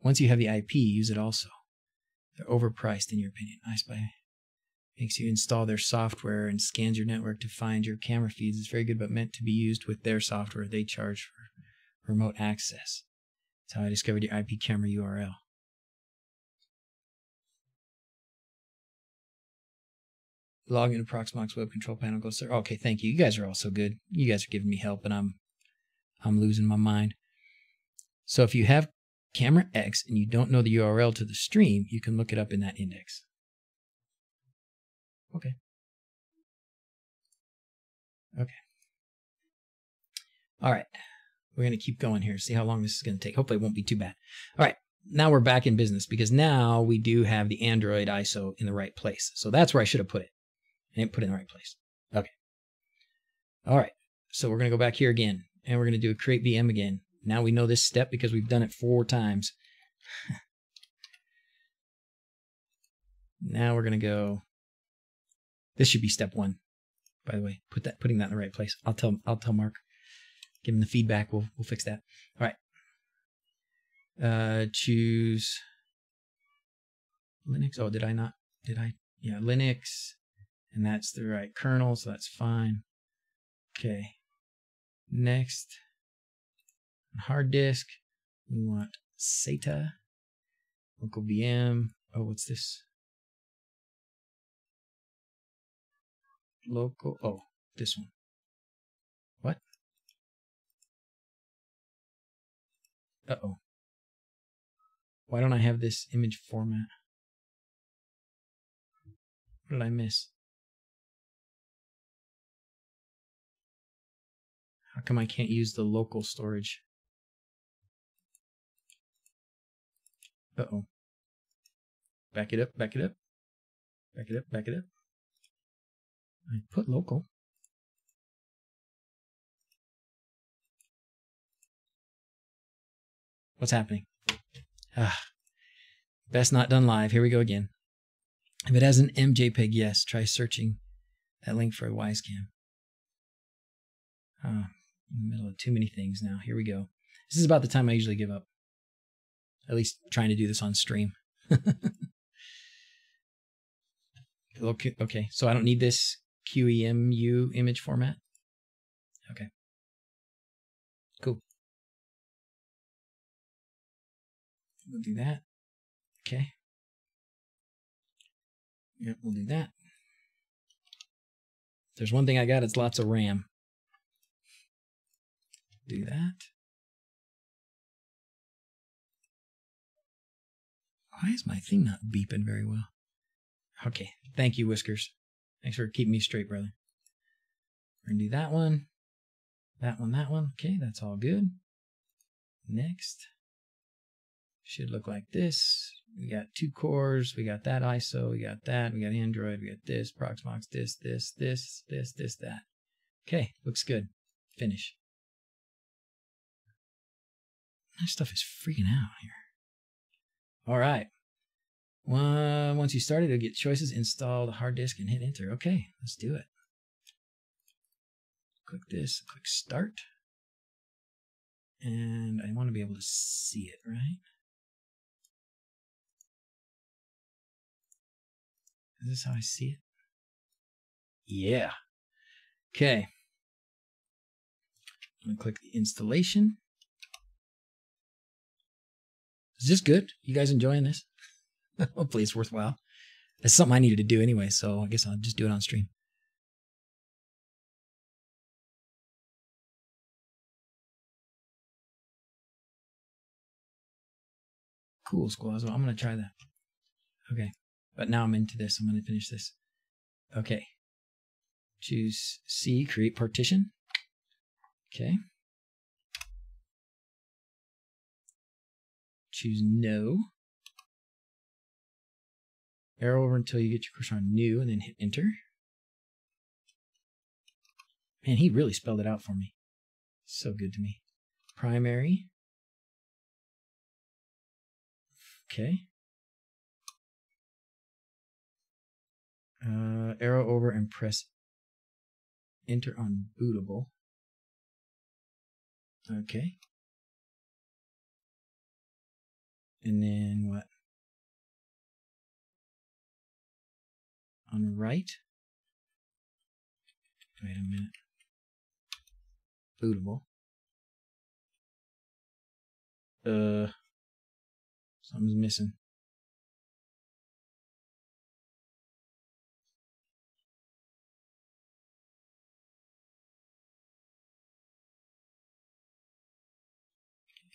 Once you have the IP, use it also. They're overpriced, in your opinion. iSpy makes you install their software and scans your network to find your camera feeds. It's very good, but meant to be used with their software. They charge for remote access. That's how I discovered your IP camera URL. Log into Proxmox web control panel. Go sir. Okay, thank you. You guys are all so good. You guys are giving me help, and I'm losing my mind. So if you have Camera X and you don't know the URL to the stream, you can look it up in that index. Okay. Okay. All right. We're going to keep going here. See how long this is going to take. Hopefully it won't be too bad. All right. now we're back in business because now we do have the Android ISO in the right place. So that's where I should have put it. I didn't put it in the right place. Okay. All right. So we're going to go back here again, and we're going to do a create VM again. Now we know this step because we've done it 4 times. Now we're going to go. This should be step 1, by the way. Putting that in the right place. I'll tell Mark. Give him the feedback. We'll fix that. All right. Choose Linux. Oh, did I not? Did I? Yeah, Linux. And that's the right kernel, so that's fine. Okay. Next. Hard disk. We want SATA. Local VM. Oh, what's this? Local. Oh, this one. What? Uh-oh. Why don't I have this image format? What did I miss? How come I can't use the local storage? Uh-oh. Back it up, back it up. Back it up, back it up. I put local. What's happening? Best not done live. Here we go again. If it has an MJPEG, yes, try searching that link for a Wyze Cam. In the middle of too many things now. Here we go. This is about the time I usually give up. At least trying to do this on stream. Okay, so I don't need this QEMU image format. Okay. Cool. We'll do that. Okay. Yep, we'll do that. If there's one thing I got, it's lots of RAM. Do that. Why is my thing not beeping very well? Okay, thank you, Whiskers. Thanks for keeping me straight, brother. We're going to do that one. That one, that one. Okay, that's all good. Next. Should look like this. We got 2 cores. We got that ISO. We got that. We got Android. We got this. Proxmox. This, that. Okay, looks good. Finish. My stuff is freaking out here. All right. Once you start it, it'll get choices, install the hard disk, and hit enter. Okay, let's do it. Click this, click start. And I want to be able to see it, right? Is this how I see it? Yeah. Okay. I'm going to click the installation. Is this good? You guys enjoying this? Hopefully it's worthwhile. It's something I needed to do anyway, so I guess I'll just do it on stream. Cool, Squaws. Well, I'm going to try that. Okay. But now I'm into this. I'm going to finish this. Okay. Choose C, create partition. Okay. Choose no. Arrow over until you get your cursor on new and then hit enter. Man, he really spelled it out for me. So good to me. Primary. Okay. Arrow over and press enter on bootable. Okay. And then what? On right. Wait a minute. Bootable. Something's missing.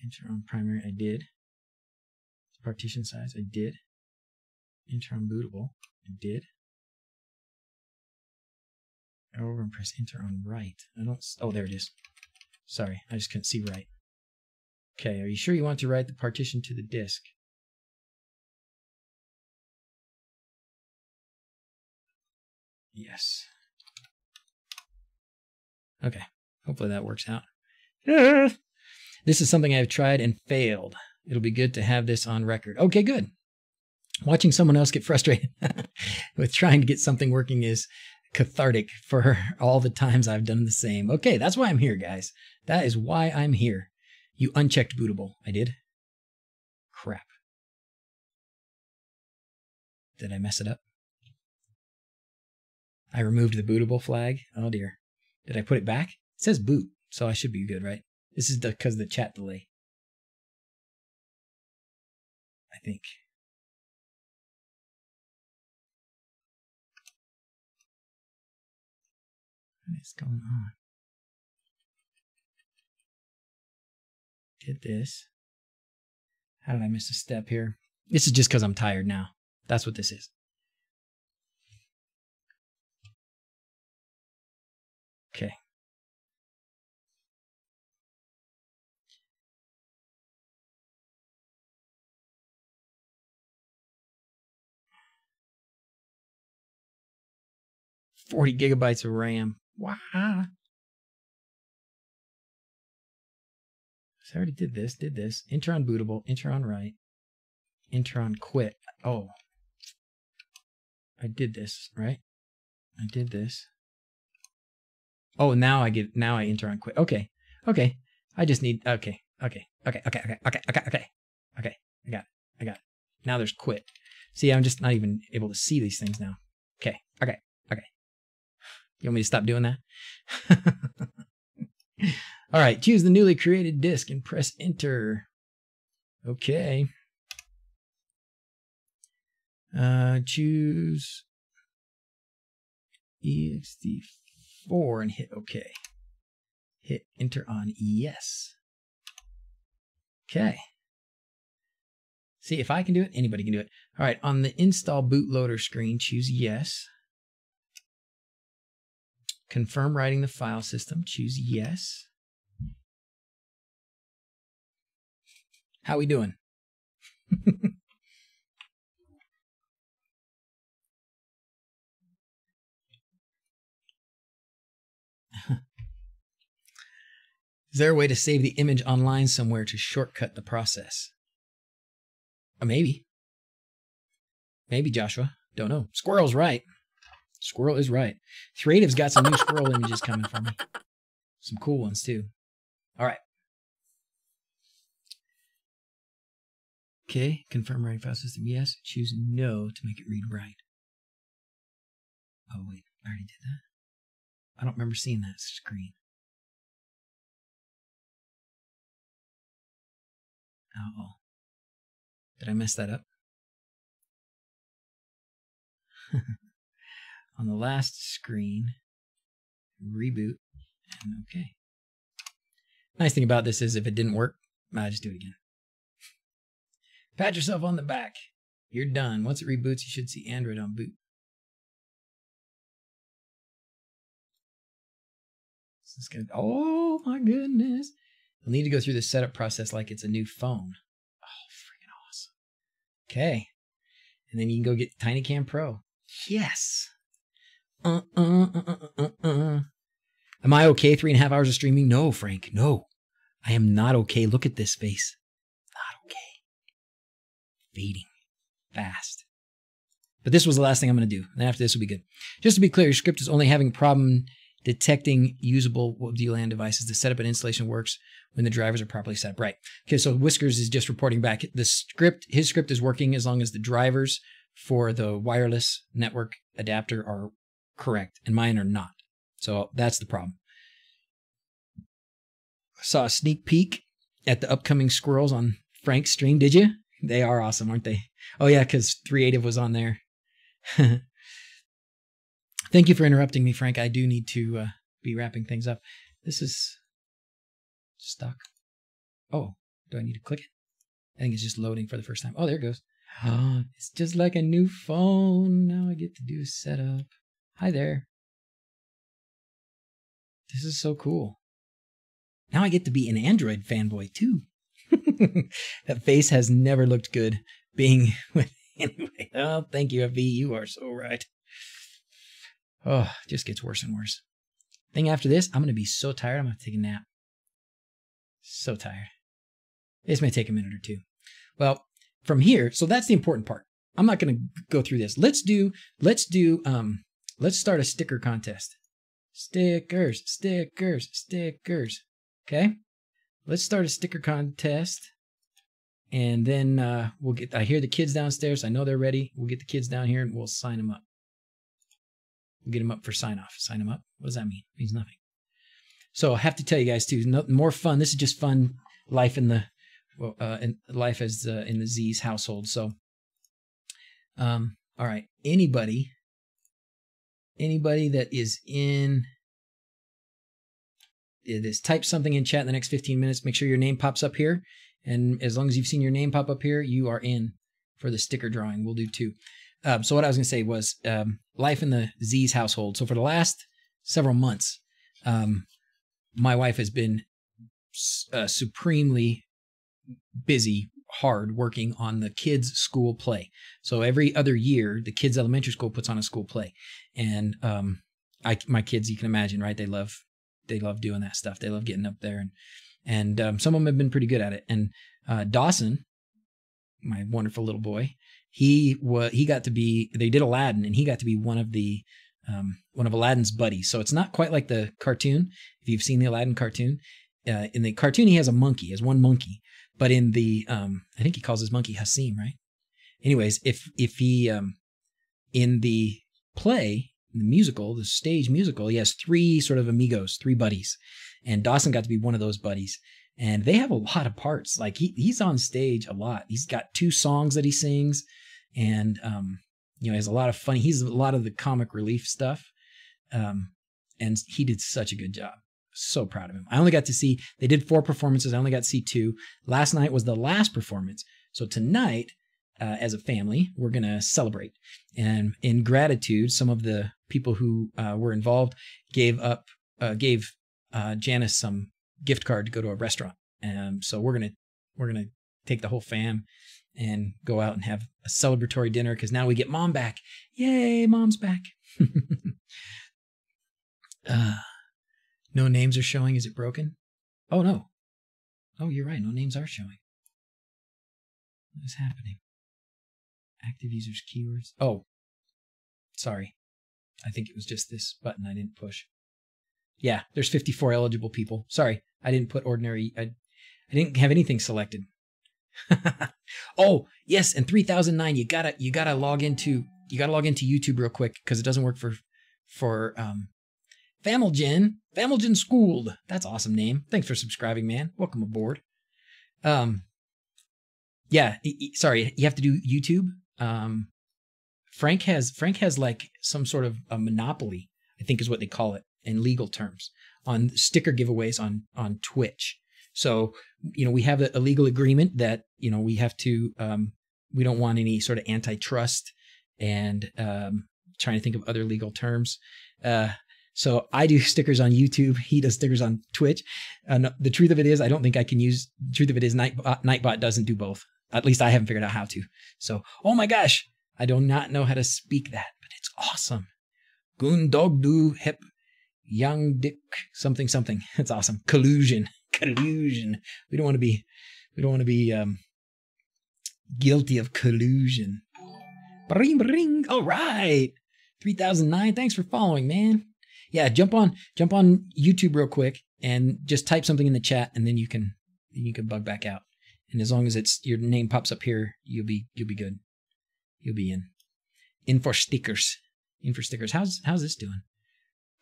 Enter on primary, I did. Partition size, I did. Enter on bootable, I did. Arrow over and press enter on right. I don't. Oh, there it is. Sorry, I just couldn't see right. Okay, are you sure you want to write the partition to the disk? Yes. Okay. Hopefully that works out. This is something I've tried and failed. It'll be good to have this on record. Okay, good. Watching someone else get frustrated with trying to get something working is cathartic for all the times I've done the same. Okay, that's why I'm here, guys. That is why I'm here. You unchecked bootable. I did? Crap. Did I mess it up? I removed the bootable flag. Oh dear. Did I put it back? It says boot, so I should be good, right? This is because of the chat delay. I think. What is going on? Did this. How did I miss a step here? This is just because I'm tired now. That's what this is. Okay. $40 gigabytes of RAM. Wow. So I already did this. Intron bootable, Intron write, Intron quit. Oh. I did this, right? I did this. Oh, now I Intron quit. Okay. Okay. I just need, okay. I got it. Now there's quit. See, I'm just not even able to see these things now. Okay. You want me to stop doing that? All right, choose the newly created disk and press enter. Okay. Choose ext4 and hit OK. Hit enter on yes. Okay. See, if I can do it, anybody can do it. All right, on the install bootloader screen, choose yes. Confirm writing the file system, choose yes. How we doing? Is there a way to save the image online somewhere to shortcut the process? Maybe. Maybe, Joshua. Don't know. Squirrel's right. Squirrel is right. Creative's got some new squirrel images coming for me. Some cool ones, too. All right. Okay. Confirm writing file system. Yes. Choose no to make it read right. Oh, wait. I already did that. I don't remember seeing that screen. Oh. Did I mess that up? On the last screen, reboot, and okay. Nice thing about this is if it didn't work, I'll just do it again. Pat yourself on the back. You're done. Once it reboots, you should see Android on boot. This is good. Oh my goodness. You'll need to go through the setup process like it's a new phone. Oh, freaking awesome. Okay. And then you can go get TinyCam Pro. Yes. Am I okay 3.5 hours of streaming? No, Frank. No. I am not okay. Look at this face. Not okay. Fading. Fast. But this was the last thing I'm going to do. And after this will be good. Just to be clear, your script is only having a problem detecting usable WLAN devices. The setup and installation works when the drivers are properly set up. Right. Okay, so Whiskers is just reporting back. The script, his script is working as long as the drivers for the wireless network adapter are correct, and mine are not. So that's the problem. Saw a sneak peek at the upcoming squirrels on Frank's stream. Did you? They are awesome, aren't they? Oh yeah, because Creative was on there. Thank you for interrupting me, Frank. I do need to be wrapping things up. This is stuck. Oh, do I need to click it? I think it's just loading for the first time. Oh, there it goes. Oh, it's just like a new phone. Now I get to do setup. Hi there. This is so cool. Now I get to be an Android fanboy too. That face has never looked good being with anyway. Oh, thank you, FB. You are so right. Oh, it just gets worse and worse. Thing after this, I'm going to be so tired. I'm going to take a nap. So tired. This may take a minute or two. Well, from here, so that's the important part. I'm not going to go through this. Let's start a sticker contest. Stickers. Okay. Let's start a sticker contest. And then I hear the kids downstairs. I know they're ready. We'll get the kids down here and we'll sign them up. We'll get them up for sign off. Sign them up. What does that mean? It means nothing. So I have to tell you guys too, more fun. This is just fun life in the life as in the Z's household. So, all right. Anybody that is in this, type something in chat in the next 15 minutes. Make sure your name pops up here. And as long as you've seen your name pop up here, you are in for the sticker drawing. We'll do 2. So what I was going to say was life in the Z's household. So for the last several months, my wife has been supremely busy, hard working on the kids' school play. So every other year, the kids' elementary school puts on a school play. And my kids, you can imagine, right? They love doing that stuff. They love getting up there. And some of them have been pretty good at it. And Dawson, my wonderful little boy, they did Aladdin, and he got to be one of Aladdin's buddies. So it's not quite like the cartoon. If you've seen the Aladdin cartoon, in the cartoon he has one monkey, but in the I think he calls his monkey Hassim, right? Anyways, if he in the play, the stage musical, he has 3 sort of amigos, 3 buddies, and Dawson got to be one of those buddies. And they have a lot of parts. Like he's on stage a lot. He's got 2 songs that he sings, and he has a lot of funny. He's a lot of the comic relief stuff, and he did such a good job. So proud of him. I only got to see. They did 4 performances. I only got to see 2. Last night was the last performance. So tonight, as a family, we're gonna celebrate. And in gratitude, some of the people who were involved gave Janice some gift card to go to a restaurant. So we're gonna take the whole fam and go out and have a celebratory dinner because now we get mom back. Yay, mom's back. No names are showing. Is it broken? Oh no. Oh, you're right. No names are showing. What is happening? Active users keywords. Oh, sorry. I think it was just this button I didn't push. Yeah, there's 54 eligible people. Sorry, I didn't put ordinary. I didn't have anything selected. Oh yes, and 3009. You gotta log into YouTube real quick because it doesn't work for Familgen. Familgen Schooled. That's an awesome name. Thanks for subscribing, man. Welcome aboard. Yeah. Sorry, you have to do YouTube. Frank has like some sort of a monopoly, I think is what they call it in legal terms, on sticker giveaways on Twitch. So, we have a legal agreement that, we have to, we don't want any sort of antitrust and trying to think of other legal terms. So I do stickers on YouTube. He does stickers on Twitch. The truth of it is, I don't think I can use, the truth of it is Nightbot doesn't do both. At least I haven't figured out how to. So, oh my gosh, I do not know how to speak that, but it's awesome. Gundogdu hep young dick something. It's awesome. Collusion. We don't want to be guilty of collusion. Bring. All right. 3009. Thanks for following, man. Yeah, jump on YouTube real quick and just type something in the chat, and then you can bug back out. And as long as your name pops up here, you'll be good. You'll be in for stickers. How's this doing?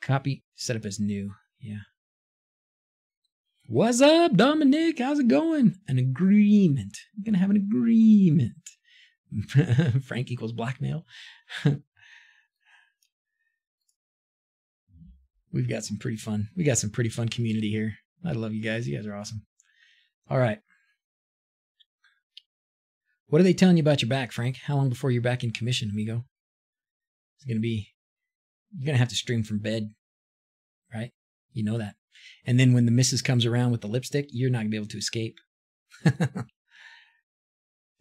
Copy, set up as new. Yeah. What's up, Dominic? How's it going? An agreement. We're gonna have an agreement. Frank equals blackmail. We got some pretty fun community here. I love you guys. You guys are awesome. All right. What are they telling you about your back, Frank? How long before you're back in commission, amigo? You're going to have to stream from bed, right? You know that. And then when the missus comes around with the lipstick, you're not going to be able to escape.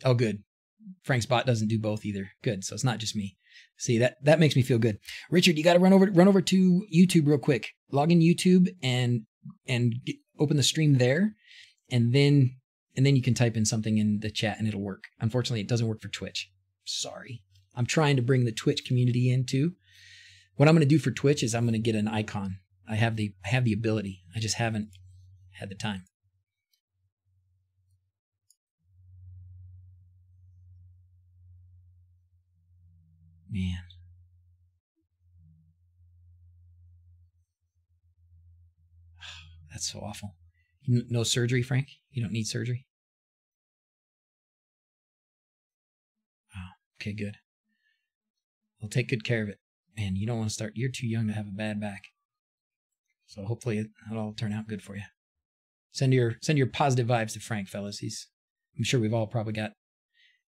Oh, good. Frank's bot doesn't do both either. Good. So it's not just me. See, that makes me feel good. Richard, you got to run over to YouTube real quick. Log in YouTube and open the stream there, and then you can type in something in the chat and it'll work. Unfortunately, it doesn't work for Twitch. Sorry. I'm trying to bring the Twitch community in too. What I'm going to do for Twitch is I'm going to get an icon. I have the ability. I just haven't had the time. Man. That's so awful. No surgery, Frank? You don't need surgery? Oh, okay, good. I'll take good care of it. Man, you don't want to start. You're too young to have a bad back. So hopefully it'll all turn out good for you. Send your positive vibes to Frank, fellas. I'm sure we've all probably got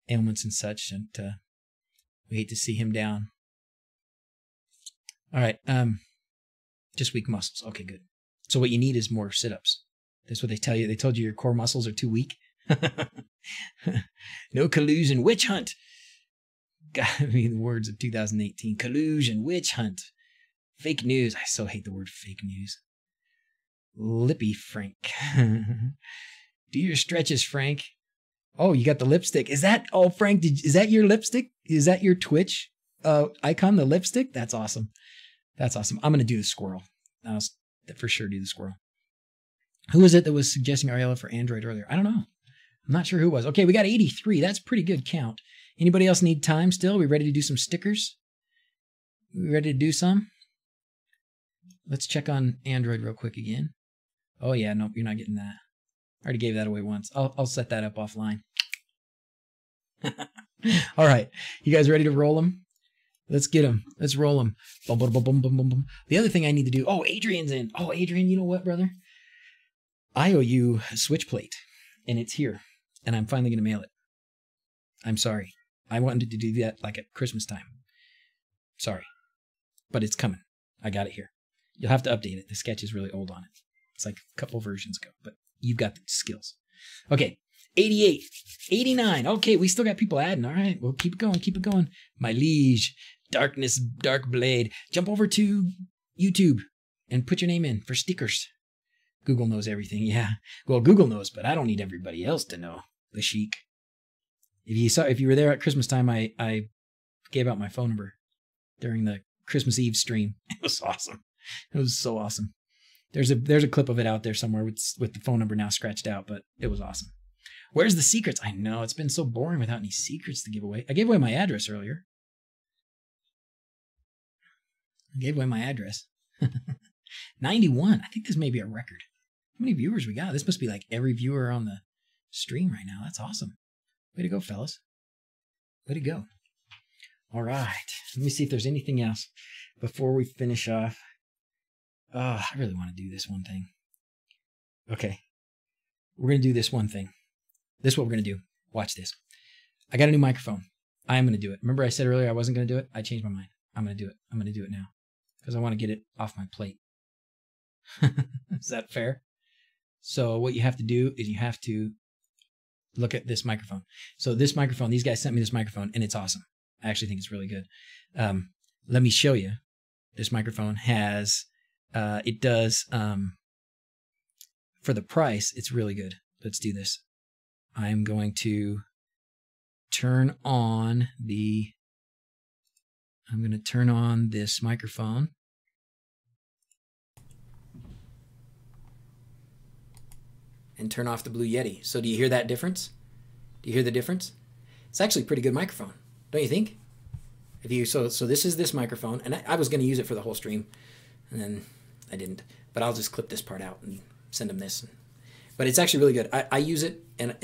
ailments and such, and we hate to see him down. All right, just weak muscles. Okay, good. So what you need is more sit-ups. That's what they tell you. They told you your core muscles are too weak. No collusion, witch hunt. God, I mean, the words of 2018. Collusion, witch hunt. Fake news. I so hate the word fake news. Lippy Frank. Do your stretches, Frank. Oh, you got the lipstick. Is that, oh, Frank, is that your lipstick? Is that your Twitch icon, the lipstick? That's awesome. That's awesome. I'm going to do the squirrel. I'll for sure do the squirrel. Who was it that was suggesting Ariella for Android earlier? I don't know. I'm not sure who it was. Okay, we got 83. That's a pretty good count. Anybody else need time still? We ready to do some stickers? We ready to do some? Let's check on Android real quick again. Oh yeah, nope, you're not getting that. I already gave that away once. I'll set that up offline. All right, you guys ready to roll them? Let's get them. Let's roll them. Boom, boom, boom, boom, boom, boom, boom. The other thing I need to do. Oh, Adrian's in. Oh, Adrian, you know what, brother? I owe you a switch plate, and it's here, and I'm finally gonna mail it. I'm sorry. I wanted to do that like at Christmas time. Sorry, but it's coming. I got it here. You'll have to update it. The sketch is really old on it. It's like a couple versions ago, but you've got the skills. Okay, 88, 89. Okay, we still got people adding. All right, well, keep it going, keep it going. My liege, darkness, dark blade. Jump over to YouTube and put your name in for stickers. Google knows everything. Yeah, well, Google knows, but I don't need everybody else to know. The chic. If you were there at Christmas time, I gave out my phone number during the Christmas Eve stream. It was awesome. It was so awesome. There's a clip of it out there somewhere with the phone number now scratched out, but it was awesome. Where's the secrets? I know, it's been so boring without any secrets to give away. I gave away my address earlier. I gave away my address. 91. I think this may be a record. How many viewers we got? This must be like every viewer on the stream right now. That's awesome. Way to go, fellas. Way to go. All right. Let me see if there's anything else before we finish off. I really want to do this one thing. Okay. We're going to do this one thing. This is what we're going to do. Watch this. I got a new microphone. I am going to do it. Remember I said earlier I wasn't going to do it? I changed my mind. I'm going to do it. I'm going to do it now because I want to get it off my plate. Is that fair? So what you have to do is you have to look at this microphone. So this microphone, these guys sent me this microphone and it's awesome. I actually think it's really good. Let me show you. This microphone has, it does, for the price, it's really good. Let's do this. I'm going to turn on this microphone. And turn off the Blue Yeti. So do you hear that difference? Do you hear the difference? It's actually a pretty good microphone, don't you think? So this is this microphone, and I was going to use it for the whole stream, and then I didn't. But I'll just clip this part out and send them this. But it's actually really good. I use it, and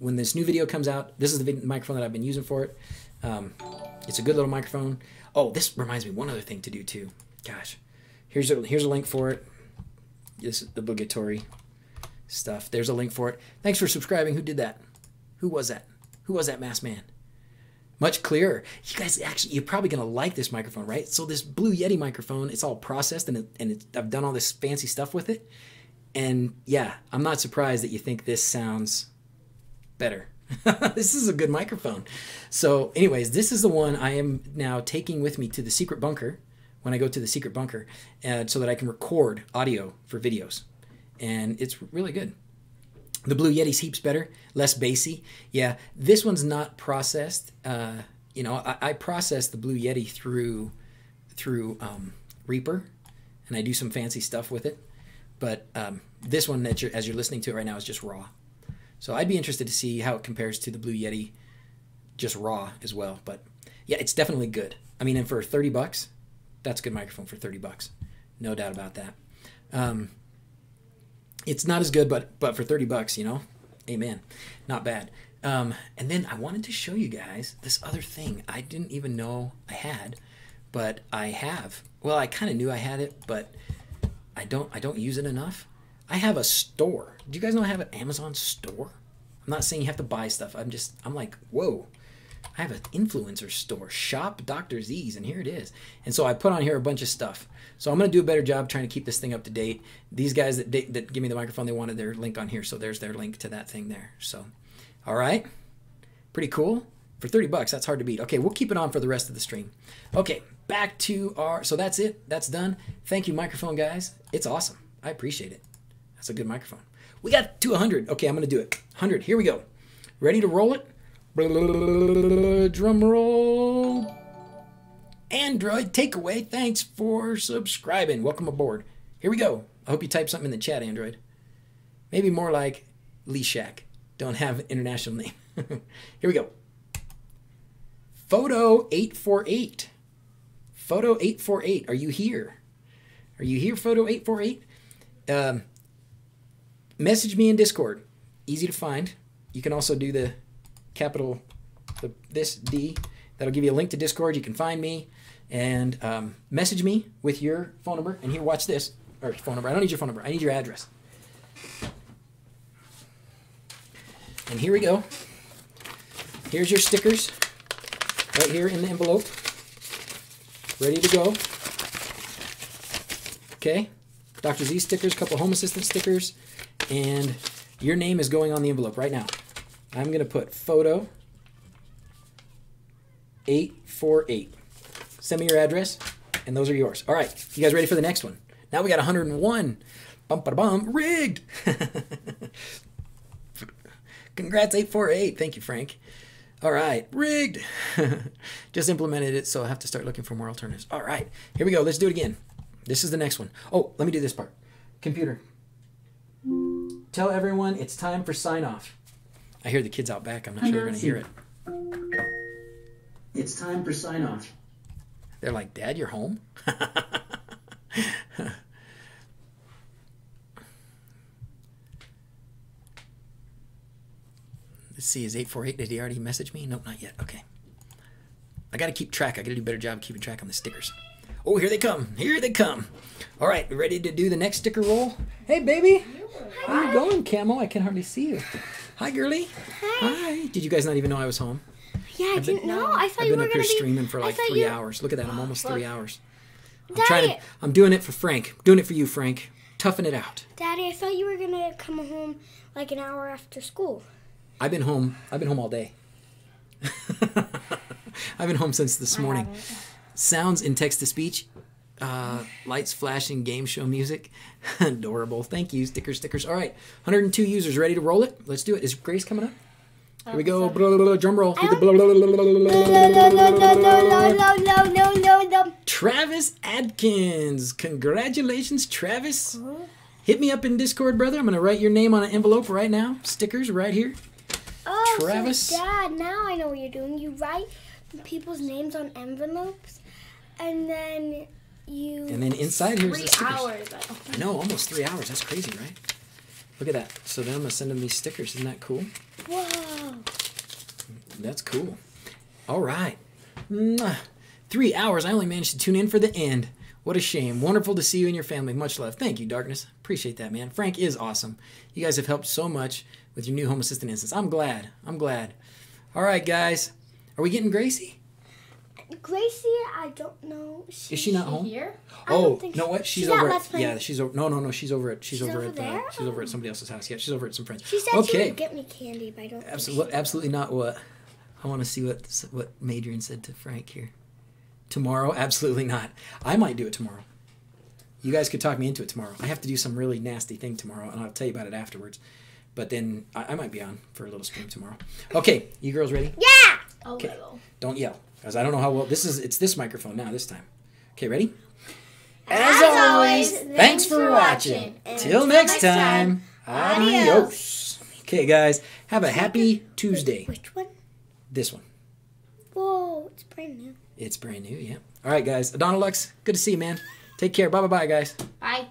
when this new video comes out, this is the microphone that I've been using for it. It's a good little microphone. Oh, this reminds me one other thing to do too. Gosh, here's a link for it. This is the obligatory stuff. There's a link for it. Thanks for subscribing. Who did that? Who was that? Who was that masked man? Much clearer. You guys actually, you're probably gonna like this microphone, right? So this Blue Yeti microphone, it's all processed and I've done all this fancy stuff with it. And yeah, I'm not surprised that you think this sounds better. This is a good microphone. So anyways, this is the one I am now taking with me to the secret bunker when I go to the secret bunker, so that I can record audio for videos. And it's really good. The Blue Yeti's heaps better, less bassy. Yeah, this one's not processed. You know, I process the Blue Yeti through Reaper, and I do some fancy stuff with it. But this one that as you're listening to it right now is just raw. So I'd be interested to see how it compares to the Blue Yeti, just raw as well. But yeah, it's definitely good. I mean, and for $30, that's a good microphone for $30. No doubt about that. It's not as good, but for $30, you know, amen. Not bad. And then I wanted to show you guys this other thing I didn't even know I had, but I have. Well, I kind of knew I had it, but I don't use it enough. I have a store. Do you guys know I have an Amazon store? I'm not saying you have to buy stuff. I'm like, whoa. I have an influencer store, Shop DrZzs, and here it is. And so I put on here a bunch of stuff. So I'm going to do a better job trying to keep this thing up to date. These guys that give me the microphone, they wanted their link on here, so there's their link to that thing there. So, all right. Pretty cool. For $30, that's hard to beat. Okay, we'll keep it on for the rest of the stream. Okay, back to so that's it. That's done. Thank you, microphone guys. It's awesome. I appreciate it. That's a good microphone. We got to 100. Okay, I'm going to do it. 100. Here we go. Ready to roll it? Drum roll. Android takeaway. Thanks for subscribing. Welcome aboard. Here we go. I hope you type something in the chat, Android. Maybe more like Lee Shack. Don't have an international name. Here we go. Photo 848. Photo 848. Are you here? Are you here, Photo 848? Message me in Discord. Easy to find. You can also do the capital, this D. That'll give you a link to Discord. You can find me and message me with your phone number. And here, watch this. Or phone number. I don't need your phone number. I need your address. And here we go. Here's your stickers right here in the envelope. Ready to go. Okay. DrZzs stickers, a couple Home Assistant stickers, and your name is going on the envelope right now. I'm going to put photo 848. Send me your address, and those are yours. All right. You guys ready for the next one? Now we got 101. Bum-ba-da-bum. Rigged. Congrats, 848. Thank you, Frank. All right. Rigged. Just implemented it, so I have to start looking for more alternatives. All right. Here we go. Let's do it again. This is the next one. Oh, let me do this part. Computer. Tell everyone it's time for sign off. I hear the kids out back. I'm not sure they're going to hear it. It's time for sign off. They're like, Dad, you're home? Let's see, is 848, did he already message me? Nope, not yet. Okay. I got to keep track. I got to do a better job of keeping track on the stickers. Oh, here they come. Here they come. All right, ready to do the next sticker roll? Hey, baby. How you going, Camo? I can hardly see you. Hi, girly. Hi. Did you guys not even know I was home? Yeah, I didn't know. I thought I've you been were up going here to be streaming for like 3 hours. Look at that. I'm almost 3 hours. Daddy, I'm doing it for Frank. Doing it for you, Frank. Toughing it out. Daddy, I thought you were going to come home like an hour after school. I've been home all day. I've been home since this morning. Sounds in text-to-speech. Lights flashing, game show music. Adorable. Thank you. Stickers. All right. 102 users ready to roll it. Let's do it. Is Grace coming up? Here we go. Drum roll. Travis Adkins. Congratulations, Travis. Hit me up in Discord, brother. I'm going to write your name on an envelope right now. Stickers right here. Oh, Travis. So Dad, now I know what you're doing. You write people's names on envelopes, and then you... And then inside here's the stickers. 3 hours. I know, almost 3 hours. That's crazy, right? Look at that. So then I'm going to send them these stickers. Isn't that cool? Whoa. That's cool. All right. 3 hours. I only managed to tune in for the end. What a shame. Wonderful to see you and your family. Much love. Thank you, Darkness. Appreciate that, man. Frank is awesome. You guys have helped so much with your new Home Assistant instance. I'm glad. All right, guys. Are we getting Gracie? Gracie, I don't know. Is she not home? Here? I don't Oh, think know so. what? She's She's at over. Let's Play. Yeah, she's over. No. She's over at. She's over over at. there? She's over at somebody else's house. Yeah, she's over at some friends. She said she Okay. would get me candy, but I don't. Absolutely not what. I want to see what Madrian said to Frank here. Tomorrow? Absolutely not. I might do it tomorrow. You guys could talk me into it tomorrow. I have to do some really nasty thing tomorrow, and I'll tell you about it afterwards. But then I might be on for a little stream tomorrow. Okay, you girls ready? Yeah. A Okay. little. Don't yell, because I don't know how well it's this microphone now this time. Okay, ready? As always, thanks for watching. Till next time, adios. Okay, guys, have a happy Tuesday. Which one? This one. Whoa, it's brand new. It's brand new, yeah. All right, guys. Adonalux, good to see you, man. Take care. Bye-bye, guys. Bye.